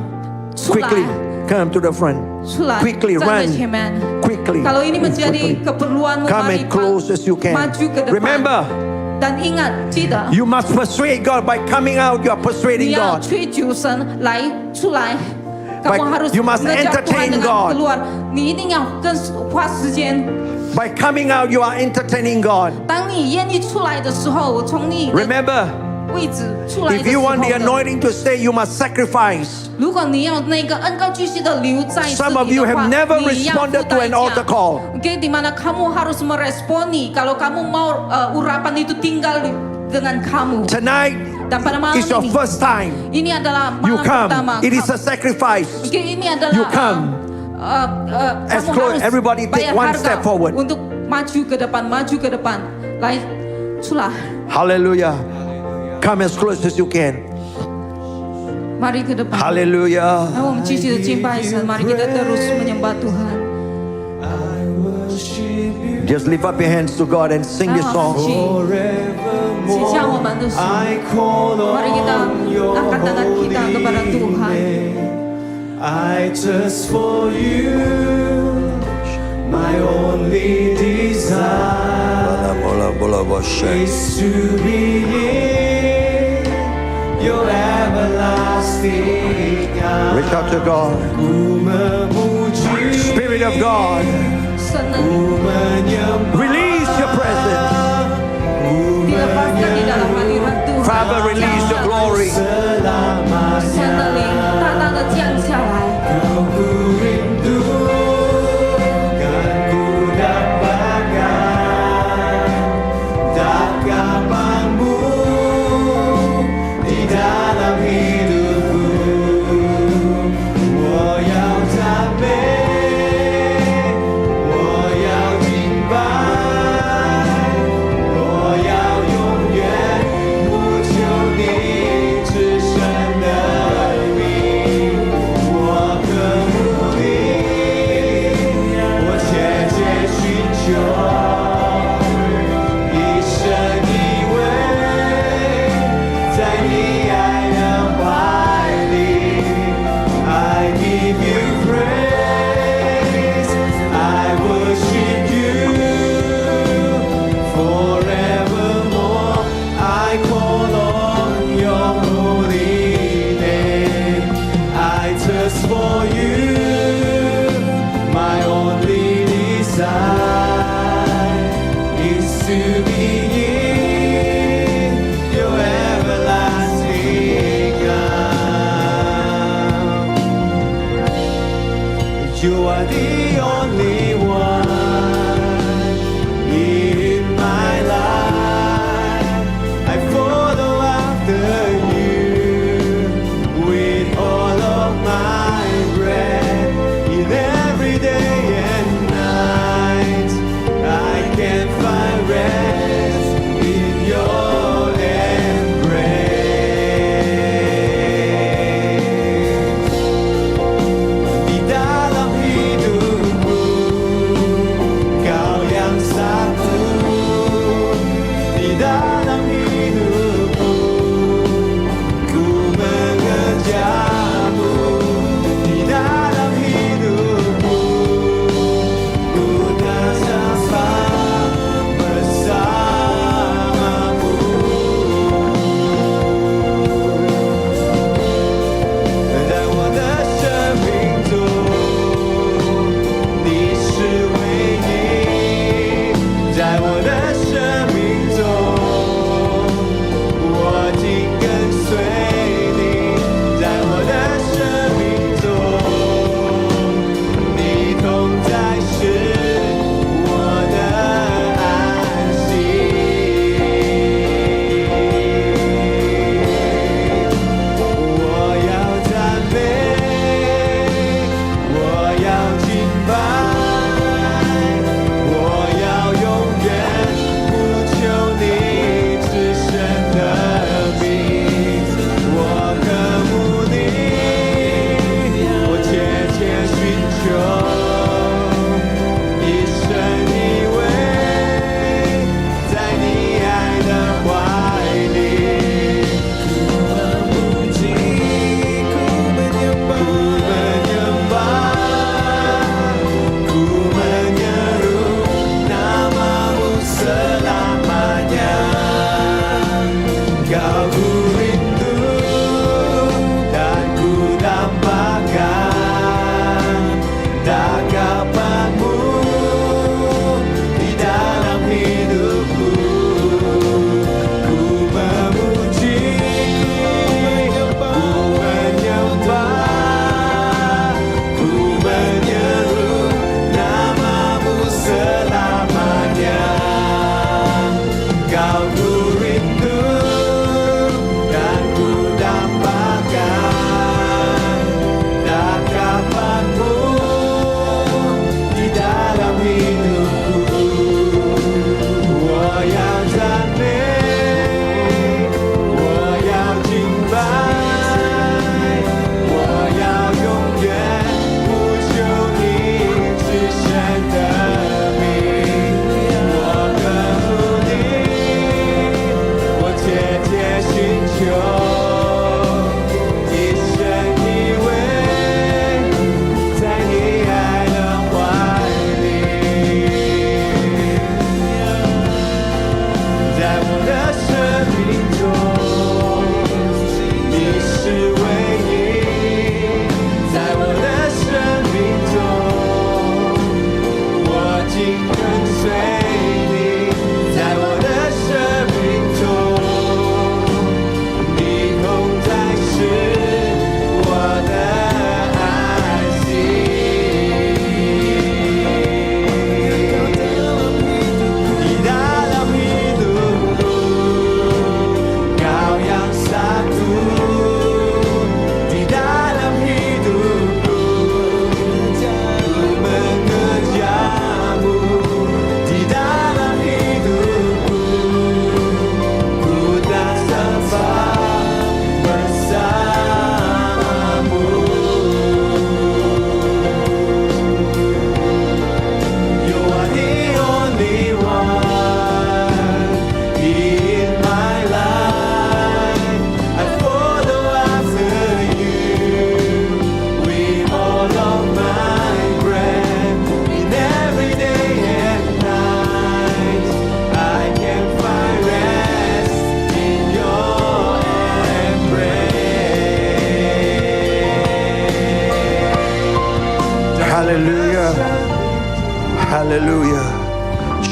Speaker 2: 出来。
Speaker 1: quickly. Come to the front.
Speaker 2: 出来，
Speaker 1: Quickly
Speaker 2: 站在
Speaker 1: run.
Speaker 2: 前面。
Speaker 1: Quickly.
Speaker 2: Kalau ini menjadi
Speaker 1: Quickly.
Speaker 2: keperluanmu,
Speaker 1: Come
Speaker 2: mari
Speaker 1: as close as you can.
Speaker 2: maju ke depan.
Speaker 1: Remember,
Speaker 2: dan ingat，记得
Speaker 1: you must persuade God by coming out. You are
Speaker 2: 你
Speaker 1: persuading
Speaker 2: 要
Speaker 1: God.
Speaker 2: 追求神来出来。kamu harus
Speaker 1: you must
Speaker 2: mengejar
Speaker 1: entertain
Speaker 2: Tuhan dengan
Speaker 1: God.
Speaker 2: keluar. 你一定要花时间。
Speaker 1: By coming out, you are entertaining God.
Speaker 2: 当你愿意出来的时候，从你的
Speaker 1: Remember,
Speaker 2: 位置出来的
Speaker 1: if
Speaker 2: 时
Speaker 1: you
Speaker 2: 候
Speaker 1: want the
Speaker 2: 的
Speaker 1: anointing to stay, you must sacrifice.
Speaker 2: 如果你要那个恩膏继续的留在这
Speaker 1: Some of
Speaker 2: 里
Speaker 1: you
Speaker 2: 的
Speaker 1: have
Speaker 2: 话，
Speaker 1: never
Speaker 2: 你要付
Speaker 1: responded to
Speaker 2: 代
Speaker 1: an altar
Speaker 2: 价。
Speaker 1: call.
Speaker 2: Oke, di mana kamu harus meresponi kalau kamu mau urapan itu tinggal dengan kamu.
Speaker 1: Tonight
Speaker 2: Dan pada malam
Speaker 1: is your
Speaker 2: ini,
Speaker 1: first time.
Speaker 2: ini adalah
Speaker 1: You
Speaker 2: malam pertama.
Speaker 1: come. It is a sacrifice.
Speaker 2: Oke, ini adalah
Speaker 1: You come. As
Speaker 2: kamu
Speaker 1: close,
Speaker 2: harus
Speaker 1: everybody take
Speaker 2: bayar
Speaker 1: one
Speaker 2: harga
Speaker 1: step forward.
Speaker 2: untuk maju ke depan, maju ke depan. 来，出来，
Speaker 1: Hallelujah. Come as close as you can.
Speaker 2: mari ke depan.
Speaker 1: Hallelujah.
Speaker 2: 然后我们继续的敬拜神，mari kita terus menyembah Tuhan.
Speaker 1: Just lift up your hands to God and sing this
Speaker 2: 让我们
Speaker 1: song.
Speaker 2: 去写下我们的手。Mari kita angkat tangan kita kepada Tuhan.
Speaker 3: I thirst for you, my only desire is to be in your everlasting arms.
Speaker 1: Reach out to God. Spirit of God,
Speaker 2: 神的灵
Speaker 1: release your presence.
Speaker 2: dilepaskan di dalam hadirat Tuhan.
Speaker 1: Father, release your glory.
Speaker 2: 神的灵大大的降下来。
Speaker 3: Di dalam hidupku, 我要赞美，我要敬拜，我要永远不求你至圣的名，我渴慕你，我切切寻求。一生以为，在你爱的怀里 I give you praise, I worship you forevermore. I call on your holy name. I thirst for you, my only desire is to be in your everlasting arms. You are the only one in my life. I follow after you with all of my breath in every day and night. I can find rest in your embrace.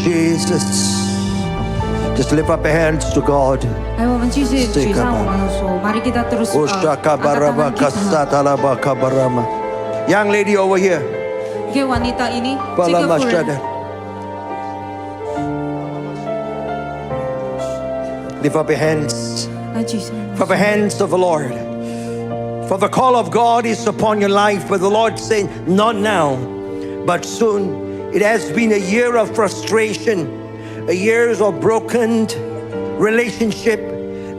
Speaker 1: Jesus. Just lift up your hands to God.
Speaker 2: 来，我们继续举上我们的手，Mari kita terus angkat tangan kita.
Speaker 1: Young lady over here.
Speaker 2: Oke, wanita ini, 这个妇人，
Speaker 1: Lift up your hands.
Speaker 2: 来举上。
Speaker 1: For the hands of the Lord. For the call of God is upon your life. But the Lord saying, not now, but soon. It has been a year of frustration, a year of broken relationship,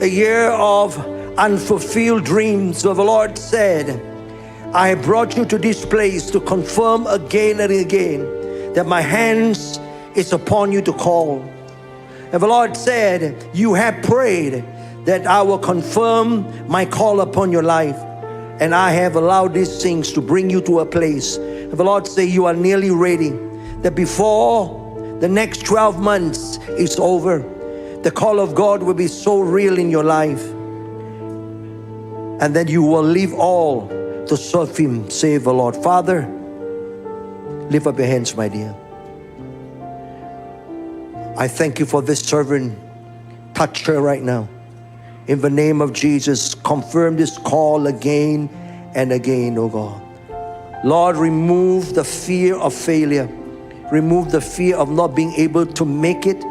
Speaker 1: a year of unfulfilled dreams. So the Lord said, I have brought you to this place to confirm again and again that my hands is upon you to call. And the Lord said, you have prayed that I will confirm my call upon your life. And I have allowed these things to bring you to a place. And the Lord said, you are nearly ready. That before the next 12 months is over, the call of God will be so real in your life. And then you will leave all to serve Him, save the Lord. Father, lift up your hands, my dear. I thank you for this servant. Touch her right now. In the name of Jesus, confirm this call again and again, oh God. Lord, remove the fear of failure. Remove the fear of not being able to make it.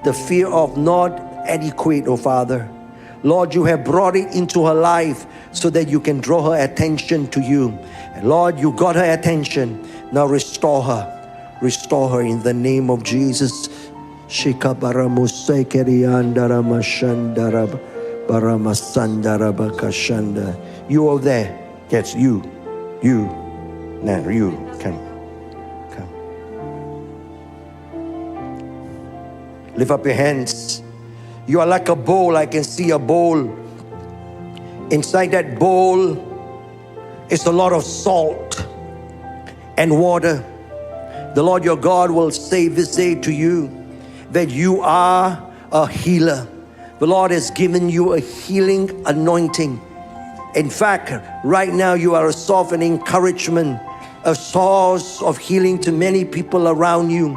Speaker 1: The fear of not adequate, oh Father. Lord, you have brought it into her life so that you can draw her attention to you. And Lord, you got her attention. Now restore her. Restore her in the name of Jesus. You over there. Yes, you. You. Now you. Come. Lift up your hands. You are like a bowl. I can see a bowl. Inside that bowl is a lot of salt and water. The Lord your God will say this day to you that you are a healer. The Lord has given you a healing anointing. In fact, right now you are a source of encouragement, a source of healing to many people around you.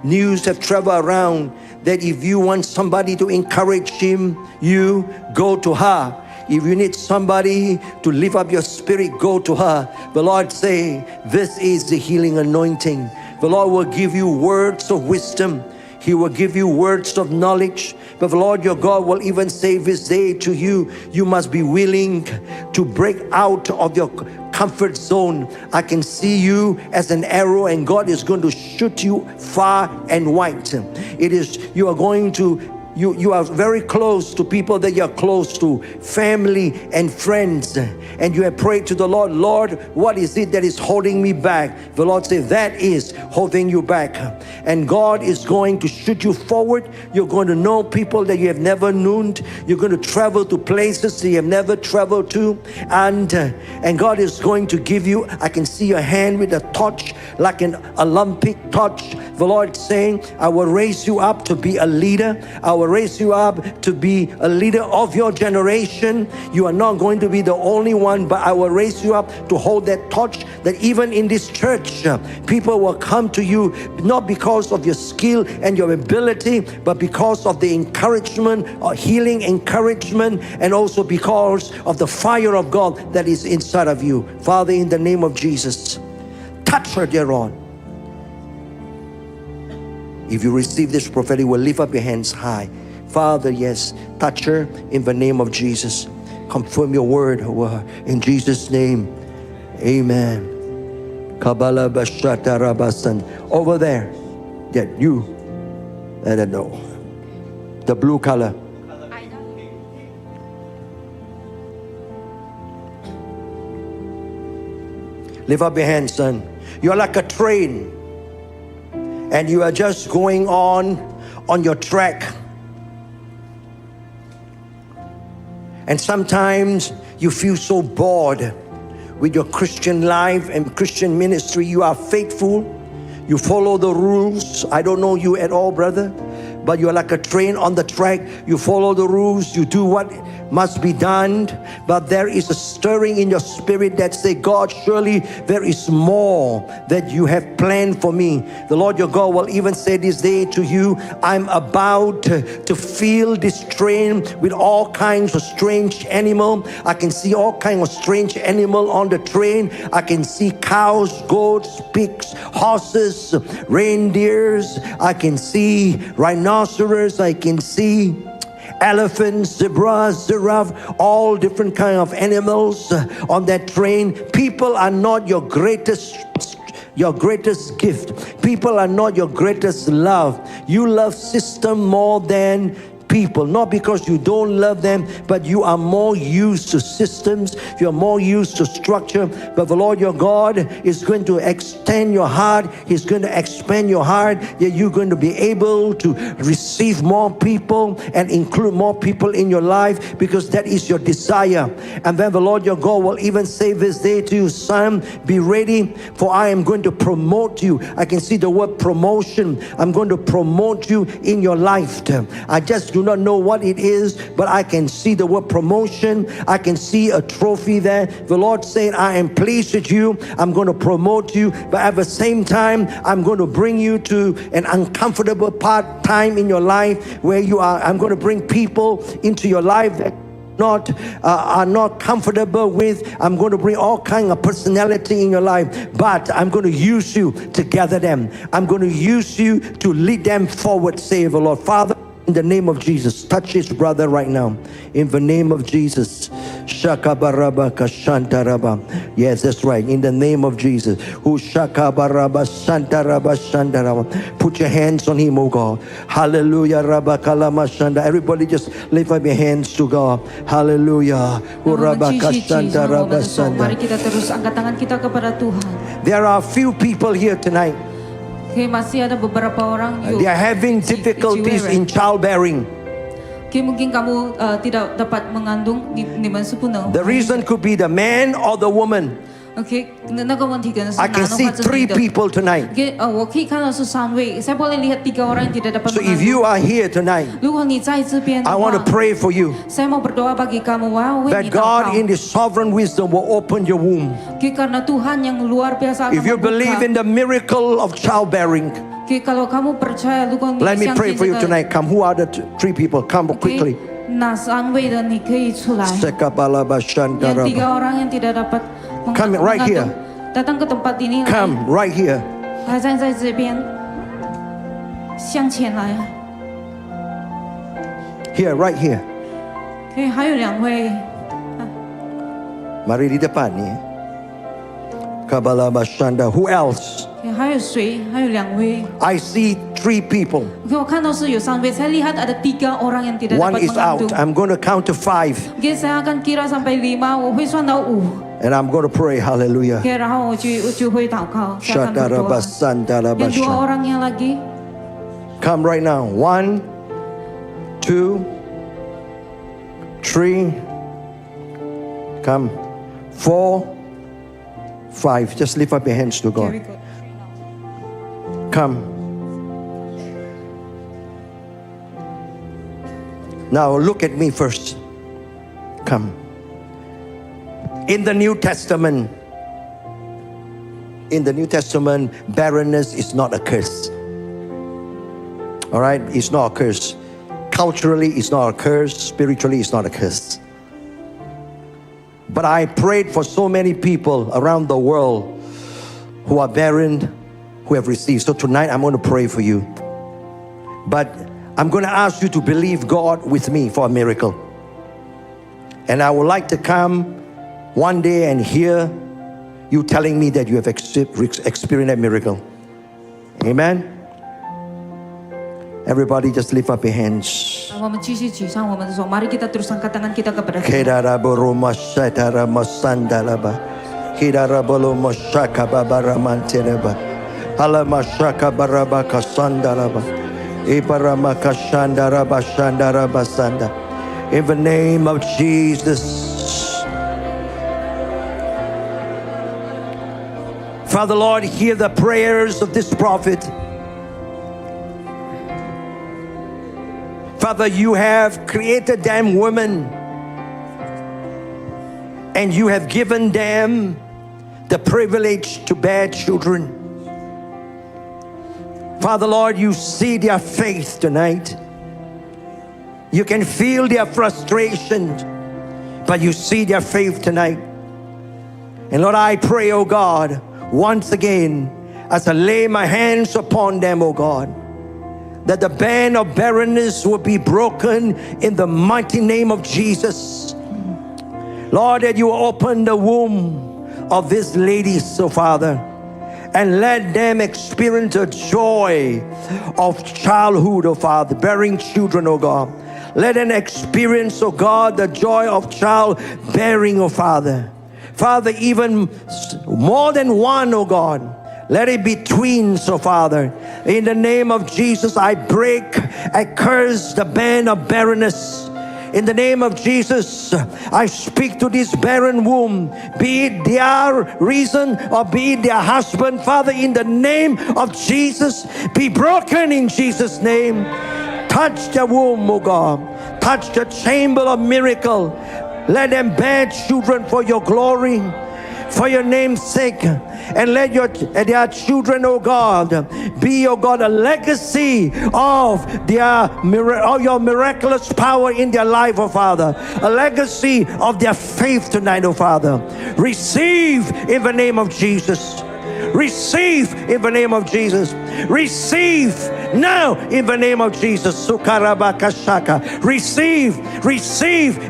Speaker 1: News have traveled around that if you want somebody to encourage you go to her. If you need somebody to lift up your spirit, go to her. The Lord say, this is the healing anointing. The Lord will give you words of wisdom. He will give you words of knowledge. But the Lord your God will even say this day to you, you must be willing to break out of your comfort zone. I can see you as an arrow, and God is going to shoot you far and wide. You are very close to people that you are close to, family and friends, and you have prayed to the Lord, Lord, what is it that is holding me back? The Lord said, that is holding you back. And God is going to shoot you forward. You're going to know people that you have never known. You're going to travel to places that you have never traveled to. And God is going to give you, I can see your hand with a torch, like an Olympic torch. The Lord is saying, I will raise you up to be a leader. I will raise you up to be a leader of your generation. You are not going to be the only one, but I will raise you up to hold that torch, that even in this church, people will come to you, not because of your skill and your ability, but because of the encouragement, or healing encouragement, and also because of the fire of God that is inside of you. Father, in the name of Jesus, touch her thereon. If you receive this prophetic word, lift up your hands high. Father, yes, touch her in the name of Jesus. Confirm your word over her. In Jesus' name, amen. Kabbalah Bashata Rabasan. Over there, yeah, you. I don't know. The blue color. Lift up your hands, son. You're like a train, and you are just going on your track. And sometimes you feel so bored with your Christian life and Christian ministry. You are faithful. You follow the rules. I don't know you at all, brother, but you're like a train on the track. You follow the rules. You do what must be done, but there is a stirring in your spirit that say, God, surely there is more that you have planned for me. The Lord your God will even say this day to you, I'm about to fill this train with all kinds of strange animal. I can see all kinds of strange animal on the train. I can see cows, goats, pigs, horses, reindeers. I can see rhinoceros. I can see elephants, zebras, giraffe, all different kind of animals on that train. People are not your greatest gift. People are not your greatest love. You love system more than people, not because you don't love them, but you are more used to systems, you're more used to structure. But the Lord your God is going to extend your heart, He's going to expand your heart, that you're going to be able to receive more people and include more people in your life, because that is your desire. And then the Lord your God will even say this day to you, son, be ready, for I am going to promote you. I can see the word promotion. I'm going to promote you in your lifetime. I just do not know what it is, but I can see the word promotion. I can see a trophy there. The Lord saying, I am pleased with you. I'm going to promote you, but at the same time, I'm going to bring you to an uncomfortable time in your life where you are. I'm going to bring people into your life that are not comfortable with. I'm going to bring all kind of personality in your life, but I'm going to use you to gather them. I'm going to use you to lead them forward, say the Lord. Father, in the name of Jesus, touch his brother right now. In the name of Jesus. Shakabaraba kashantaraba. Yes, that's right. In the name of Jesus. Shakabaraba shantaraba shantaraba. Put your hands on him, oh God. Hallelujah. Rabakalama shanda. Everybody just lift up your hands to God. Hallelujah. Urabakashantaraba
Speaker 2: Mari
Speaker 1: shanda.
Speaker 2: kita terus angkat tangan kita kepada Tuhan.
Speaker 1: There are a few people here tonight.
Speaker 2: Okay, masih ada beberapa orang
Speaker 1: They are having difficulties in childbearing.
Speaker 2: Okay, mungkin kamu tidak dapat mengandung di masa punang.
Speaker 1: The reason could be the man or the woman.
Speaker 2: Okay, 那个问题可能是
Speaker 1: I
Speaker 2: 男
Speaker 1: can
Speaker 2: 的
Speaker 1: see
Speaker 2: 或者
Speaker 1: three
Speaker 2: 女的。
Speaker 1: people tonight.
Speaker 2: Okay, 我可以看到是3位，saya boleh lihat 3 orang yang tidak dapat
Speaker 1: So if you
Speaker 2: mengandung.
Speaker 1: are here tonight,
Speaker 2: 如果你在这边的
Speaker 1: I
Speaker 2: 话
Speaker 1: want to pray for you
Speaker 2: saya mau berdoa bagi kamu, wow,
Speaker 1: that God in His sovereign wisdom will open your womb.
Speaker 2: Okay, karena Tuhan yang luar biasa akan
Speaker 1: If you believe in the miracle of childbearing,
Speaker 2: okay, kalau kamu percaya, 如果你
Speaker 1: let me
Speaker 2: 相
Speaker 1: pray
Speaker 2: 信
Speaker 1: for
Speaker 2: 这
Speaker 1: you
Speaker 2: 个
Speaker 1: tonight. Come, who are the three people? Come quickly.
Speaker 2: 那3位的你可以出来。
Speaker 1: Sekabalaba
Speaker 2: Yang 3
Speaker 1: shantaraba.
Speaker 2: orang yang tidak dapat
Speaker 1: Come right here.
Speaker 2: datang ke tempat ini来，
Speaker 1: Come right here.
Speaker 2: 还站在这边，向前来。
Speaker 1: Here, right here.
Speaker 2: 可以，还有2位，
Speaker 1: Mari di depan ni. Kabalaba shanda. Who else?
Speaker 2: 还有谁？还有2位。
Speaker 1: I see 3 people.
Speaker 2: Oke, 我看到是有3位，saya lihat ada 3 orang yang tidak
Speaker 1: One
Speaker 2: dapat
Speaker 1: is out.
Speaker 2: mengandung.
Speaker 1: I'm going to count to 5.
Speaker 2: Oke, saya akan kira sampai 5，我会算到5。
Speaker 1: And I'm going to pray. Hallelujah.
Speaker 2: Oke, 然后我就会祷告，saya akan
Speaker 1: Shadaraba
Speaker 2: berdoa.
Speaker 1: sandaraba
Speaker 2: Yang 2
Speaker 1: shanda.
Speaker 2: orang yang lagi,
Speaker 1: Come right now. 1, 2, 3. Come. 4, 5. Just lift up your hands to
Speaker 2: Here
Speaker 1: God.
Speaker 2: we go.
Speaker 1: Come. Now look at me first. Come. In the New Testament, barrenness is not a curse. All right? It's not a curse. Culturally, it's not a curse. Spiritually, it's not a curse. But I prayed for so many people around the world who are barren, who have received. So tonight, I'm going to pray for you. But I'm going to ask you to believe God with me for a miracle. And I would like to come one day and hear you telling me that you have experienced a miracle. Amen? Everybody just lift up your hands.
Speaker 2: 我们继续举上我们的手，mari kita terus angkat tangan kita kepada Tuhan.
Speaker 1: Kedaraboroma shatarama sandalaba. Kedarabolomo shakababaramanteleba. Alamashaka barabaka sandalaba. Ibaramaka shandaraba shandaraba sanda. In the name of Jesus. Father Lord, hear the prayers of this prophet. Father, you have created them women and you have given them the privilege to bear children. Father, Lord, you see their faith tonight. You can feel their frustration, but you see their faith tonight. And Lord, I pray, oh God, once again, as I lay my hands upon them, oh God, that the band of barrenness will be broken in the mighty name of Jesus. Lord, that you open the womb of these ladies, oh Father, and let them experience the joy of childhood, oh Father, bearing children, oh God. Let them experience, oh God, the joy of childbearing, oh Father. Father, even more than one, oh God. Let it be twins, oh Father. In the name of Jesus, I curse the band of barrenness. In the name of Jesus, I speak to this barren womb, be it their reason or be it their husband. Father, in the name of Jesus, be broken in Jesus' name. Touch the womb, oh God. Touch the chamber of miracle. Let them bear children for your glory, for your name's sake. And let their children, oh God, be, oh God, a legacy of your miraculous power in their life, oh Father. A legacy of their faith tonight, oh Father. Receive in the name of Jesus. Receive in the name of Jesus. Receive now in the name of Jesus. Sukarabakashaka. Receive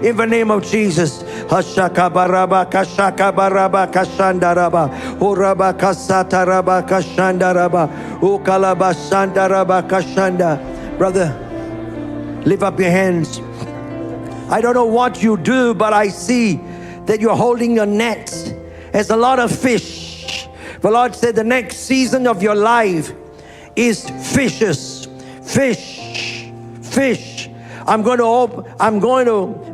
Speaker 1: in the name of Jesus. Hashaka barabakashaka barabakashandaraba. Urabakasata rabakashandaraba. Ukalabashandarabakashanda. Brother, lift up your hands. I don't know what you do, but I see that you're holding a net. There's a lot of fish. The Lord said the next season of your life is fishes. Fish. I'm going to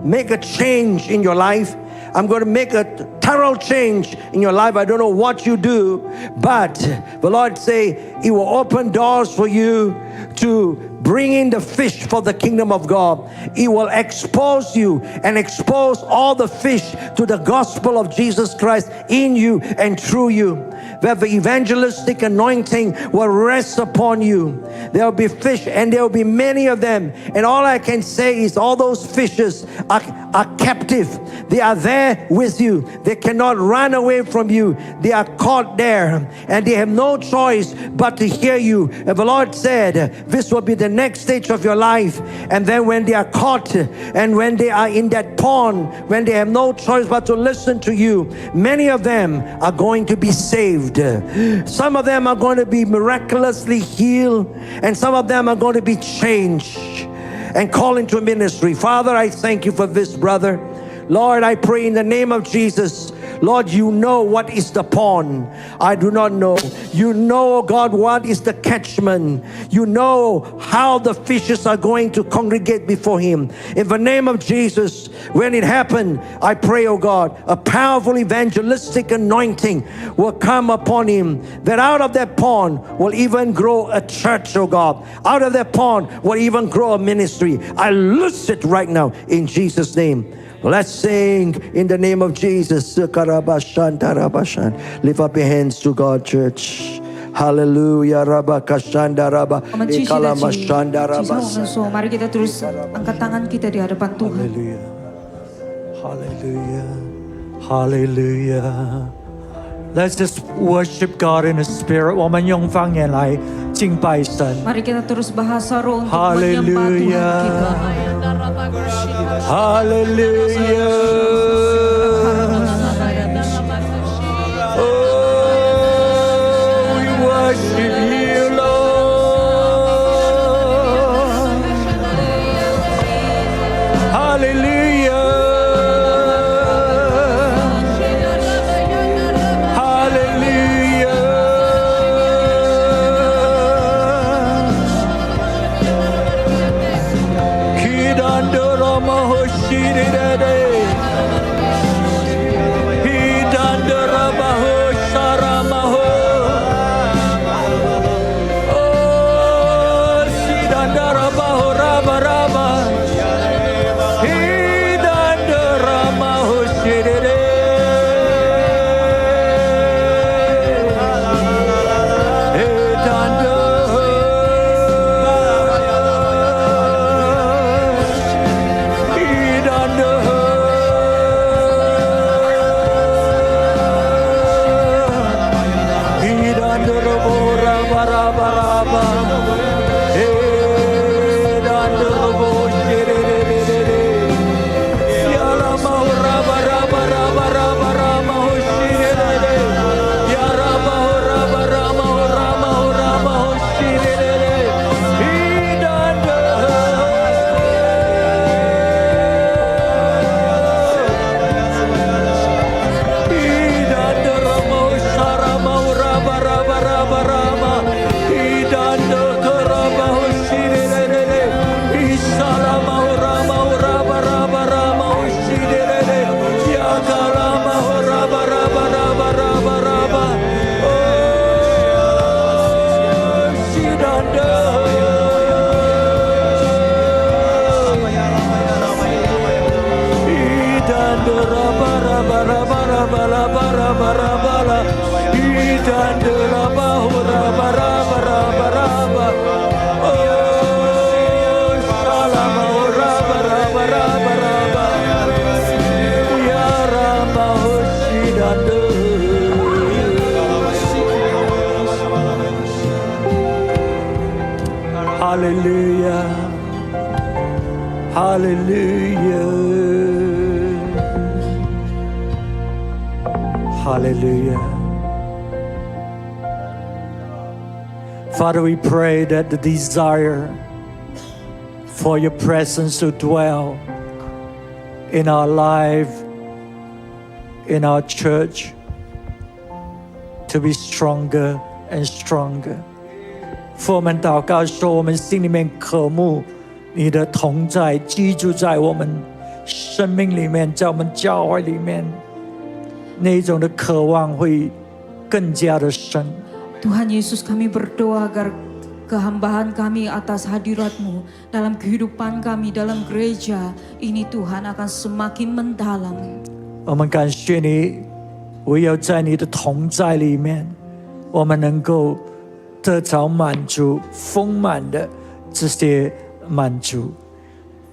Speaker 1: make a change in your life. I'm going to make a thorough change in your life. I don't know what you do, but the Lord say He will open doors for you to bring in the fish for the kingdom of God. He will expose you and expose all the fish to the gospel of Jesus Christ in you and through you. Where the evangelistic anointing will rest upon you. There will be fish, and there will be many of them. And all I can say is all those fishes are captive. They are there with you. They cannot run away from you. They are caught there, and they have no choice but to hear you. And the Lord said, this will be the next stage of your life. And then when they are caught, and when they are in that pond, when they have no choice but to listen to you, many of them are going to be saved. Some of them are going to be miraculously healed, and some of them are going to be changed and called into ministry. Father, I thank you for this brother. Lord, I pray in the name of Jesus. Lord, you know what is the pond. I do not know. You know, God, what is the catchment. You know how the fishes are going to congregate before Him. In the name of Jesus, when it happened, I pray, oh God, a powerful evangelistic anointing will come upon him, that out of that pond will even grow a church, oh God. Out of that pond will even grow a ministry. I loose it right now in Jesus' name. Let's sing in the name of Jesus. Lift up your hands to God, church. Hallelujah. Rabakashanda Rabba. Ikalamashanda Rabba.
Speaker 2: Mari kita terus angkat tangan kita di hadapan Tuhan.
Speaker 3: Hallelujah. Hallelujah. Let's just worship God in the Spirit. 我们用方言来敬拜神。
Speaker 2: Mari kita terus bahasa roh untuk menyembah Tuhan kita.
Speaker 3: Hallelujah. Oh, we worship you, Lord. Hallelujah.
Speaker 1: Hallelujah. Hallelujah. Hallelujah. Father, we pray that the desire for your presence to dwell in our life, in our church, to be stronger and stronger. 父，我们祷告说，我们心里面渴慕你的同在，居住在我们生命里面，在我们教会里面，那一种的渴望会更加的深。
Speaker 2: Tuhan Yesus, kami berdoa agar kehambaan kami atas hadirat-Mu dalam kehidupan kami dalam gereja ini Tuhan akan semakin mendalam.
Speaker 1: 我们感谢你，唯有在你的同在里面，我们能够得着满足，丰满的这些满足。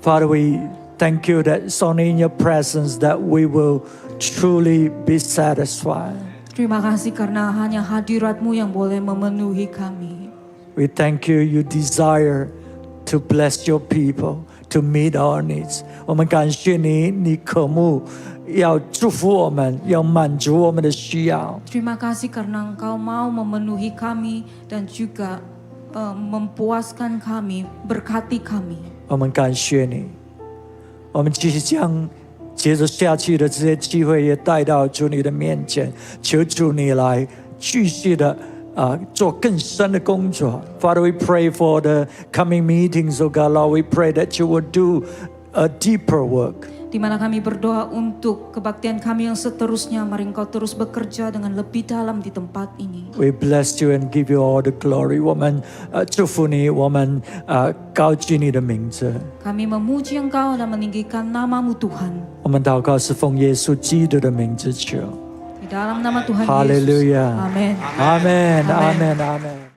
Speaker 1: Father, we thank you that it's only in your presence that we will truly be satisfied.
Speaker 2: Terima kasih karena hanya hadirat-Mu yang boleh memenuhi kami.
Speaker 1: We thank you, you desire to bless your people, to meet our needs. 我们感谢你，你渴慕要祝福我们，要满足我们的需要。
Speaker 2: Terima kasih karena Engkau mau memenuhi kami dan juga mempuaskan kami, berkati kami.
Speaker 1: 我们感谢你，我们继续将接着下去的这些机会也带到主你的面前，求主你来继续的做更深的工作。Father, we pray for the coming meetings, oh God, Lord, we pray that you will do a deeper work.
Speaker 2: Di mana kami berdoa untuk kebaktian kami yang seterusnya, mari Engkau terus bekerja dengan lebih dalam di tempat ini.
Speaker 1: We bless you and give you all the glory. 我们祝福你，我们高举你的名字。
Speaker 2: Kami memuji Engkau dan meninggikan nama-Mu Tuhan.
Speaker 1: 我们祷告是奉耶稣基督的名字求。
Speaker 2: Di dalam nama Tuhan Yesus.
Speaker 1: Hallelujah.
Speaker 2: Amin.
Speaker 1: Amen. Amen. Amen.